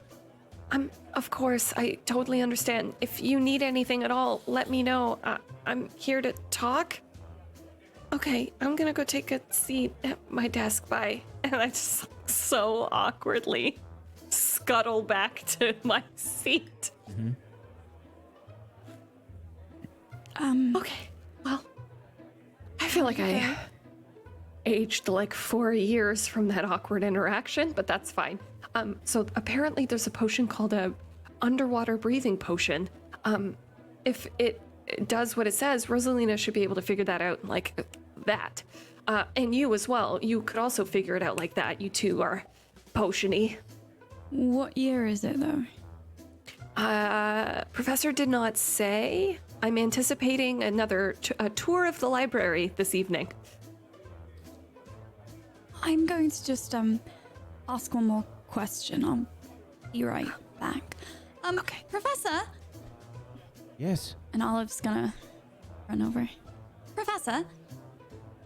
D: Of course, I totally understand. If you need anything at all, let me know. I'm here to talk. Okay, I'm gonna go take a seat at my desk. Bye. And I just so awkwardly scuttle back to my seat.
F: Mm-hmm.
D: Okay, well, I feel like I aged like 4 years from that awkward interaction, but that's fine. So apparently there's a potion called a underwater breathing potion. If it does what it says, Rosalina should be able to figure that out like that. And you as well. You could also figure it out like that. You two are potion-y.
E: What year is it, though?
D: Professor did not say. I'm anticipating another tour of the library this evening.
E: I'm going to just ask one more question. I'll be right back.
D: Okay.
E: Professor?
F: Yes.
E: And Olive's gonna run over. Professor?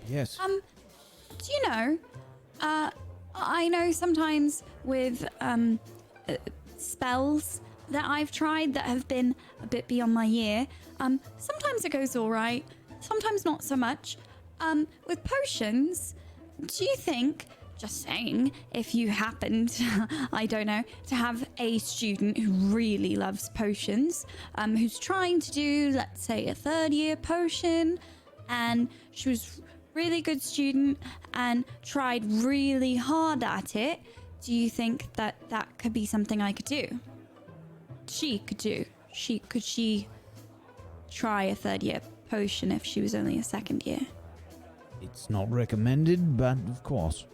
F: Yes.
E: Do you know, I know sometimes with spells that I've tried that have been a bit beyond my year, sometimes it goes all right, sometimes not so much. With potions, do you think, just saying, if you happened, I don't know, to have a student who really loves potions, who's trying to do, let's say, a 3rd year potion, and she was really good student and tried really hard at it, do you think that that could be something I could do? She could do. Could she try a 3rd year potion if she was only a 2nd year?
F: It's not recommended, but of course.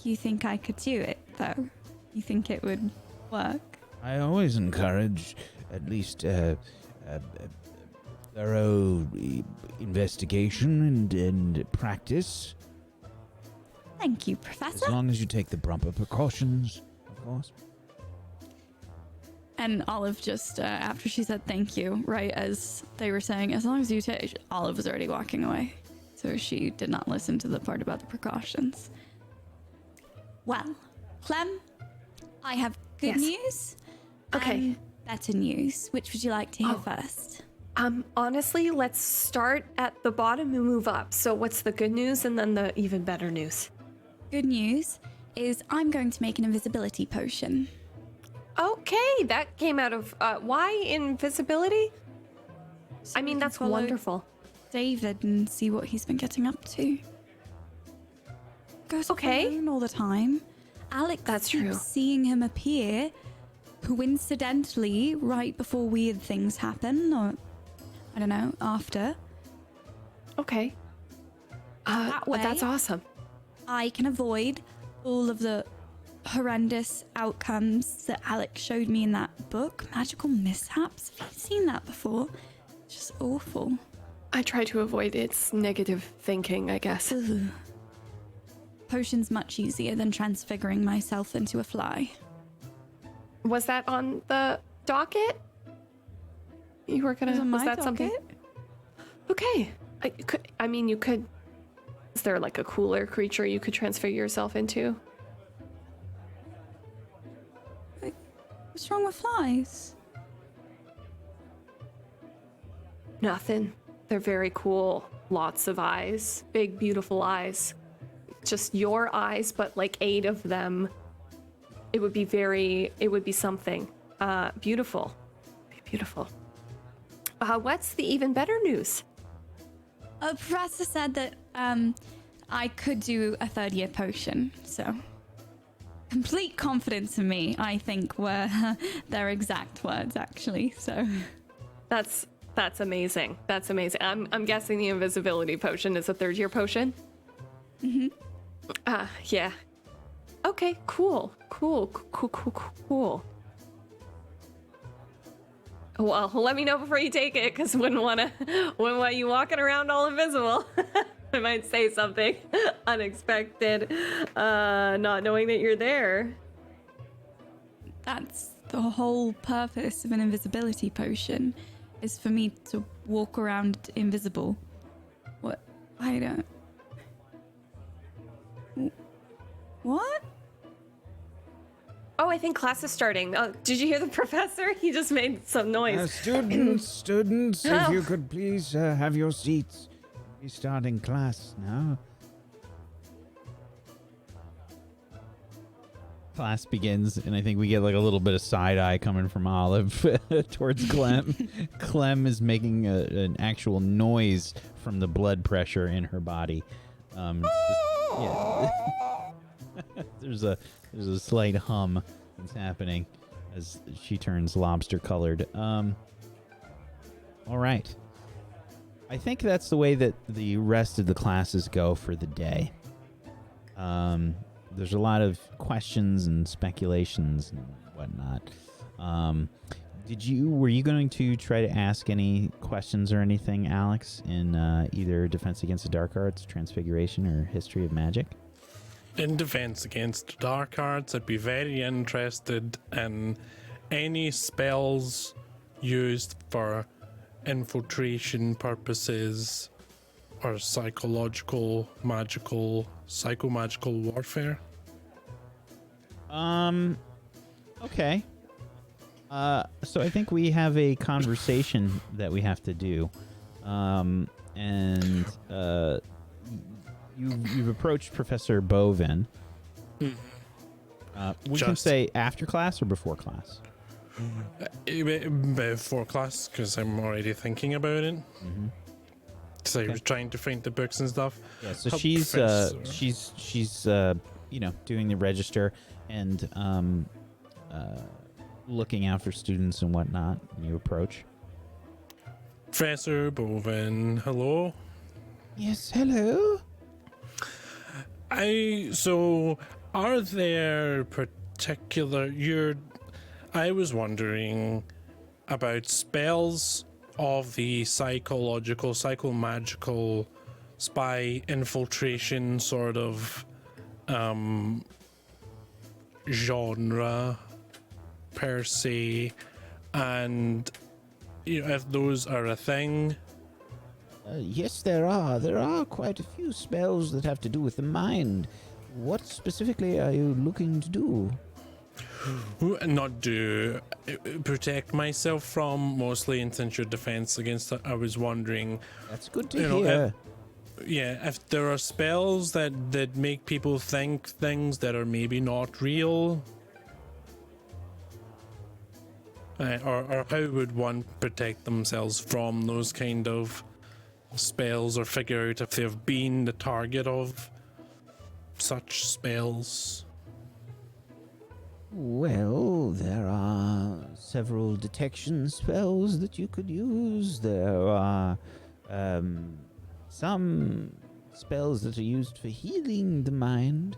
E: You think I could do it, though? You think it would work?
F: I always encourage at least thorough investigation and practice.
E: Thank you, Professor.
F: As long as you take the proper precautions, of course.
E: And Olive just, after she said thank you, right as they were saying, as long as you take, Olive was already walking away. So she did not listen to the part about the precautions. Well, Clem, I have good news.
D: Okay.
E: better news. Which would you like to hear first?
D: Honestly, let's start at the bottom and move up. So what's the good news and then the even better news?
E: Good news is I'm going to make an invisibility potion.
D: Okay, that came out of why invisibility?
E: So
D: I mean,
E: we can
D: that's
E: follow
D: wonderful.
E: David and see what he's been getting up to. Goes
D: Okay.
E: alone all the time. Alex
D: That's
E: keeps
D: true.
E: seeing him appear coincidentally right before weird things happen, or I don't know, after.
D: Okay.
E: That way-
D: That's awesome.
E: I can avoid all of the horrendous outcomes that Alex showed me in that book. Magical mishaps. Have you seen that before? It's just awful.
D: I try to avoid its negative thinking, I guess.
E: Ugh. Potion's much easier than transfiguring myself into a fly.
D: Was that on the docket? You were gonna.
E: It was on my
D: that something?
E: docket.
D: Okay. You could. Is there like a cooler creature you could transfigure yourself into?
E: What's wrong with flies?
D: Nothing. They're very cool. Lots of eyes. Big, beautiful eyes. Just your eyes, but like 8 of them. It would be something. Beautiful. Beautiful. What's the even better news?
E: A professor said that I could do a 3rd-year potion, so complete confidence in me, I think, were their exact words, actually. So
D: That's amazing. That's amazing. I'm guessing the invisibility potion is a 3rd-year potion.
E: Mm-hmm.
D: Yeah. Okay, cool. Well, let me know before you take it, because wouldn't want you walking around all invisible. I might say something unexpected, not knowing that you're there.
E: that's the whole purpose of an invisibility potion, is for me to walk around invisible. What? I don't... What?
D: Oh, I think class is starting. Oh, did you hear the professor? He just made some noise.
F: Students,
D: Oh.
F: if you could please have your seats. We're starting class now.
A: Class begins, and I think we get like a little bit of side eye coming from Olive towards Clem. Clem is making an actual noise from the blood pressure in her body. Yeah. There's a slight hum that's happening as she turns lobster colored. All right. I think that's the way that the rest of the classes go for the day. There's a lot of questions and speculations and whatnot. Were you going to try to ask any questions or anything, Alex, in either Defense Against the Dark Arts, Transfiguration, or History of Magic?
B: In Defense Against Dark Arts, I'd be very interested in any spells used for infiltration purposes or psychological, magical, psychomagical warfare.
A: Okay. So I think we have a conversation that we have to do. You've approached Professor Bovin. We can
B: Just-
A: say after class or before class.
B: Before class, because I'm already thinking about it.
A: Mm-hmm.
B: So I
A: Okay.
B: was trying to find the books and stuff.
A: Yeah, so
B: Help
A: she's
B: Professor.
A: doing the register and looking out for students and whatnot. And you approach.
B: Professor Bovin, hello.
F: Yes, hello.
B: Are there particular I was wondering about spells of the psychological, psychomagical, spy infiltration sort of genre per se, and if those are a thing.
F: Yes, there are. There are quite a few spells that have to do with the mind. What specifically are you looking to do?
B: not to protect myself from, mostly in since defense against it. I was wondering,
F: That's good to
B: you know,
F: hear.
B: if there are spells that make people think things that are maybe not real, or how would one protect themselves from those kind of spells, or figure out if they've been the target of such spells?
F: Well, there are several detection spells that you could use. There are some spells that are used for healing the mind,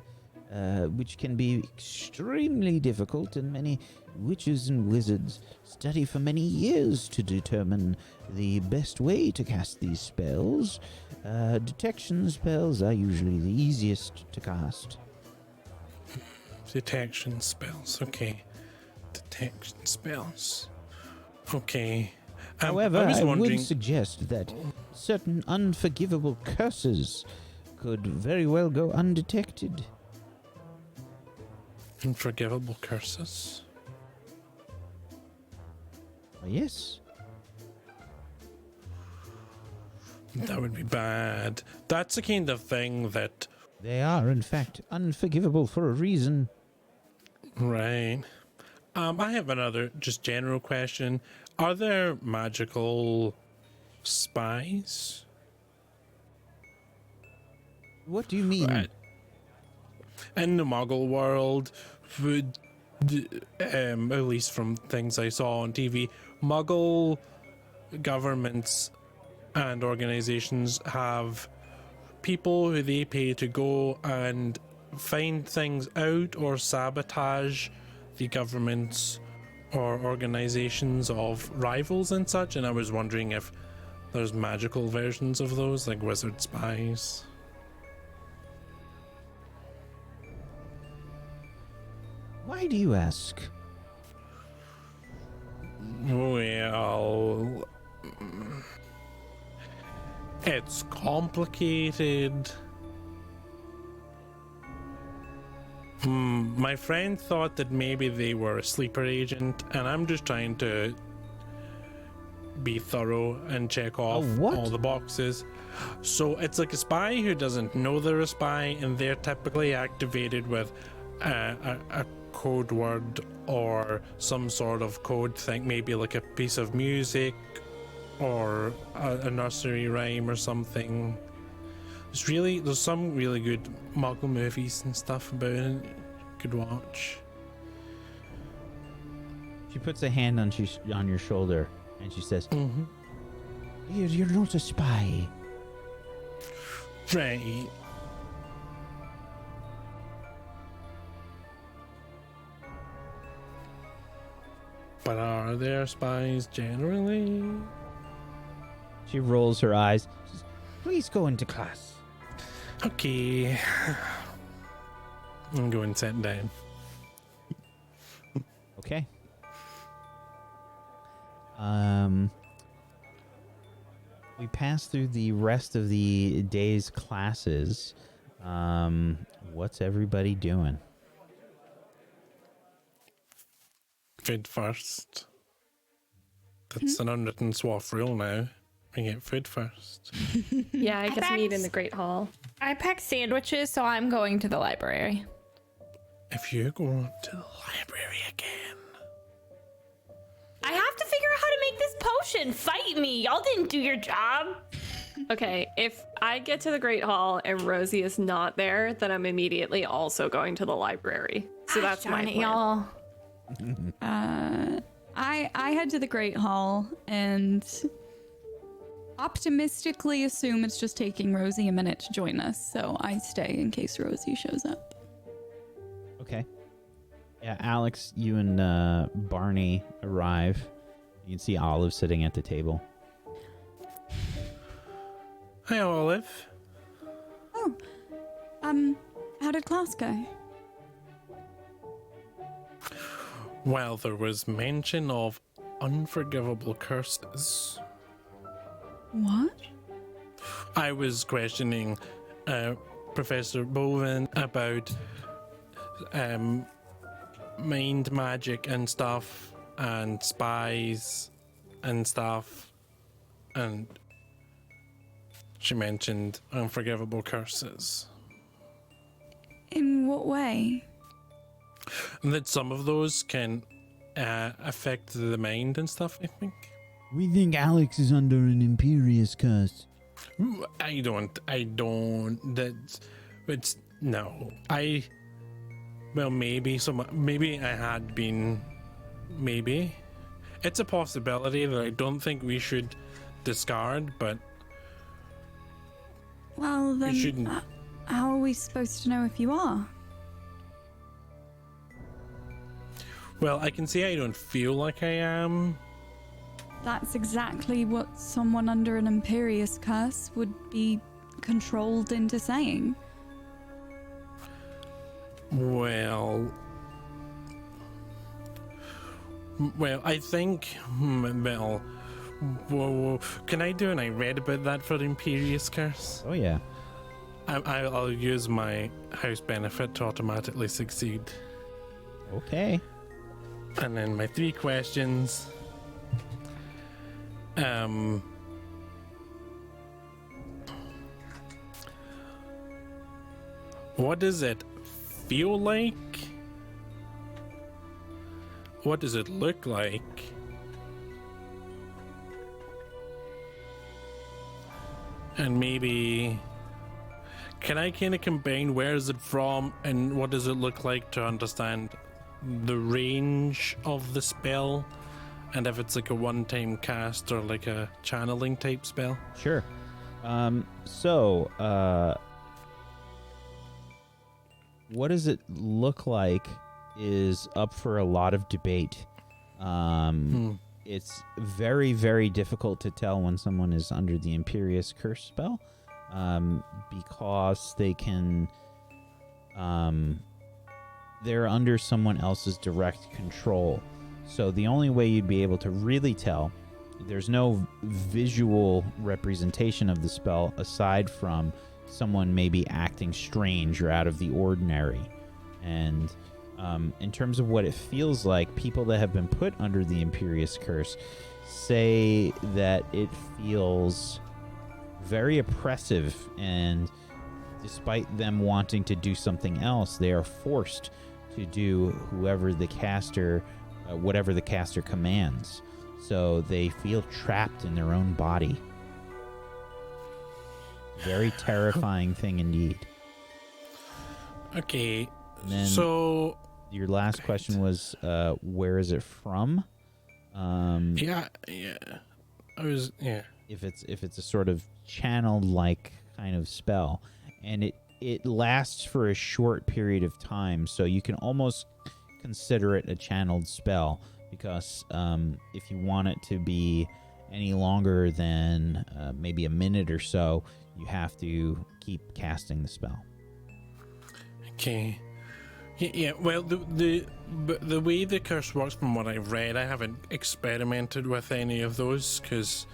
F: which can be extremely difficult, and many witches and wizards study for many years to determine the best way to cast these spells. Detection spells are usually the easiest to cast.
B: Detection spells, okay. Detection spells. Okay.
F: However,
B: I was
F: I
B: wondering.
F: would suggest that certain unforgivable curses could very well go undetected.
B: Unforgivable curses.
F: Yes.
B: That would be bad. That's the kind of thing that.
F: They are, in fact, unforgivable for a reason.
B: Right. I have another just general question. Are there magical spies?
F: What do you mean?
B: Right. In the Muggle world, would, at least from things I saw on TV, Muggle governments and organizations have people who they pay to go and find things out or sabotage the governments or organizations of rivals and such, and I was wondering if there's magical versions of those, like wizard spies.
F: Why do you ask?
B: Well, it's complicated. My friend thought that maybe they were a sleeper agent, and I'm just trying to be thorough and check off
F: what?
B: all the boxes. So it's like a spy who doesn't know they're a spy, and they're typically activated with a code word or some sort of code thing, maybe like a piece of music or a nursery rhyme or something. There's some really good Muggle movies and stuff about it you could watch.
A: She puts a hand on your shoulder and she says,
F: You're not a spy.
B: Right. But are there spies generally?
A: she rolls her eyes.
F: Please go into class.
B: Okay. I'm going to sit down.
A: Okay. We pass through the rest of the day's classes. What's everybody doing?
B: Food first. That's an unwritten swath rule now. We get food first.
D: Yeah, I guess
C: packed-
D: meet in the Great Hall.
C: I packed sandwiches, so I'm going to the library.
B: If you go to the library again.
C: I have to figure out how to make this potion. Fight me. Y'all didn't do your job.
D: Okay, if I get to the Great Hall and Rosie is not there, then I'm immediately also going to the library. So
C: Gosh
D: that's my
C: darn it,
D: plan.
C: y'all.
E: I head to the Great Hall and optimistically assume it's just taking Rosie a minute to join us, so I stay in case Rosie shows up.
A: Okay. Yeah, Alex, you and Barney arrive. You can see Olive sitting at the table.
B: Hi, Olive.
E: Oh, how did class go?
B: Well, there was mention of unforgivable curses.
E: What?
B: I was questioning Professor Bowen about mind magic and stuff, and spies and stuff, and she mentioned unforgivable curses.
E: In what way?
B: And that some of those can affect the mind and stuff, I think.
F: We think Alex is under an imperious curse.
B: I don't, it's, no. Well, maybe I had been, maybe. It's a possibility that I don't think we should discard, but
E: Well, then,
B: we shouldn't.
E: How are we supposed to know if you are?
B: Well, I can say I don't feel like I am.
E: That's exactly what someone under an imperious curse would be controlled into saying.
B: Well, I think, whoa, can I do an I read about that for Imperious Curse?
A: Oh yeah.
B: I'll use my house benefit to automatically succeed.
A: Okay.
B: And then my 3 questions. What does it feel like? What does it look like? And maybe, can I kind of combine where is it from and what does it look like to understand the range of the spell, and if it's like a one-time cast or like a channeling type spell?
A: Sure. What does it look like is up for a lot of debate. It's very, very difficult to tell when someone is under the Imperious Curse spell, because they can, they're under someone else's direct control. So the only way you'd be able to really tell, there's no visual representation of the spell aside from someone maybe acting strange or out of the ordinary. And in terms of what it feels like, people that have been put under the Imperious Curse say that it feels very oppressive, and despite them wanting to do something else, they are forced to do whatever the caster commands. So they feel trapped in their own body. Very terrifying thing indeed.
B: Okay,
A: then
B: so
A: your last question was, where is it from?
B: yeah. I was, yeah.
A: If it's a sort of channeled like kind of spell, and it lasts for a short period of time, so you can almost consider it a channeled spell, because if you want it to be any longer than maybe a minute or so, you have to keep casting the spell.
B: Okay. Yeah, well, the way the curse works, from what I've read, I haven't experimented with any of those because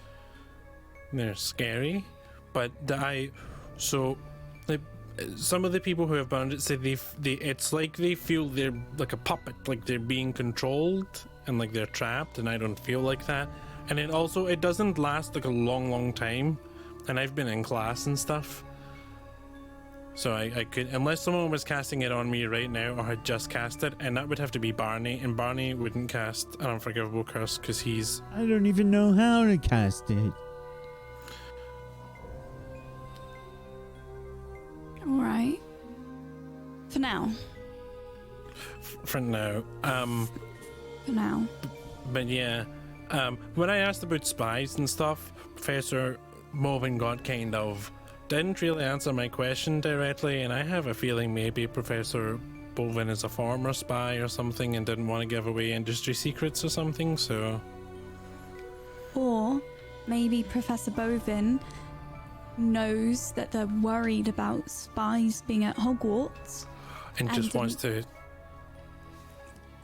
B: they're scary. But some of the people who have bound it say it's like they feel they're like a puppet, like they're being controlled and like they're trapped, and I don't feel like that. And it doesn't last like a long time, and I've been in class and stuff. So I could, unless someone was casting it on me right now or had just cast it, and that would have to be Barney, and Barney wouldn't cast an unforgivable curse because he's...
F: I don't even know how to cast it.
E: Alright. For now.
B: For now.
E: For now.
B: But yeah, when I asked about spies and stuff, Professor Movin didn't really answer my question directly, and I have a feeling maybe Professor Bovin is a former spy or something and didn't want to give away industry secrets or something, so...
E: Or maybe Professor Bovin knows that they're worried about spies being at Hogwarts
B: And just wants to...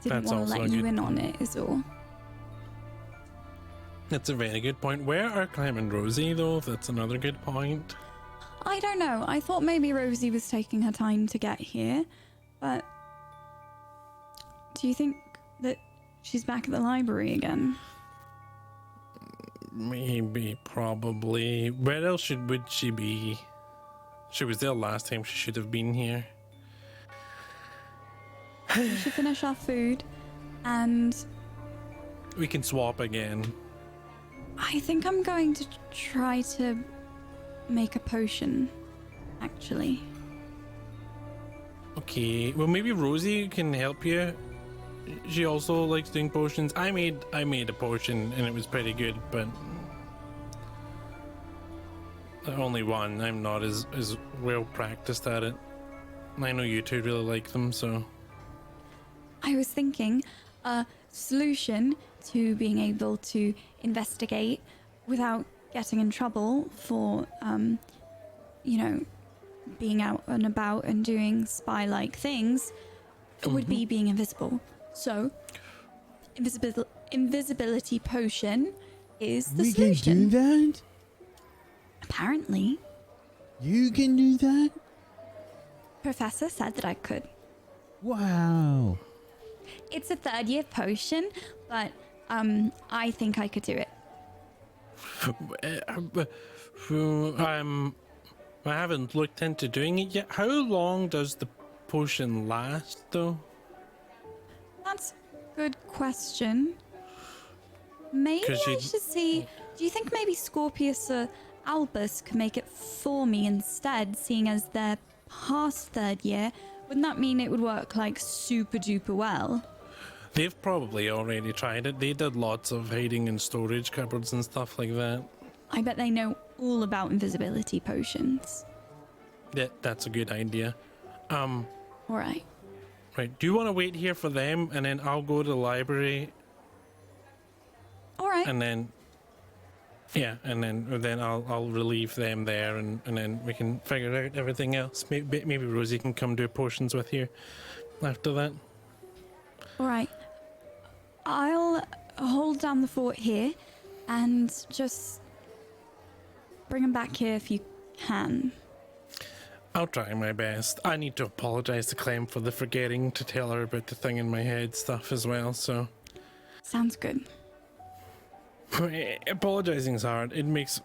E: Didn't
B: That's
E: want to
B: also
E: let
B: a
E: you
B: good-
E: in on it, is all.
B: That's a very good point. Where are Clem and Rosie, though? That's another good point.
E: I don't know. I thought maybe Rosie was taking her time to get here, but Do you think that she's back at the library again?
B: Maybe, probably. Where else would she be? She was there last time. She should have been here.
E: We should finish our food, and
B: We can swap again.
E: I think I'm going to try to make a potion, actually.
B: Okay, well maybe Rosie can help you. She also likes doing potions. I made a potion and it was pretty good, but only one. I'm not as well practiced at it. I know you two really like them, so
E: I was thinking a solution to being able to investigate without getting in trouble for, being out and about and doing spy-like things would be being invisible. So, invisibility potion is the
F: We
E: solution.
F: can do that?
E: Apparently,
F: You can do that?
E: Professor said that I could.
F: Wow.
E: It's a third-year potion, but I think I could do it.
B: I haven't looked into doing it yet. How long does the potion last, though?
E: That's a good question. Maybe
B: 'Cause
E: I
B: you-
E: should see. Do you think maybe Scorpius or Albus could make it for me instead, seeing as they're past third year? Wouldn't that mean it would work like super duper well?
B: They've probably already tried it. They did lots of hiding in storage cupboards and stuff like that.
E: I bet they know all about invisibility potions.
B: Yeah, that's a good idea.
E: All right.
B: Right. Do you want to wait here for them, and then I'll go to the library,
E: All right.
B: and then and then I'll relieve them there, and then we can figure out everything else. Maybe Rosie can come do potions with you after that.
E: All right. I'll hold down the fort here and just bring them back here if you can.
B: I'll try my best. I need to apologize to Clem for the forgetting to tell her about the thing in my head stuff as well, so
E: Sounds good.
B: apologizing's hard. It makes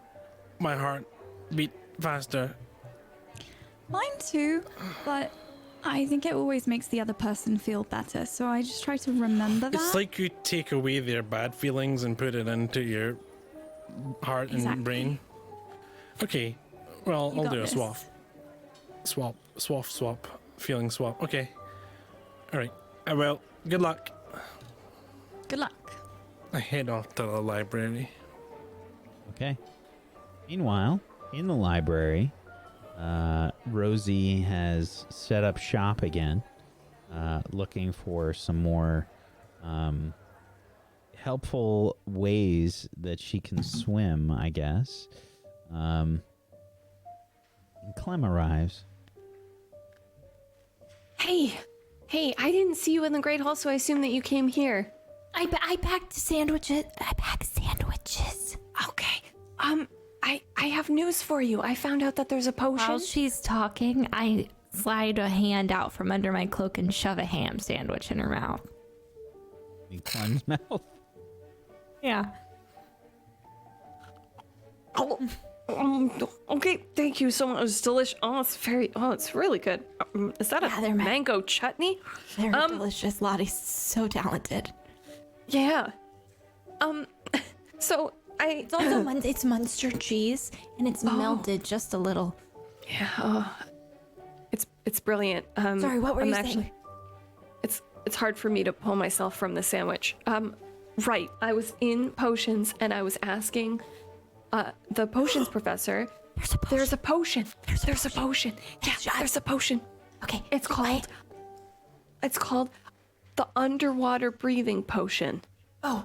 B: my heart beat faster.
E: Mine too, but I think it always makes the other person feel better, so I just try to remember that.
B: It's like you take away their bad feelings and put it into your heart
E: Exactly.
B: and brain. Okay, well,
E: You
B: I'll
E: got
B: do a
E: this.
B: swap. Feeling swap. Okay. All right. Well, good luck.
E: Good luck.
B: I head off to the library.
A: Okay. Meanwhile, in the library, Rosie has set up shop again, looking for some more helpful ways that she can swim, I guess. And Clem arrives.
D: Hey, I didn't see you in the Great Hall, so I assume that you came here.
G: I packed sandwiches.
D: Okay. I have news for you. I found out that there's a potion.
G: While she's talking, I slide a hand out from under my cloak and shove a ham sandwich in her mouth.
A: In Clem's mouth.
G: Yeah.
D: Oh, okay, thank you so much. It's delicious. It's really good. Is that
G: Yeah,
D: a
G: they're
D: mango chutney?
G: They're delicious. Lottie's so talented.
D: Yeah. So
G: It's also it's Munster cheese, and it's melted just a little.
D: Yeah. It's brilliant.
G: Sorry, what were
D: I'm
G: you
D: actually,
G: saying?
D: It's hard for me to pull myself from the sandwich. Right. I was in potions and I was asking the potions professor. There's a potion. There's a potion. Yeah, there's a potion.
G: Okay.
D: It's called the underwater breathing potion.
G: Oh,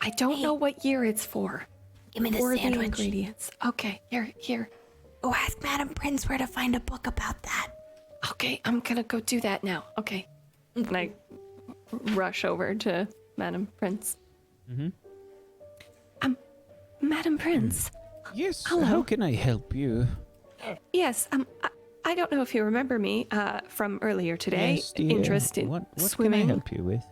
D: I don't know what year it's for.
G: give me the
D: Or the
G: sandwich.
D: ingredients. Okay, here.
G: Go ask Madam Prince where to find a book about that.
D: Okay, I'm gonna go do that now. Okay. And I rush over to Madam Prince.
A: Mm-hmm.
D: Madam Prince.
F: Yes,
D: Hello.
F: how can I help you?
D: Yes, I don't know if you remember me from earlier today.
A: Yes, dear.
D: Interest in
A: what
D: swimming.
A: can I help you with?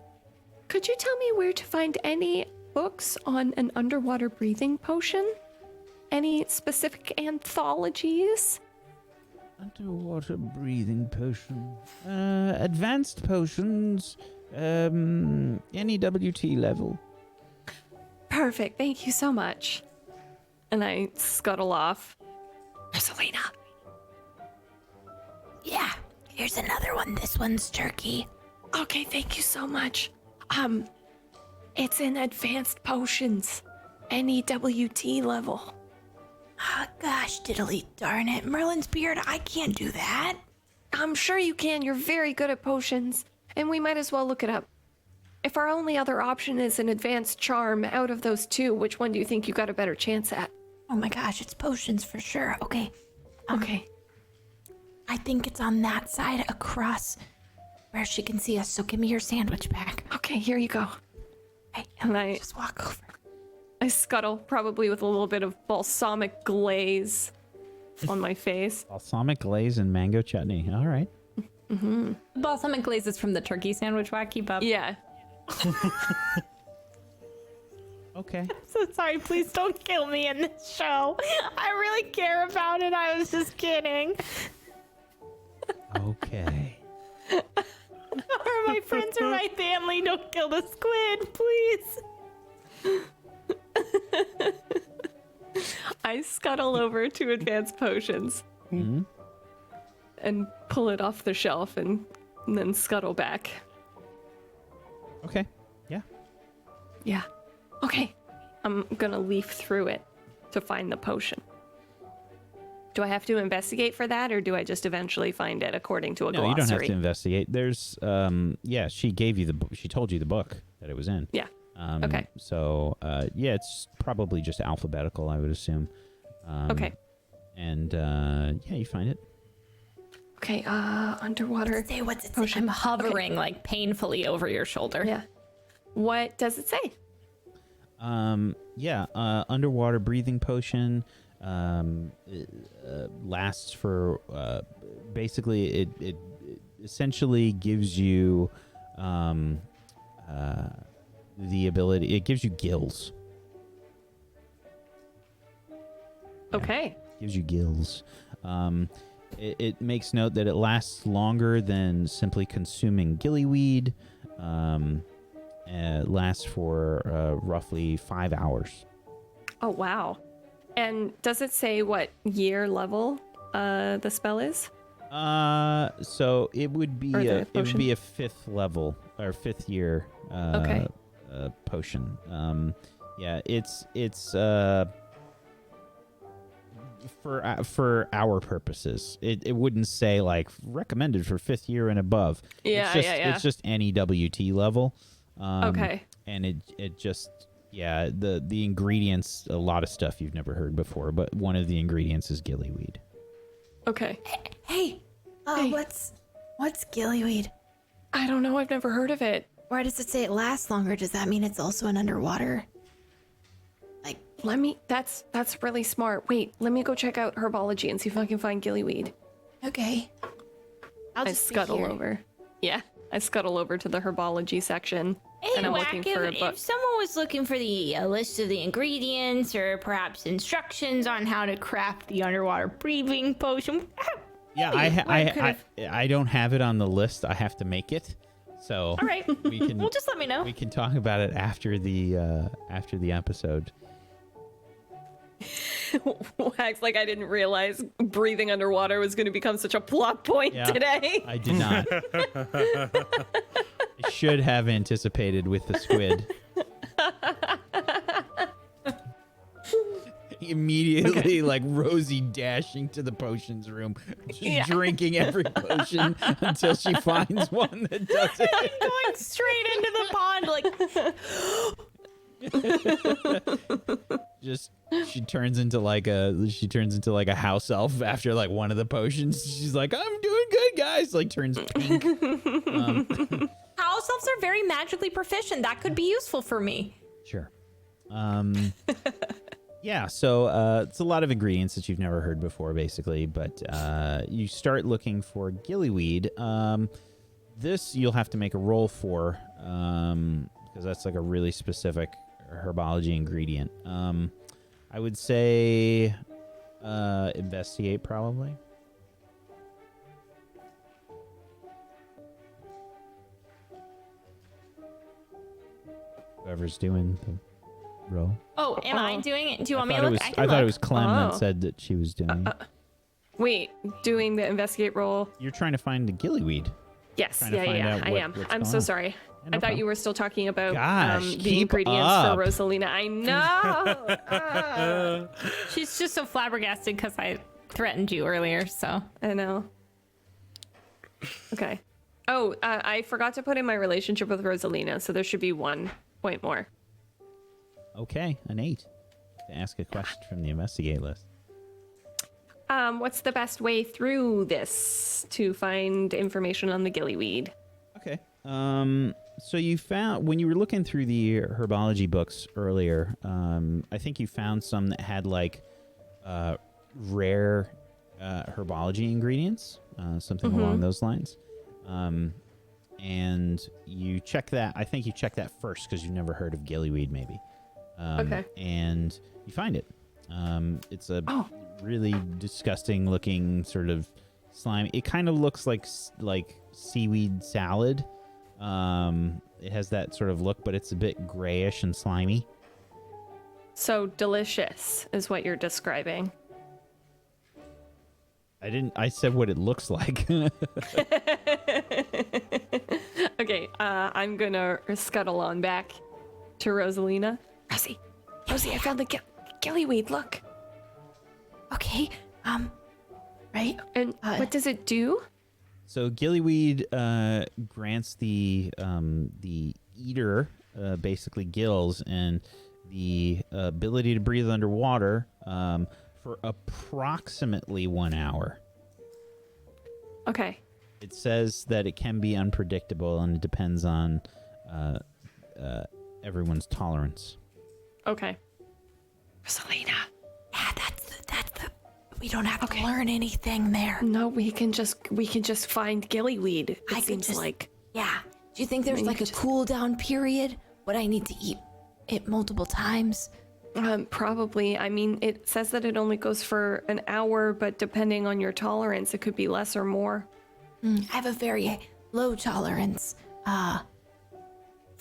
D: Could you tell me where to find any books on an underwater breathing potion? Any specific anthologies?
F: Underwater breathing potion. Advanced potions. Any WT level.
D: Perfect. Thank you so much. And I scuttle off. Selena.
G: Yeah, here's another one. This one's turkey.
D: Okay, thank you so much. It's in advanced potions. Any WT level.
G: Oh, gosh, diddly darn it. Merlin's beard, I can't do that.
D: I'm sure you can. You're very good at potions. And we might as well look it up. If our only other option is an advanced charm, out of those two, which one do you think you got a better chance at?
G: Oh my gosh, it's potions for sure. Okay.
D: Okay.
G: I think it's on that side across where she can see us. So give me your sandwich back.
D: Okay, here you go.
G: Hey,
D: And I
G: just walk over.
D: I scuttle, probably with a little bit of balsamic glaze on my face.
A: Balsamic glaze and mango chutney. All right.
C: Balsamic glaze is from the turkey sandwich. Why keep up?
D: Yeah.
A: Okay.
C: So sorry. Please don't kill me in this show. I really care about it. I was just kidding.
A: Okay.
C: Or my friends or my family, don't kill the squid, please.
D: I scuttle over to advanced potions and pull it off the shelf and then scuttle back.
A: Okay. Yeah.
D: Yeah. Okay. I'm gonna leaf through it to find the potion. Do I have to investigate for that, or do I just eventually find it according to a
A: No,
D: glossary?
A: you don't have to investigate. There's, yeah, she gave you she told you the book that it was in.
D: Yeah. Okay.
A: So, yeah, it's probably just alphabetical, I would assume.
D: Okay.
A: And, yeah, you find it.
D: Okay, underwater.
G: Say what's it say?
D: potion.
C: I'm hovering like painfully over your shoulder.
D: Yeah. What does it say?
A: Yeah, underwater breathing potion. Lasts for basically it essentially gives you the ability. It gives you gills.
D: Okay.
A: Gives you gills. It makes note that it lasts longer than simply consuming gillyweed. It lasts for roughly 5 hours.
D: Oh, wow. And does it say what year level the spell is?
A: So it would be
D: Or the
A: it would
D: potion?
A: be a 5th level or 5th year
D: Okay.
A: potion. Yeah, it's for our purposes. It wouldn't say like recommended for 5th year and above.
D: Yeah,
A: it's just,
D: yeah.
A: It's just any WT level.
D: Okay.
A: And it just the ingredients, a lot of stuff you've never heard before, but one of the ingredients is gillyweed.
D: Okay.
G: Hey,
D: Hey.
G: what's gillyweed?
D: I don't know. I've never heard of it.
G: Why does it say it lasts longer? Does that mean it's also an underwater?
D: That's really smart. Wait, let me go check out herbology and see if I can find gillyweed.
G: Okay.
C: I'll
D: I
C: just be
D: scuttle
C: here.
D: over. Yeah. I scuttle over to the herbology section.
C: Hey,
D: and I'm
C: Whack,
D: looking for a book.
C: if someone was looking for the list of the ingredients or perhaps instructions on how to craft the underwater breathing potion,
A: Yeah, I don't have it on the list. I have to make it. So
C: all right.
A: we can
C: Well, just let me know.
A: we can talk about it after the episode.
D: Wax, like I didn't realize breathing underwater was going to become such a plot point
A: Yeah.
D: today.
A: I did not. I should have anticipated with the squid. Immediately, like Rosie dashing to the potions room, just drinking every potion until she finds one that does it.
C: Going straight into the pond, like
A: Just she turns into like a house elf after like one of the potions. She's like, "I'm doing good, guys." Like turns pink.
C: house elves are very magically proficient. That could be useful for me.
A: Sure. Yeah, so it's a lot of ingredients that you've never heard before, basically. But you start looking for gillyweed. This you'll have to make a roll for, because that's like a really specific herbology ingredient. I would say investigate, probably. Whoever's doing the roll.
C: Oh, am I doing it? Do you want me to look?
A: I thought it was Clem
D: Oh.
A: that said that she was doing it.
D: Wait, doing the investigate roll.
A: You're trying to find the gillyweed.
D: Yes,
A: Trying to find
D: yeah.
A: out
D: I am.
A: what's
D: I'm
A: going
D: so
A: on.
D: sorry.
A: Yeah, no
D: I thought
A: problem.
D: you were still talking about
A: Gosh,
D: the
A: keep
D: ingredients
A: up.
D: for Rosalina. I know.
C: She's just so flabbergasted because I threatened you earlier. So
D: I know. Okay. Oh, I forgot to put in my relationship with Rosalina, so there should be 1 point more.
A: Okay, an 8. To ask a question from the investigate list.
D: What's the best way through this to find information on the gillyweed?
A: Okay. So you found, when you were looking through the herbology books earlier, I think you found some that had like rare herbology ingredients, something along those lines. And you check that. I think you check that first because you've never heard of gillyweed, maybe.
D: Okay.
A: And you find it. It's a really disgusting looking sort of slime. It kind of looks like seaweed salad. It has that sort of look, but it's a bit grayish and slimy.
D: So delicious is what you're describing.
A: I said what it looks like.
D: Okay, I'm gonna scuttle on back to Rosalina. Rosie, I found the gillyweed. Look.
G: Okay. Right.
D: And what does it do?
A: So gillyweed grants the eater basically gills and the ability to breathe underwater for approximately 1 hour.
D: Okay.
A: It says that it can be unpredictable and it depends on everyone's tolerance.
D: Okay.
G: Rosalina. Yeah, that's the. We don't have to learn anything there.
D: No, we can just find gillyweed. It seems like.
G: Yeah. Do you think there's like a cool down period? Would I need to eat it multiple times?
D: Probably. I mean, it says that it only goes for an hour, but depending on your tolerance, it could be less or more.
G: I have a very low tolerance for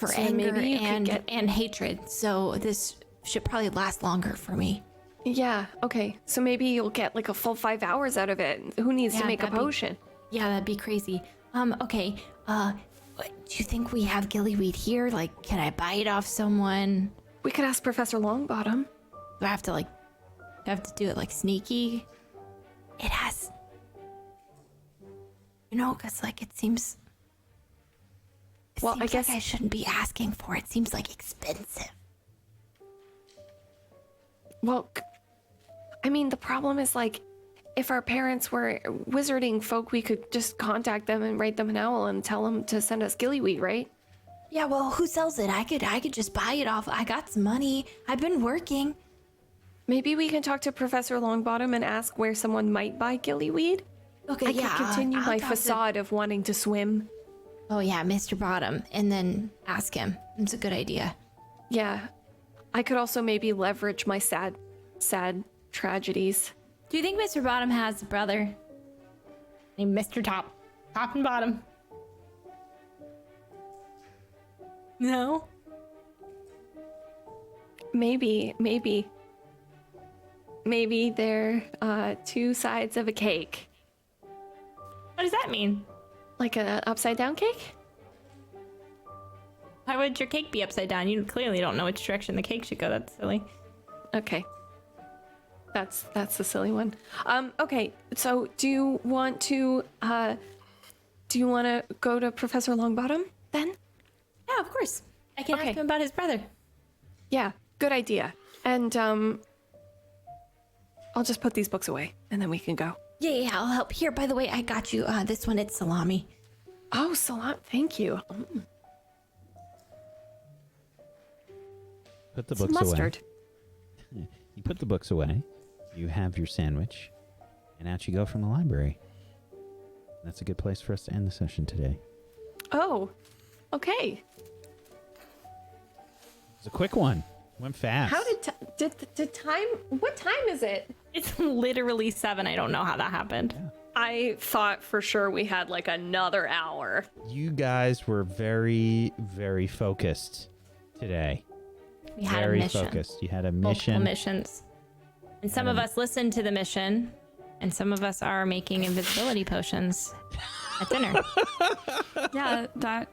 D: So
G: anger
D: maybe you could
G: and hatred, so this should probably last longer for me.
D: Yeah, okay. So maybe you'll get like a full 5 hours out of it. Who needs to
G: Yeah,
D: make a
G: that'd be-
D: potion?
G: Yeah, that'd be crazy. Okay. Do you think we have gillyweed here? Like, can I buy it off someone?
D: We could ask Professor Longbottom.
G: Do I have to do it like sneaky? It has, because like it seems.
D: Well, I guess
G: like I shouldn't be asking for it. It seems like expensive.
D: Well, I mean, the problem is like, if our parents were wizarding folk, we could just contact them and write them an owl and tell them to send us gillyweed, right?
G: Yeah, well, who sells it? I could just buy it off. I got some money. I've been working.
D: Maybe we can talk to Professor Longbottom and ask where someone might buy gillyweed.
G: Okay,
D: I
G: yeah.
D: could continue
G: I'll
D: my
G: talk to-
D: facade of wanting to swim.
G: Oh yeah, Mr. Bottom, and then ask him. It's a good idea.
D: Yeah. I could also maybe leverage my sad tragedies.
C: do you think Mr. Bottom has a brother named Mr. Top and Bottom? No.
D: Maybe they're two sides of a cake.
C: What does that mean?
D: Like an upside down cake?
C: Why would your cake be upside down? You clearly don't know which direction the cake should go. That's silly.
D: Okay. That's the silly one. Okay, so do you want to go to Professor Longbottom then?
C: Yeah, of course. I can
D: Okay.
C: ask him about his brother.
D: Yeah, good idea. And I'll just put these books away and then we can go.
G: Yeah, I'll help. Here, by the way, I got you. This one, it's salami.
D: Oh, Salam, thank you.
A: Put the
D: Some
A: books
D: mustard.
A: away. You put the books away. You have your sandwich, and out you go from the library. That's a good place for us to end the session today.
D: Oh, okay.
A: It's a quick one. Went fast.
D: How did time? What time is it?
C: It's literally 7. I don't know how that happened.
A: Yeah.
D: I thought for sure we had like another hour.
A: You guys were very, very focused today.
C: We had
A: Very
C: a mission.
A: focused. You had a
C: Multiple
A: mission.
C: missions. And some of us listened to the mission, and some of us are making invisibility potions at dinner.
E: Yeah, that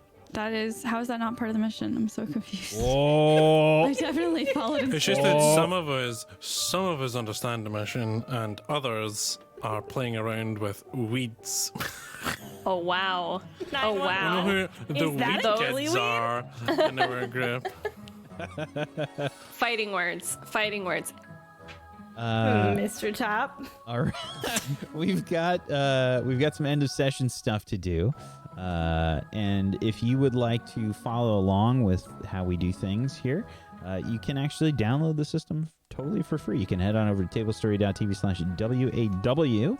E: is. How is that not part of the mission? I'm so confused.
A: Oh,
E: I definitely followed.
B: It's just that some of us understand the mission, and others are playing around with weeds.
D: Oh wow. Oh
B: You know
D: wow.
B: who the
C: Is that
B: weed
C: a totally
B: kids
C: weed?
B: are in our group.
D: Fighting words. Fighting words.
C: Mr. Top.
A: all right. we've got some end of session stuff to do. And if you would like to follow along with how we do things here, you can actually download the system totally for free. You can head on over to tablestory.tv/WAW,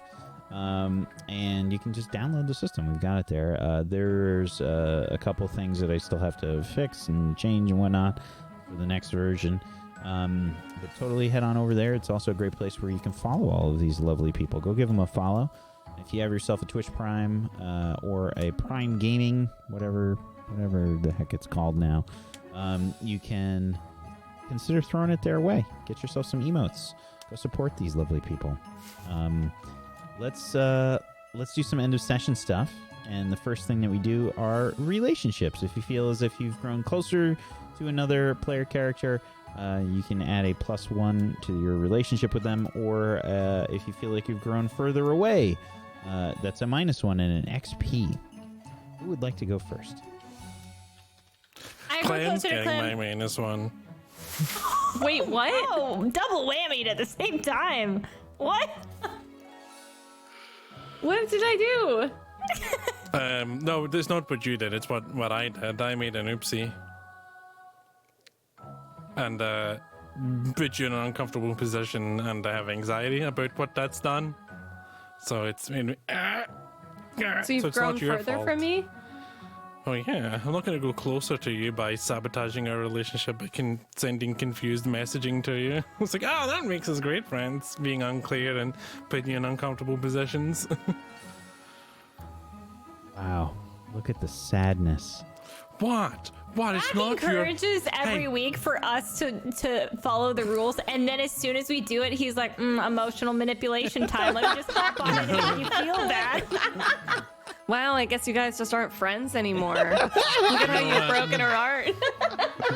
A: and you can just download the system. We've got it there. There's a couple things that I still have to fix and change and whatnot for the next version. But totally head on over there. It's also a great place where you can follow all of these lovely people. Go give them a follow. If you have yourself a Twitch Prime or a Prime Gaming, whatever the heck it's called now, you can consider throwing it their way. Get yourself some emotes. Go support these lovely people. Let's do some end of session stuff. And the first thing that we do are relationships. If you feel as if you've grown closer to another player character, you can add a +1 to your relationship with them, or if you feel like you've grown further away, that's a -1 and an XP. Who would like to go first?
C: I grew
B: Clan's
C: closer to
B: getting my
C: Clem.
B: -1.
D: Wait, what?
C: Oh, double whammied at the same time. What?
D: What did I do?
B: No, it's not what you did. It's what I did. I made an oopsie. And put you in an uncomfortable position, and I have anxiety about what that's done. So it's made me.
D: So you've
B: it's
D: grown
B: not your
D: further
B: fault.
D: from me?
B: Oh yeah, I'm not going to go closer to you by sabotaging our relationship by sending confused messaging to you. It's like, oh, that makes us great friends, being unclear and putting you in uncomfortable positions.
A: Wow, look at the sadness.
B: What? It's
C: That
B: not your...
C: encourages every
B: Hey.
C: week for us to follow the rules, and then as soon as we do it, he's like, emotional manipulation time. Let me just hop on it and make you feel bad.
D: Wow, I guess you guys just aren't friends anymore. Look at how you've broken her heart.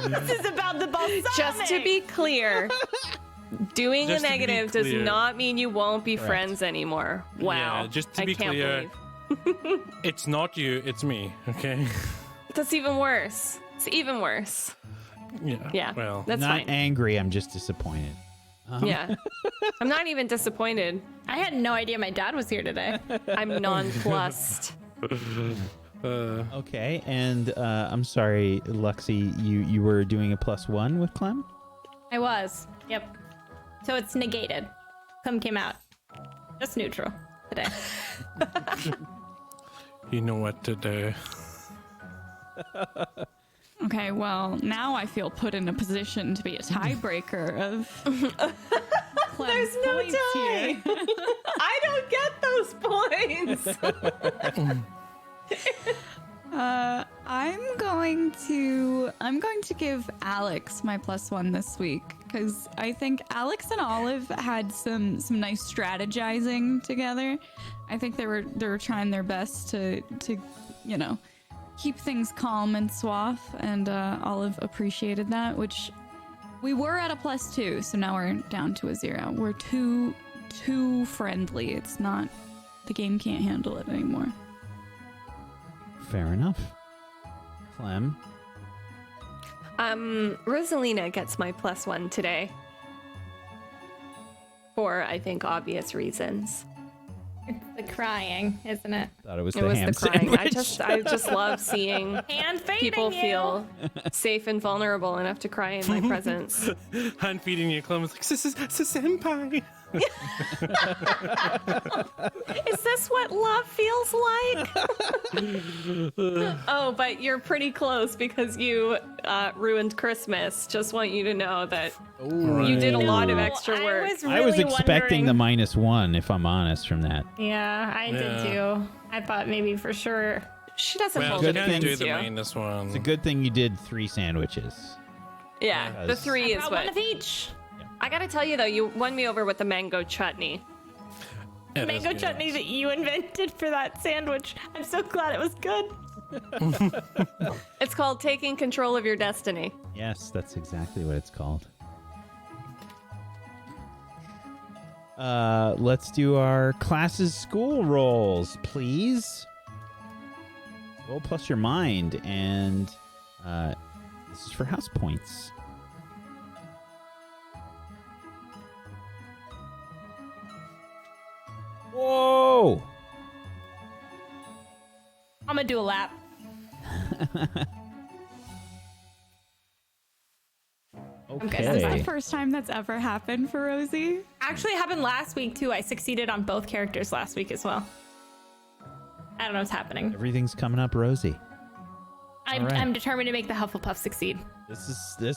C: This is about the balsamic.
D: Just to be clear, doing
B: Just
D: a
B: to be
D: negative does
B: clear.
D: not mean you won't be
A: Correct.
D: friends anymore. Wow.
B: Yeah, just to
D: I
B: be
D: can't
B: clear,
D: believe.
B: it's not you, it's me, okay?
D: That's even worse. It's even worse.
B: Yeah.
D: Yeah.
B: Well,
D: That's
A: Not
D: fine.
A: angry, I'm just disappointed.
D: Yeah. I'm not even disappointed.
C: I had no idea my dad was here today.
D: I'm nonplussed.
A: Okay, and I'm sorry, Luxie, you were doing a +1 with Clem?
C: I was. Yep. So it's negated. Clem came out. Just neutral today.
B: you know what to do.
E: Okay, well, now I feel put in a position to be a tiebreaker of Clem's
D: There's no
E: points
D: tie.
E: here.
D: I don't get those points.
E: I'm going to give Alex my +1 this week because I think Alex and Olive had some nice strategizing together. I think they were trying their best to keep things calm and suave, and Olive appreciated that, which we were at a +2, so now we're down to a 0. We're too friendly. It's not, the game can't handle it anymore.
A: Fair enough. Clem?
D: Rosalina gets my +1 today. For, I think, obvious reasons.
C: It's the crying, isn't it?
A: Thought it was
D: It
A: the
D: was
A: ham
D: the crying.
A: sandwich.
D: I just love seeing
C: Hand feeding
D: people
C: you.
D: feel safe and vulnerable enough to cry in my presence.
B: Hand feeding you, Clem. It's like, senpai.
D: Is this what love feels like? Oh, but you're pretty close because you ruined Christmas. Just want you to know that you did a lot of extra work.
A: I was expecting the
C: wondering-
A: -1, if I'm honest, from that.
C: Yeah, I did too. I thought maybe for sure.
D: She doesn't
B: Well,
D: hold
B: you
D: it
B: can't do
D: against
B: the
D: you.
B: minus one.
A: It's a good thing you did 3 sandwiches.
D: Yeah, the
A: Because-
D: 3 is
C: About one
D: what.
C: of each.
D: I gotta tell you though, you won me over with the mango chutney.
B: It is
C: Mango
B: good.
C: chutney that you invented for that sandwich. I'm so glad it was good.
D: It's called taking control of your destiny.
A: Yes, that's exactly what it's called. Let's do our classes school rolls, please. Roll plus your mind, and this is for house points. Whoa!
C: I'm gonna do a lap.
A: Okay.
C: That's
E: That's the first time that's ever happened for Rosie.
C: Actually, it happened last week too. I succeeded on both characters last week as well. I don't know what's happening.
A: Everything's coming up rosy.
C: I'm,
A: all right.
C: I'm determined to make the Hufflepuff succeed.
A: This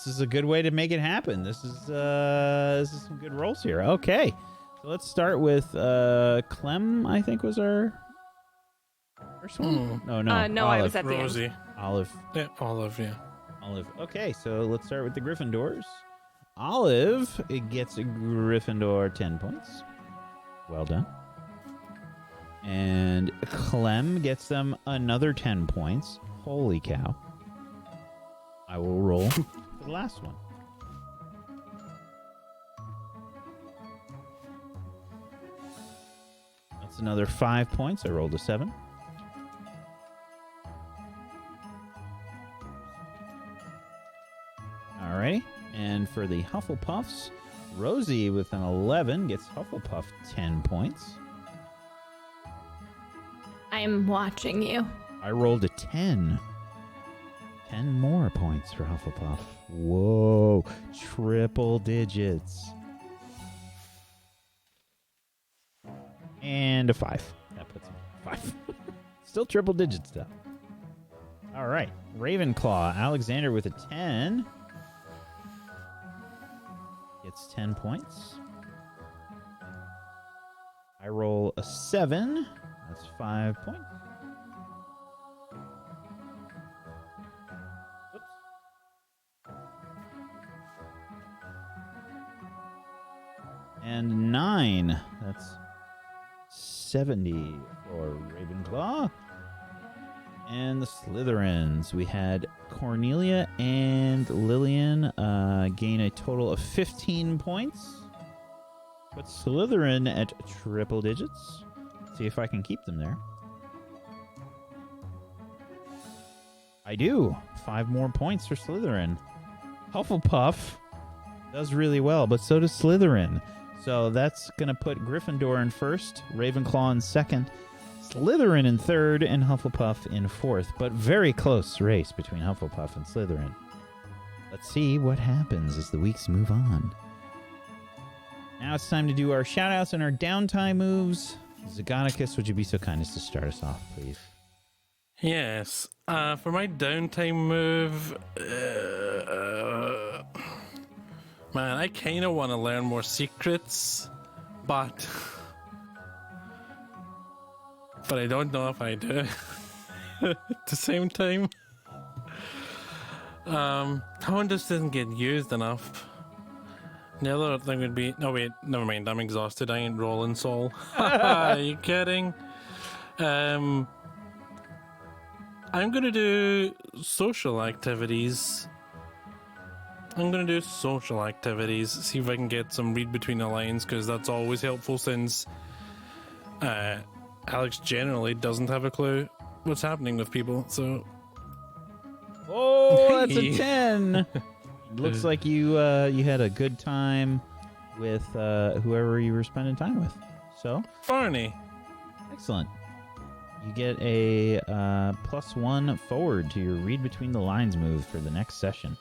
A: is a good way to make it happen. This is some good rolls here. Okay. So let's start with Clem, I think was our first one. No,
D: No, I
A: Olive.
D: was at the end.
B: Rosie.
A: Olive.
B: Yeah, Olive, yeah.
A: Olive. Okay, so let's start with the Gryffindors. Olive, it gets a Gryffindor 10 points. Well done. And Clem gets them another 10 points. Holy cow. I will roll for the last one. That's another 5 points. I rolled a 7. Alrighty. And for the Hufflepuffs, Rosie with an 11 gets Hufflepuff 10 points.
C: I'm watching you.
A: I rolled a 10. 10 more points for Hufflepuff. Whoa. Triple digits. And a 5. That puts him at 5. Still triple digits, though. All right. Ravenclaw. Alexander with a 10. Gets 10 points. I roll a 7. That's 5 points. Oops. And 9. That's 70 for Ravenclaw. And the Slytherins. We had Cornelia and Lillian gain a total of 15 points. Put Slytherin at triple digits. See if I can keep them there. I do. 5 more points for Slytherin. Hufflepuff does really well, but so does Slytherin. So that's going to put Gryffindor in first, Ravenclaw in second, Slytherin in third, and Hufflepuff in fourth. But very close race between Hufflepuff and Slytherin. Let's see what happens as the weeks move on. Now it's time to do our shoutouts and our downtime moves. Zagonicus, would you be so kind as to start us off, please?
B: Yes. For my downtime move, man, I kind of want to learn more secrets, but I don't know if I do. At the same time, Talon just doesn't get used enough. The other thing would be, no wait, never mind. I'm exhausted. I ain't rolling soul. Are you kidding? I'm gonna do social activities. See if I can get some read between the lines, because that's always helpful, since Alex generally doesn't have a clue what's happening with people. So,
A: Oh, that's a 10. Looks like you had a good time with whoever you were spending time with. So,
B: Barney.
A: Excellent. You get a +1 forward to your read between the lines move for the next session.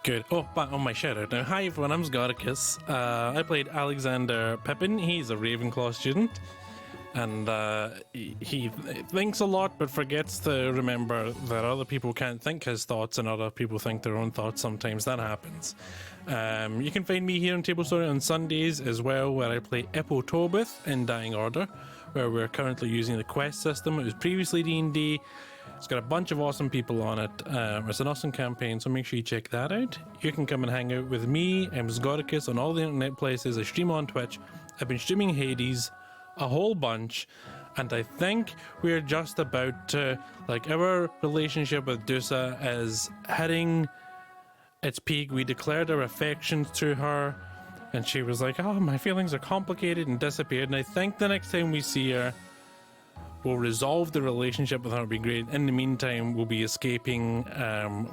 B: Good. Oh, back on my shout out now. Hi everyone, I'm Sgaricus. I played Alexander Pippin. He's a Ravenclaw student. And he thinks a lot but forgets to remember that other people can't think his thoughts and other people think their own thoughts. Sometimes that happens. You can find me here on Table Story on Sundays as well, where I play Ippo Tobith in Dying Order, where we're currently using the quest system. It was previously D&D. It's got a bunch of awesome people on it. It's an awesome campaign, so make sure you check that out. You can come and hang out with me. I'm Sgoricus on all the internet places. I stream on Twitch. I've been streaming Hades a whole bunch, and I think we're just about to, like, our relationship with Dusa is hitting its peak. We declared our affections to her, and she was like, oh, my feelings are complicated, and disappeared. And I think the next time we see her, we'll resolve the relationship with her. It'll be great. In the meantime, we'll be escaping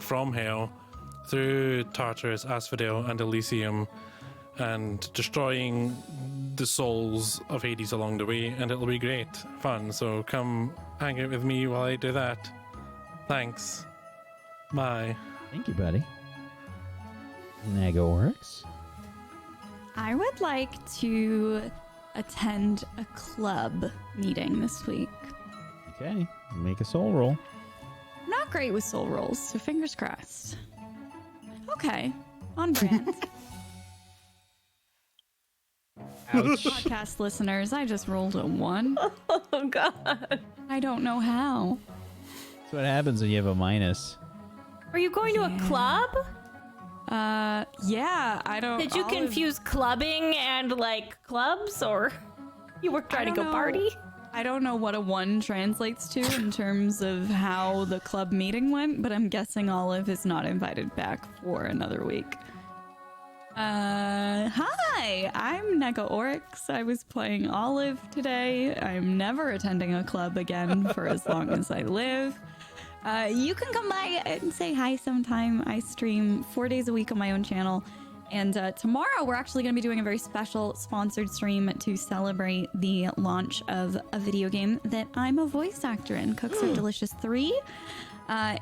B: from hell through Tartarus, Asphodel, and Elysium, and destroying the souls of Hades along the way, and it'll be great fun. So come hang out with me while I do that. Thanks. Bye.
A: Thank you, buddy. Nagaorix.
E: I would like to attend a club meeting this week.
A: Okay, make a soul roll.
E: I'm not great with soul rolls, so fingers crossed. Okay, on brand.
A: Ouch.
E: Podcast listeners, I just rolled a 1.
D: Oh god.
E: I don't know how.
A: That's what happens when you have a minus.
C: Are you going to a club?
E: Yeah, I don't.
C: Did you confuse clubbing and like clubs, or you were trying to go party?
E: I don't know what a 1 translates to in terms of how the club meeting went, but I'm guessing Olive is not invited back for another week. Hi, I'm Nagaorix. I was playing Olive today. I'm never attending a club again for as long as I live. You can come by and say hi sometime. I stream 4 days a week on my own channel. And tomorrow we're actually going to be doing a very special sponsored stream to celebrate the launch of a video game that I'm a voice actor in, Cooks Are Delicious 3.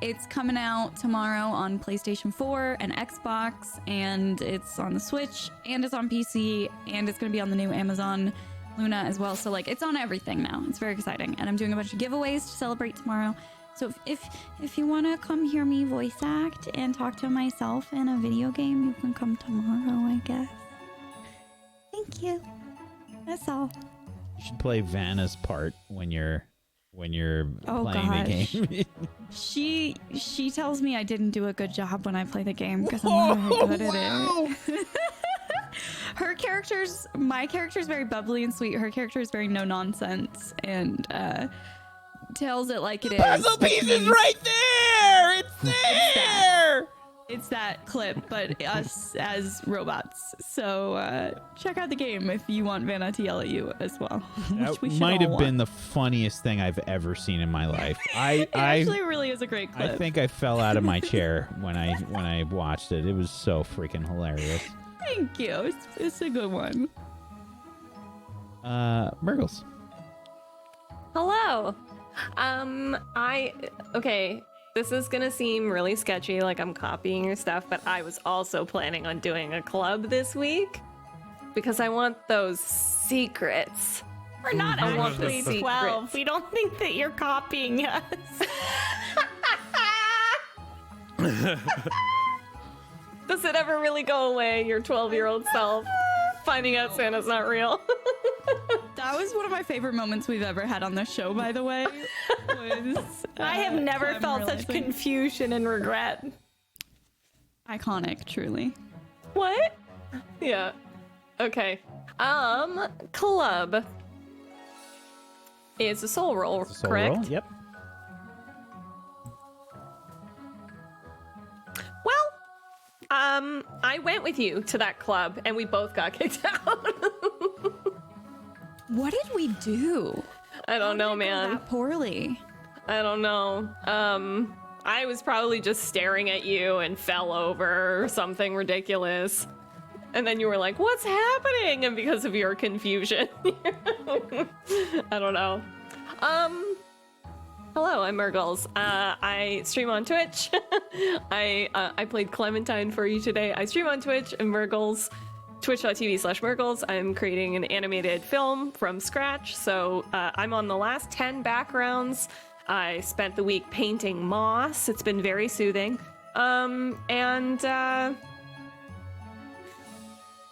E: It's coming out tomorrow on PlayStation 4 and Xbox, and it's on the Switch, and it's on PC, and it's going to be on the new Amazon Luna as well. So like, it's on everything now. It's very exciting, and I'm doing a bunch of giveaways to celebrate tomorrow. So if you want to come hear me voice act and talk to myself in a video game, you can come tomorrow, I guess. Thank you. That's all.
A: You should play Vanna's part when you're playing the game.
E: She tells me I didn't do a good job when I play the game because I'm not very good at it. My character's very bubbly and sweet. Her character is very no nonsense and tells it like it is.
F: Puzzle piece is right there. It's there.
E: It's that clip, but us as robots. So check out the game if you want Vanna to yell at you as well.
A: That might have been the funniest thing I've ever seen in my life.
E: It actually really is a great clip.
A: I think I fell out of my chair when I watched it. It was so freaking hilarious.
E: Thank you. It's a good one.
A: Murgles.
D: Hello. Okay, this is gonna seem really sketchy, like I'm copying your stuff, but I was also planning on doing a club this week because I want those secrets.
C: We're not
D: I want
C: actually
D: the
C: 12.
D: secrets.
C: We don't think that you're copying us.
D: Does it ever really go away, your 12-year-old self, finding out Santa's not real?
E: That was one of my favorite moments we've ever had on the show, by the way.
C: I have never
E: I'm
C: felt such
E: realizing-
C: confusion and regret.
E: Iconic, truly.
D: What? Yeah. Okay. Club is a soul roll,
A: Soul
D: correct?
A: roll? Yep.
D: Well, I went with you to that club and we both got kicked out.
E: What did we do?
D: I don't know,
E: How did it go
D: man.
E: that poorly.
D: I don't know. I was probably just staring at you and fell over or something ridiculous. And then you were like, what's happening? And because of your confusion. I don't know. Hello, I'm Murgles. I stream on Twitch. I played Clementine for you today. I stream on Twitch and Murgles, twitch.tv/Murgles. I'm creating an animated film from scratch. So I'm on the last 10 backgrounds. I spent the week painting moss. It's been very soothing.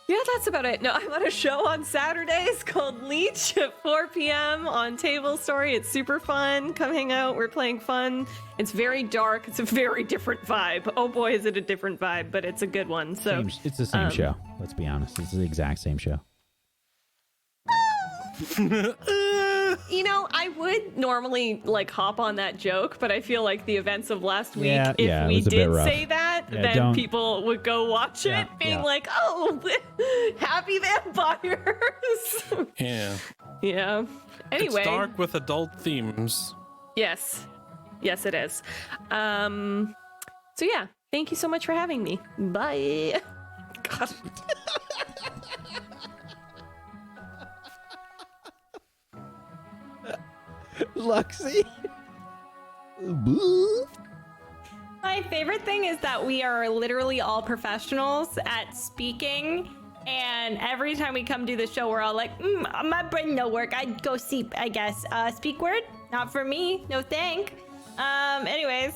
D: Yeah, that's about it. No, I'm on a show on Saturdays called Leech at 4 p.m. on Table Story. It's super fun. Come hang out. We're playing fun. It's very dark. It's a very different vibe. Oh boy, is it a different vibe, but it's a good one. So
A: It's the same show. Let's be honest. It's the exact same show.
D: You know, I would normally like hop on that joke, but I feel like the events of last week,
A: Yeah,
D: if
A: it
D: we
A: was a bit
D: did
A: rough.
D: say that,
A: Yeah,
D: then
A: don't-
D: people would go watch it being like, oh, happy vampires.
B: Yeah.
D: Yeah. Anyway.
B: It's dark with adult themes.
D: Yes. Yes, it is. So yeah, thank you so much for having me. Bye. God.
F: Luxie.
C: My favorite thing is that we are literally all professionals at speaking, and every time we come do the show, we're all like, my brain no work. I'd go sleep, I guess. Speak word? Not for me. No thank. Anyways.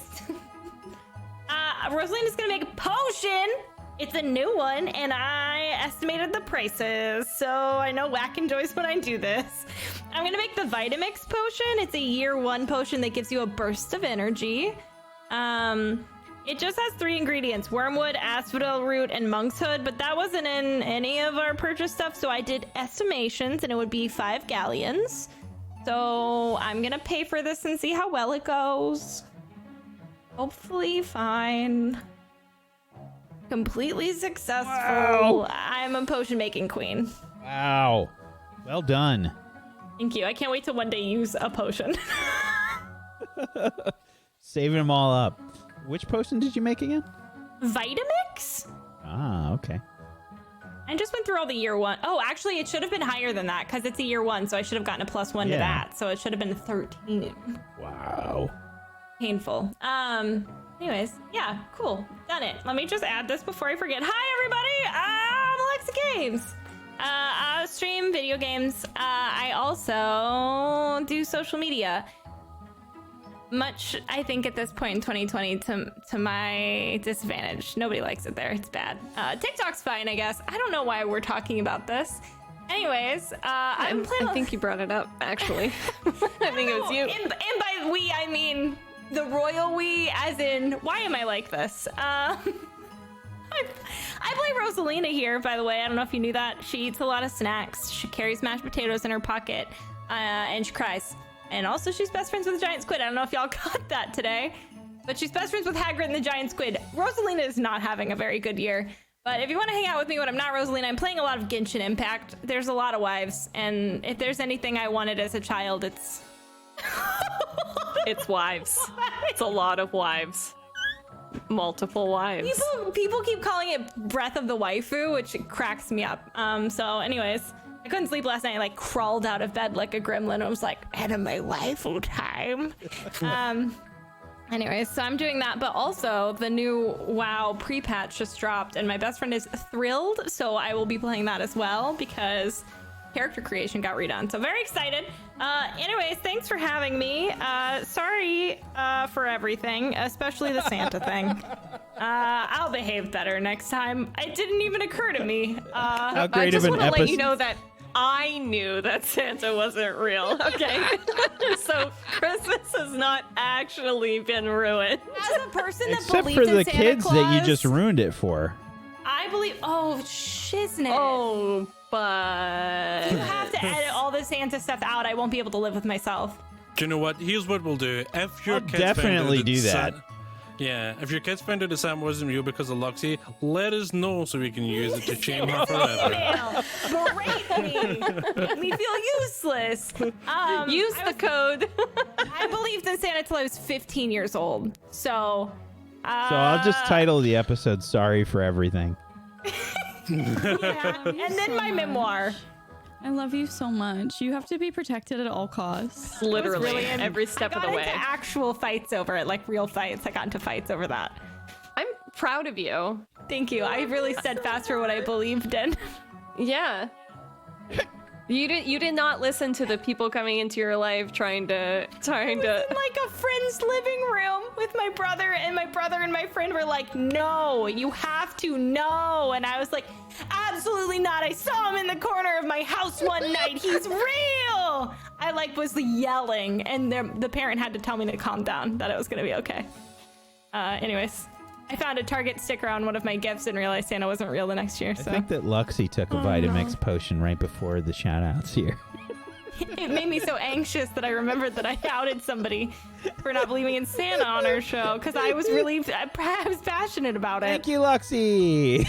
C: Rosalina's gonna make a potion. It's a new one, and I estimated the prices, so I know Whack enjoys when I do this. I'm gonna make the Vitamix potion. It's a year 1 potion that gives you a burst of energy. It just has 3 ingredients: wormwood, asphodel root, and monk's hood, but that wasn't in any of our purchase stuff, so I did estimations, and it would be 5 galleons. So I'm gonna pay for this and see how well it goes. Hopefully fine. Completely successful.
A: Wow.
C: I'm a potion making queen.
A: Wow. Well done.
C: Thank you. I can't wait to one day use a potion.
A: Saving them all up. Which potion did you make again?
C: Vitamix?
A: Ah, okay.
C: I just went through all the year 1. Oh, actually, it should have been higher than that because it's a year 1, so I should have gotten a +1 to
A: Yeah.
C: that. So it should have been 13.
A: Wow.
C: Painful. Anyways, yeah, cool. Done it. Let me just add this before I forget. Hi, everybody. I'm Alexa Games. I stream video games. I also do social media. Much, I think, at this point in 2020 to my disadvantage. Nobody likes it there. It's bad. TikTok's fine, I guess. I don't know why we're talking about this. Anyways, I'm planning.
D: I think you brought it up, actually. I think it was you.
C: And by we, I mean the royal we, as in, why am I like this? I play Rosalina here, by the way. I don't know if you knew that. She eats a lot of snacks. She carries mashed potatoes in her pocket, and she cries. And also, she's best friends with the giant squid. I don't know if y'all got that today, but she's best friends with Hagrid and the giant squid. Rosalina is not having a very good year. But if you want to hang out with me when I'm not Rosalina, I'm playing a lot of Genshin Impact. There's a lot of wives, and if there's anything I wanted as a child, it's...
D: It's wives. It's a lot of wives. Multiple wives.
C: People keep calling it Breath of the Waifu, which cracks me up. So anyways, I couldn't sleep last night. I like crawled out of bed like a gremlin. I was like, anime waifu time. Anyways, so I'm doing that, but also the new WoW pre-patch just dropped, and my best friend is thrilled, so I will be playing that as well because character creation got redone. So very excited. Anyways, thanks for having me. Sorry for everything, especially the Santa thing. I'll behave better next time. It didn't even occur to me.
A: How
D: I
A: great
D: just
A: of an
D: want to let
A: episode.
D: you know that I knew that Santa wasn't real, okay? So Christmas has not actually been ruined.
C: As a person that
A: Except
C: believed
A: for
C: in
A: the
C: Santa
A: kids
C: Claus,
A: that you just ruined it for.
C: I believe. Oh, shiznit.
D: Oh, but...
C: You have to edit all the Santa stuff out. I won't be able to live with myself.
B: Do you know what? Here's what we'll do. If your
A: I'll
B: kids
A: definitely do that.
B: Yeah, if your kids find out that Sam wasn't real because of Luxie, let us know so we can use it to shame her forever.
C: Email, berate me, make me feel useless.
D: Use the code.
C: I believed in Santa till I was 15 years old. So
A: So I'll just title the episode "Sorry for Everything."
C: Yeah. And then my memoir.
E: I love you so much. You have to be protected at all costs.
D: Literally
C: Really
D: every step of the
C: I got
D: way.
C: into actual fights over it, like real fights. I got into fights over that.
D: I'm proud of you.
C: Thank you. I really stood fast for what I believed in.
D: Yeah. You did not listen to the people coming into your life trying to
C: In like a friend's living room with my brother, and my friend were like, no, you have to know. And I was like, absolutely not. I saw him in the corner of my house one night. He's real. I like was yelling, and the parent had to tell me to calm down, that it was gonna be okay. Anyways, I found a Target sticker on one of my gifts and realized Santa wasn't real the next year. So
A: I think that Luxie took a Vitamix potion right before the shout outs here.
C: it made me so anxious that I remembered that I outed somebody for not believing in Santa on our show, because I was passionate about it.
A: Thank you, Luxie.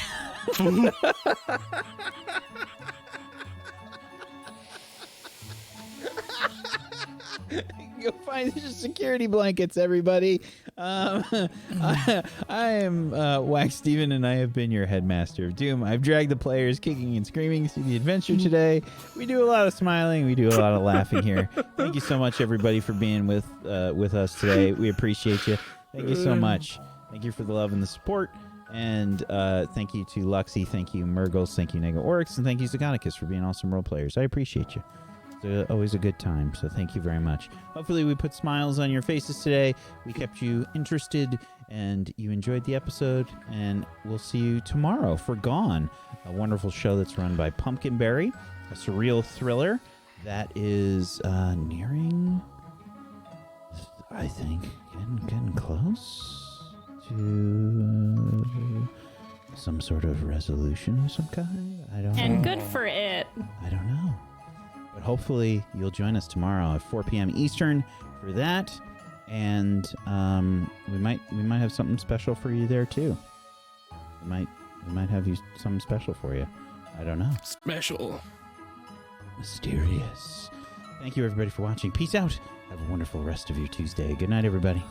A: Go find your security blankets, everybody. I am Wax Steven, and I have been your Headmaster of Doom. I've dragged the players kicking and screaming through the adventure today. We do a lot of smiling. We do a lot of laughing here. Thank you so much, everybody, for being with us today. We appreciate you. Thank you so much. Thank you for the love and the support. And thank you to Luxie. Thank you, Murgles. Thank you, Nega Oryx. And thank you, Zagonicus, for being awesome role players. I appreciate you. It's always a good time, so thank you very much. Hopefully we put smiles on your faces today. We kept you interested, and you enjoyed the episode, and we'll see you tomorrow for Gone, a wonderful show that's run by Pumpkinberry, a surreal thriller that is nearing, I think, getting close to some sort of resolution of some kind. I don't know.
C: And good for it.
A: I don't know. But hopefully you'll join us tomorrow at 4 p.m. Eastern for that, and we might have something special for you there too. We might have something special for you. I don't know.
B: Special.
A: Mysterious. Thank you, everybody, for watching. Peace out. Have a wonderful rest of your Tuesday. Good night, everybody.